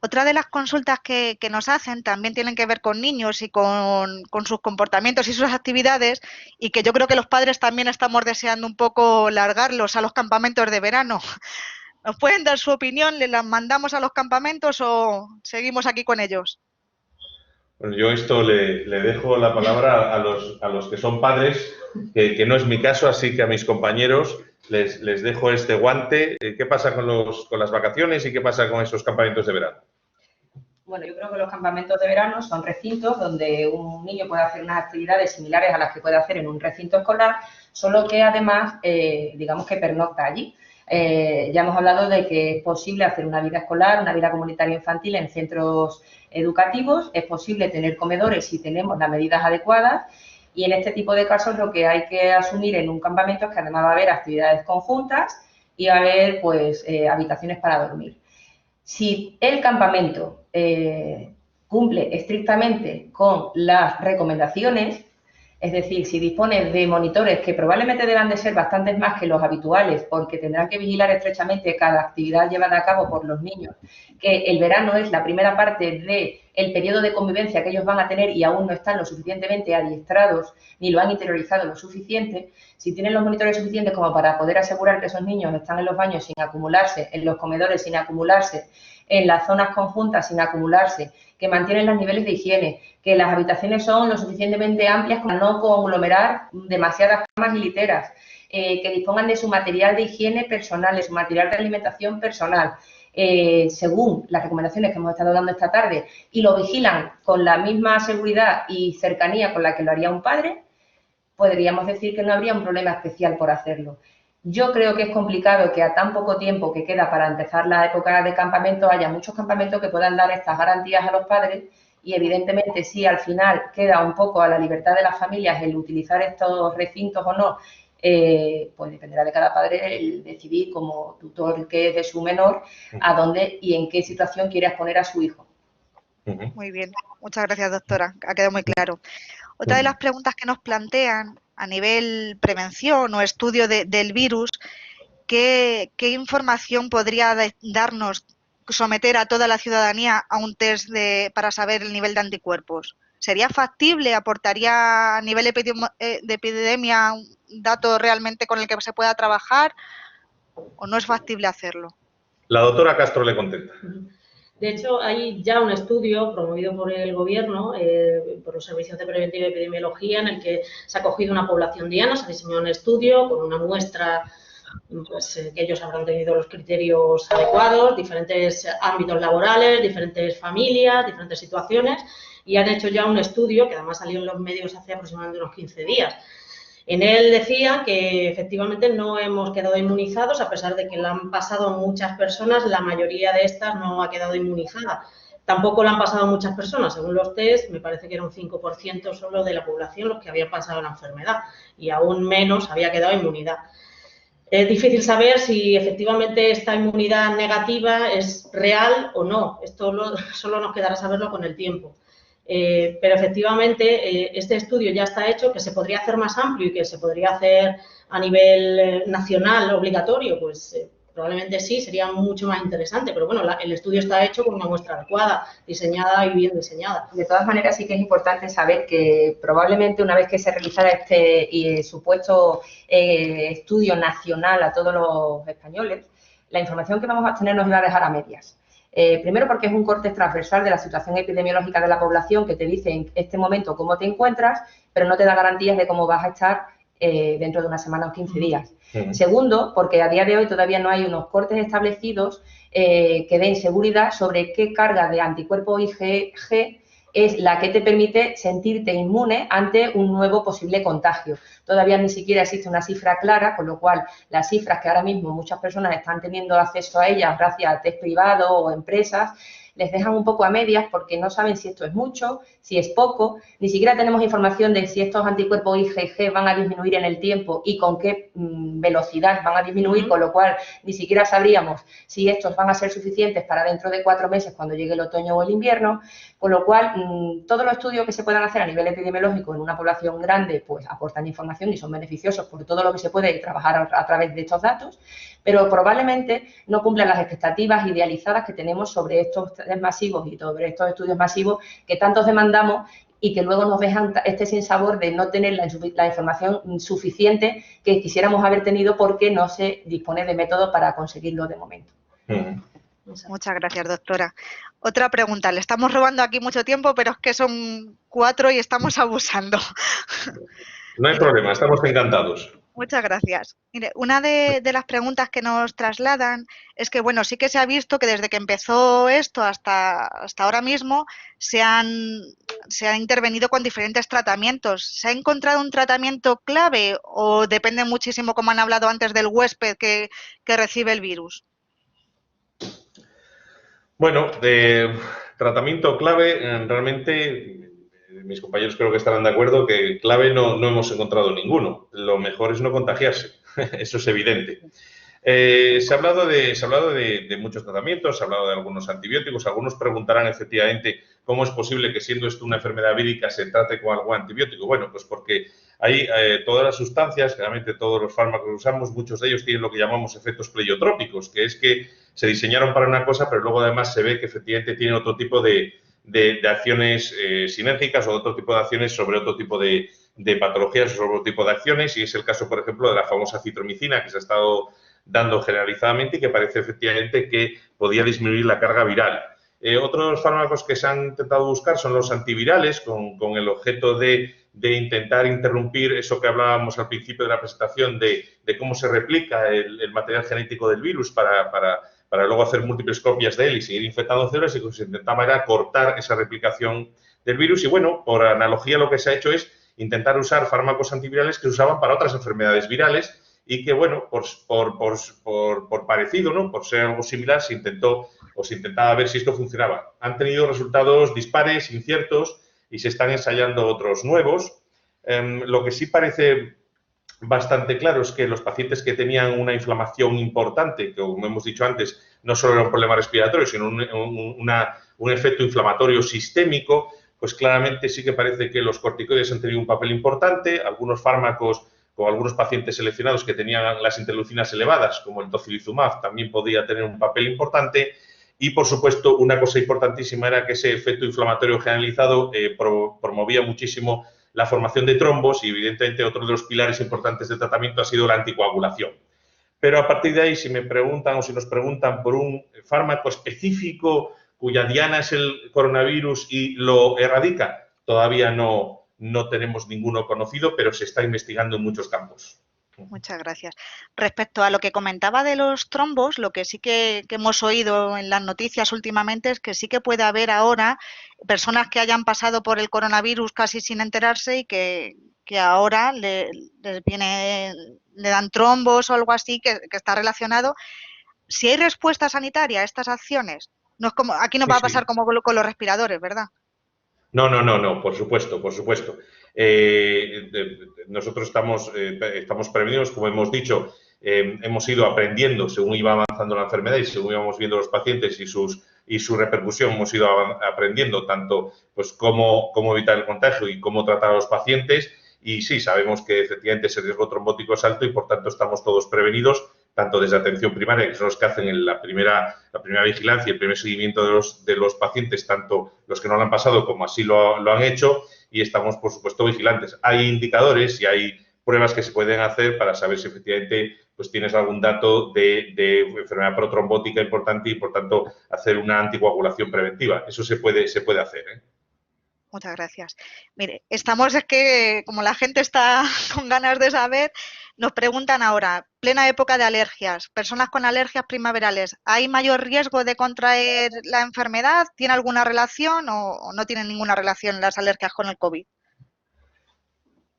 Otra de las consultas que nos hacen también tienen que ver con niños y con sus comportamientos y sus actividades, y que yo creo que los padres también estamos deseando un poco largarlos a los campamentos de verano. ¿Nos pueden dar su opinión? ¿Le las mandamos a los campamentos o seguimos aquí con ellos? Bueno, yo esto le dejo la palabra a los que son padres, que no es mi caso, así que a mis compañeros les dejo este guante. ¿Qué pasa con las vacaciones y qué pasa con esos campamentos de verano? Bueno, yo creo que los campamentos de verano son recintos donde un niño puede hacer unas actividades similares a las que puede hacer en un recinto escolar, solo que además, digamos que pernocta allí. Ya hemos hablado de que es posible hacer una vida escolar, una vida comunitaria infantil en centros educativos, es posible tener comedores si tenemos las medidas adecuadas, y en este tipo de casos lo que hay que asumir en un campamento es que además va a haber actividades conjuntas y va a haber pues habitaciones para dormir. Si el campamento cumple estrictamente con las recomendaciones, es decir, si dispone de monitores que probablemente deban de ser bastantes más que los habituales porque tendrán que vigilar estrechamente cada actividad llevada a cabo por los niños, que el verano es la primera parte del periodo de convivencia que ellos van a tener y aún no están lo suficientemente adiestrados ni lo han interiorizado lo suficiente, si tienen los monitores suficientes como para poder asegurar que esos niños están en los baños sin acumularse, en los comedores sin acumularse, en las zonas conjuntas sin acumularse, que mantienen los niveles de higiene, que las habitaciones son lo suficientemente amplias para no conglomerar demasiadas camas y literas, que dispongan de su material de higiene personal, de su material de alimentación personal, según las recomendaciones que hemos estado dando esta tarde, y lo vigilan con la misma seguridad y cercanía con la que lo haría un padre, podríamos decir que no habría un problema especial por hacerlo. Yo creo que es complicado que a tan poco tiempo que queda para empezar la época de campamento haya muchos campamentos que puedan dar estas garantías a los padres y evidentemente si al final queda un poco a la libertad de las familias el utilizar estos recintos o no, pues dependerá de cada padre el decidir como tutor que es de su menor a dónde y en qué situación quiere exponer a su hijo. Muy bien, muchas gracias, doctora, ha quedado muy claro. Otra de las preguntas que nos plantean a nivel prevención o estudio del virus, ¿qué información podría darnos someter a toda la ciudadanía a un test para saber el nivel de anticuerpos? ¿Sería factible? ¿Aportaría a nivel de epidemia un dato realmente con el que se pueda trabajar o no es factible hacerlo? La doctora Castro le contesta. De hecho, hay ya un estudio promovido por el Gobierno, por los servicios de preventiva y epidemiología, en el que se ha cogido una población diana, se diseñó un estudio con una muestra pues, que ellos habrán tenido los criterios adecuados, diferentes ámbitos laborales, diferentes familias, diferentes situaciones, y han hecho ya un estudio que además salió en los medios hace aproximadamente unos 15 días. En él decía que efectivamente no hemos quedado inmunizados, a pesar de que lo han pasado muchas personas, la mayoría de estas no ha quedado inmunizada. Tampoco lo han pasado muchas personas, según los test, me parece que era un 5% solo de la población los que habían pasado la enfermedad y aún menos había quedado inmunidad. Es difícil saber si efectivamente esta inmunidad negativa es real o no. Esto solo nos quedará saberlo con el tiempo. Pero efectivamente este estudio ya está hecho, que se podría hacer más amplio y que se podría hacer a nivel nacional obligatorio, pues probablemente sí, sería mucho más interesante, pero bueno, el estudio está hecho con una muestra adecuada, diseñada y bien diseñada. De todas maneras, sí que es importante saber que probablemente una vez que se realizara este supuesto estudio nacional a todos los españoles, la información que vamos a tener nos iba a dejar a medias. Primero porque es un corte transversal de la situación epidemiológica de la población que te dice en este momento cómo te encuentras, pero no te da garantías de cómo vas a estar dentro de una semana o 15 días. Segundo, porque a día de hoy todavía no hay unos cortes establecidos que den seguridad sobre qué carga de anticuerpo IgG es la que te permite sentirte inmune ante un nuevo posible contagio. Todavía ni siquiera existe una cifra clara, con lo cual las cifras que ahora mismo muchas personas están teniendo acceso a ellas gracias a test privados o empresas, les dejan un poco a medias porque no saben si esto es mucho, si es poco, ni siquiera tenemos información de si estos anticuerpos IgG van a disminuir en el tiempo y con qué velocidad van a disminuir, con lo cual ni siquiera sabríamos si estos van a ser suficientes para dentro de 4 meses cuando llegue el otoño o el invierno, con lo cual todos los estudios que se puedan hacer a nivel epidemiológico en una población grande pues aportan información y son beneficiosos por todo lo que se puede trabajar a través de estos datos, pero probablemente no cumplan las expectativas idealizadas que tenemos sobre estos test masivos y sobre estos estudios masivos que tantos demandamos y que luego nos dejan este sinsabor de no tener la información suficiente que quisiéramos haber tenido porque no se dispone de métodos para conseguirlo de momento. Muchas gracias, doctora. Otra pregunta. Le estamos robando aquí mucho tiempo, pero es que son 4 y estamos abusando. No hay problema, estamos encantados. Muchas gracias. Mire, una de las preguntas que nos trasladan es que, bueno, sí que se ha visto que desde que empezó esto hasta ahora mismo se ha intervenido con diferentes tratamientos. ¿Se ha encontrado un tratamiento clave o depende muchísimo, como han hablado antes, del huésped que recibe el virus? Bueno, de tratamiento clave, realmente mis compañeros creo que estarán de acuerdo que clave no hemos encontrado ninguno. Lo mejor es no contagiarse, eso es evidente. Se ha hablado de muchos tratamientos, se ha hablado de algunos antibióticos. Algunos preguntarán efectivamente cómo es posible que siendo esto una enfermedad vírica se trate con algún antibiótico. Bueno, pues porque hay todas las sustancias, generalmente todos los fármacos que usamos, muchos de ellos tienen lo que llamamos efectos pleiotrópicos, que es que se diseñaron para una cosa, pero luego además se ve que efectivamente tienen otro tipo de acciones sinérgicas o otro tipo de acciones sobre otro tipo de patologías o sobre otro tipo de acciones, y es el caso, por ejemplo, de la famosa citromicina que se ha estado dando generalizadamente y que parece efectivamente que podía disminuir la carga viral. Otros fármacos que se han intentado buscar son los antivirales, con el objeto de intentar interrumpir eso que hablábamos al principio de la presentación de cómo se replica el material genético del virus para luego hacer múltiples copias de él y seguir infectando células, y lo que se intentaba era cortar esa replicación del virus. Y bueno, por analogía lo que se ha hecho es intentar usar fármacos antivirales que se usaban para otras enfermedades virales y que, bueno, por parecido, ¿no? Por ser algo similar, se intentaba ver si esto funcionaba. Han tenido resultados dispares, inciertos, y se están ensayando otros nuevos. Lo que sí parece bastante claro es que los pacientes que tenían una inflamación importante, que como hemos dicho antes, no solo era un problema respiratorio, sino un efecto inflamatorio sistémico, pues claramente sí que parece que los corticoides han tenido un papel importante. Algunos fármacos con algunos pacientes seleccionados que tenían las interleucinas elevadas, como el tocilizumab, también podía tener un papel importante. Y, por supuesto, una cosa importantísima era que ese efecto inflamatorio generalizado promovía muchísimo la formación de trombos y, evidentemente, otro de los pilares importantes del tratamiento ha sido la anticoagulación. Pero a partir de ahí, si me preguntan o si nos preguntan por un fármaco específico cuya diana es el coronavirus y lo erradica, todavía no tenemos ninguno conocido, pero se está investigando en muchos campos. Muchas gracias. Respecto a lo que comentaba de los trombos, lo que sí que hemos oído en las noticias últimamente es que sí que puede haber ahora personas que hayan pasado por el coronavirus casi sin enterarse y que ahora les le dan trombos o algo así que está relacionado. Si hay respuesta sanitaria a estas acciones, no es como aquí nos va a pasar como con los respiradores, ¿verdad? No, por supuesto, por supuesto. Nosotros estamos prevenidos, como hemos dicho, hemos ido aprendiendo según iba avanzando la enfermedad y según íbamos viendo los pacientes y su repercusión, hemos ido aprendiendo tanto pues cómo evitar el contagio y cómo tratar a los pacientes. Y sí, sabemos que efectivamente ese riesgo trombótico es alto y por tanto estamos todos prevenidos, tanto desde atención primaria, que son los que hacen la primera vigilancia y el primer seguimiento de los pacientes, tanto los que no lo han pasado como así lo han hecho, y estamos, por supuesto, vigilantes. Hay indicadores y hay pruebas que se pueden hacer para saber si efectivamente pues tienes algún dato de enfermedad protrombótica importante y, por tanto, hacer una anticoagulación preventiva. Eso se puede hacer, ¿eh? Muchas gracias. Mire, es que como la gente está con ganas de saber, nos preguntan ahora, plena época de alergias, personas con alergias primaverales, ¿hay mayor riesgo de contraer la enfermedad? ¿Tiene alguna relación o no tienen ninguna relación las alergias con el COVID?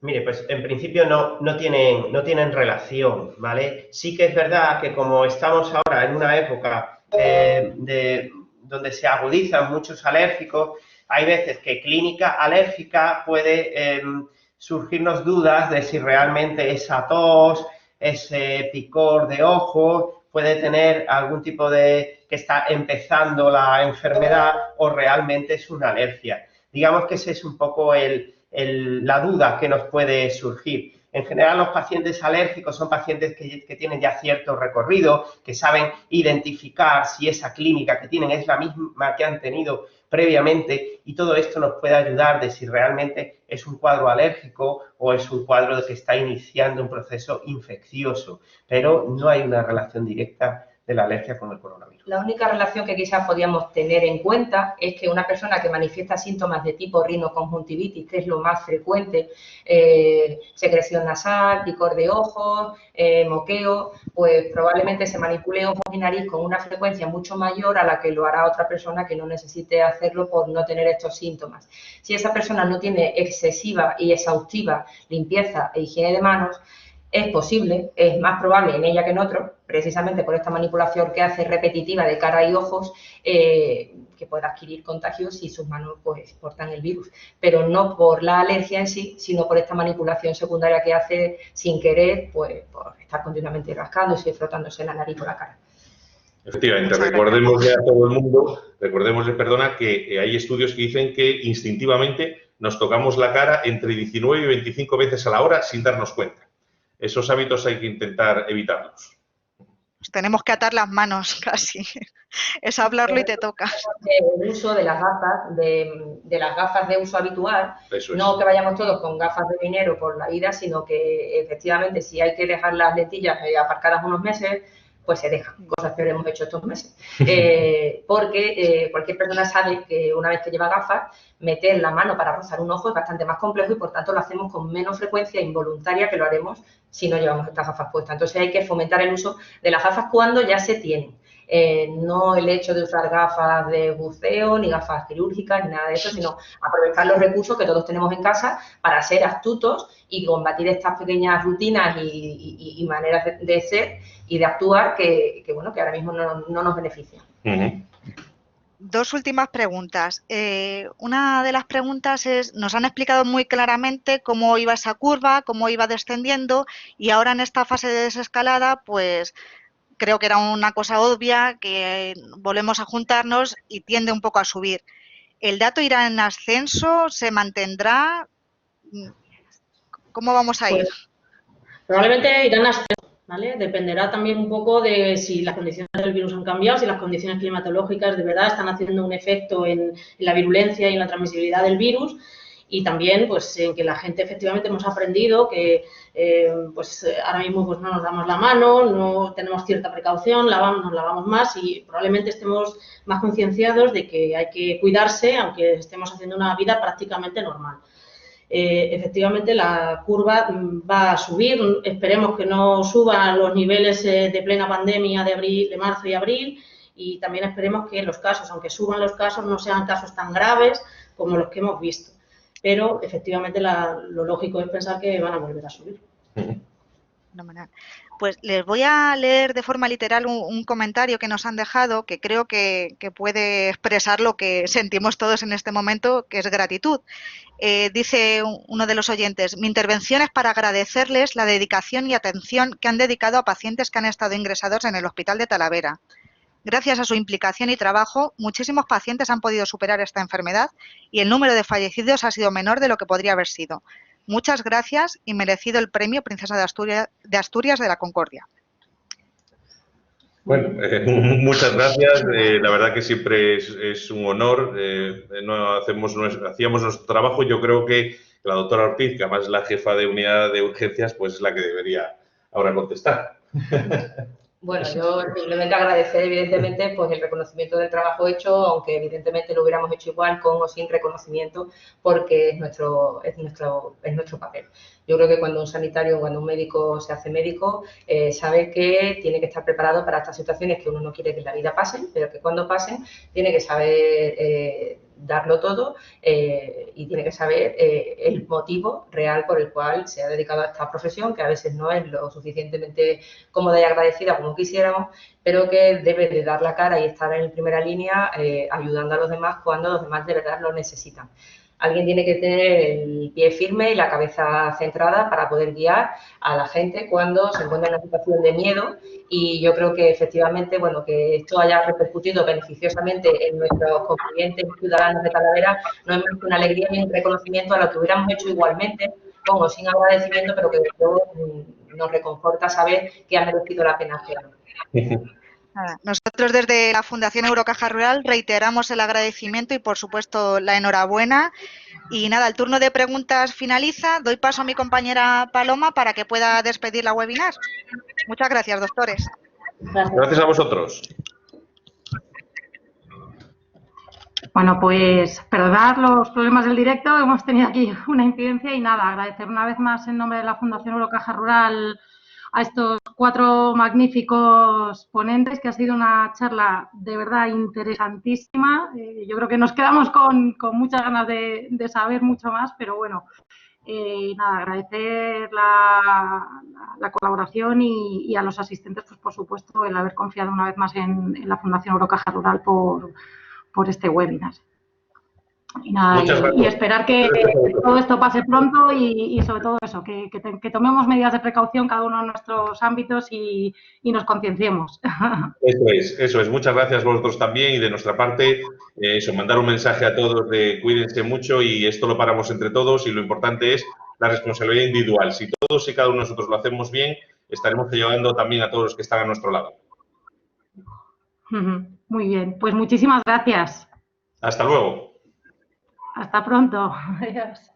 Mire, pues en principio no tienen relación, ¿vale? Sí que es verdad que como estamos ahora en una época donde se agudizan muchos alérgicos, hay veces que clínica alérgica puede surgirnos dudas de si realmente esa tos, ese picor de ojos, puede tener algún tipo de que está empezando la enfermedad o realmente es una alergia. Digamos que ese es un poco la duda que nos puede surgir. En general, los pacientes alérgicos son pacientes que tienen ya cierto recorrido, que saben identificar si esa clínica que tienen es la misma que han tenido previamente, y todo esto nos puede ayudar de si realmente es un cuadro alérgico o es un cuadro de que está iniciando un proceso infeccioso, pero no hay una relación directa de la alergia con el coronavirus. La única relación que quizás podíamos tener en cuenta es que una persona que manifiesta síntomas de tipo rinoconjuntivitis, que es lo más frecuente, secreción nasal, picor de ojos, moqueo, pues probablemente se manipule ojos y nariz con una frecuencia mucho mayor a la que lo hará otra persona que no necesite hacerlo por no tener estos síntomas. Si esa persona no tiene excesiva y exhaustiva limpieza e higiene de manos, es posible, es más probable en ella que en otros, precisamente por esta manipulación que hace repetitiva de cara y ojos, que pueda adquirir contagios si sus manos pues portan el virus, pero no por la alergia en sí, sino por esta manipulación secundaria que hace sin querer, pues por estar continuamente rascándose y frotándose la nariz o la cara. Efectivamente, recordémosle a todo el mundo, que hay estudios que dicen que instintivamente nos tocamos la cara entre 19 y 25 veces a la hora sin darnos cuenta. Esos hábitos hay que intentar evitarlos. Pues tenemos que atar las manos casi. Es hablarlo y te toca. El uso de las gafas, de las gafas de uso habitual, Eso es. No que vayamos todos con gafas de minero por la vida, sino que efectivamente si hay que dejar las lentillas aparcadas unos meses, pues se dejan, cosas que hemos hecho estos meses. Porque cualquier persona sabe que una vez que lleva gafas, meter la mano para rozar un ojo es bastante más complejo y por tanto lo hacemos con menos frecuencia involuntaria que lo haremos si no llevamos estas gafas puestas. Entonces hay que fomentar el uso de las gafas cuando ya se tienen. No el hecho de usar gafas de buceo, ni gafas quirúrgicas, ni nada de eso, sino aprovechar los recursos que todos tenemos en casa para ser astutos y combatir estas pequeñas rutinas y maneras de ser y de actuar que ahora mismo no nos benefician. Dos últimas preguntas. Una de las preguntas es, nos han explicado muy claramente cómo iba esa curva, cómo iba descendiendo y ahora en esta fase de desescalada, pues creo que era una cosa obvia, que volvemos a juntarnos y tiende un poco a subir. ¿El dato irá en ascenso? ¿Se mantendrá? ¿Cómo vamos a ir? Pues, probablemente irá en ascenso, ¿vale? Dependerá también un poco de si las condiciones del virus han cambiado, si las condiciones climatológicas de verdad están haciendo un efecto en la virulencia y en la transmisibilidad del virus. Y también pues en que la gente efectivamente hemos aprendido que ahora mismo pues no nos damos la mano, no tenemos cierta precaución, nos lavamos más y probablemente estemos más concienciados de que hay que cuidarse aunque estemos haciendo una vida prácticamente normal. efectivamente la curva va a subir. Esperemos que no suban a los niveles de plena pandemia de marzo y abril, y también esperemos que los casos, aunque suban los casos, no sean casos tan graves como los que hemos visto. Pero efectivamente lo lógico es pensar que van a volver a subir. Fenomenal. Pues les voy a leer de forma literal un comentario que nos han dejado, que creo que puede expresar lo que sentimos todos en este momento, que es gratitud. Dice uno de los oyentes: mi intervención es para agradecerles la dedicación y atención que han dedicado a pacientes que han estado ingresados en el Hospital de Talavera. Gracias a su implicación y trabajo, muchísimos pacientes han podido superar esta enfermedad y el número de fallecidos ha sido menor de lo que podría haber sido. Muchas gracias y merecido el premio Princesa de Asturias de la Concordia. Bueno, muchas gracias. La verdad que siempre es un honor. Hacíamos nuestro trabajo. Yo creo que la doctora Ortiz, que además es la jefa de unidad de urgencias, pues es la que debería ahora contestar. Bueno, yo simplemente agradecer, evidentemente, pues el reconocimiento del trabajo hecho, aunque evidentemente lo hubiéramos hecho igual, con o sin reconocimiento, porque es nuestro papel. Yo creo que cuando un sanitario, cuando un médico se hace médico, sabe que tiene que estar preparado para estas situaciones que uno no quiere que en la vida pasen, pero que cuando pasen tiene que saber darlo todo y tiene que saber el motivo real por el cual se ha dedicado a esta profesión, que a veces no es lo suficientemente cómoda y agradecida como quisiéramos, pero que debe de dar la cara y estar en primera línea ayudando a los demás cuando los demás de verdad lo necesitan. Alguien tiene que tener el pie firme y la cabeza centrada para poder guiar a la gente cuando se encuentra en una situación de miedo, y yo creo que efectivamente, bueno, que esto haya repercutido beneficiosamente en nuestros convivientes ciudadanos de Talavera no es más que una alegría y un reconocimiento a lo que hubiéramos hecho igualmente, con o sin agradecimiento, pero que de todo nos reconforta saber que ha merecido la pena hacerlo. Nosotros desde la Fundación Eurocaja Rural reiteramos el agradecimiento y, por supuesto, la enhorabuena. Y nada, el turno de preguntas finaliza. Doy paso a mi compañera Paloma para que pueda despedir la webinar. Muchas gracias, doctores. Gracias a vosotros. Bueno, pues perdonad los problemas del directo. Hemos tenido aquí una incidencia y nada, agradecer una vez más en nombre de la Fundación Eurocaja Rural a estos 4 magníficos ponentes, que ha sido una charla de verdad interesantísima. Yo creo que nos quedamos con muchas ganas de saber mucho más, pero bueno, nada, agradecer la colaboración y a los asistentes, pues por supuesto, el haber confiado una vez más en la Fundación Eurocaja Rural por este webinar. Y nada, y esperar que todo esto pase pronto y sobre todo eso, que tomemos medidas de precaución cada uno en nuestros ámbitos y nos concienciemos. Eso es. Muchas gracias a vosotros también, y de nuestra parte, mandar un mensaje a todos de cuídense mucho, y esto lo paramos entre todos, y lo importante es la responsabilidad individual. Si todos y cada uno de nosotros lo hacemos bien, estaremos ayudando también a todos los que están a nuestro lado. Muy bien, pues muchísimas gracias. Hasta luego. Hasta pronto. Adiós.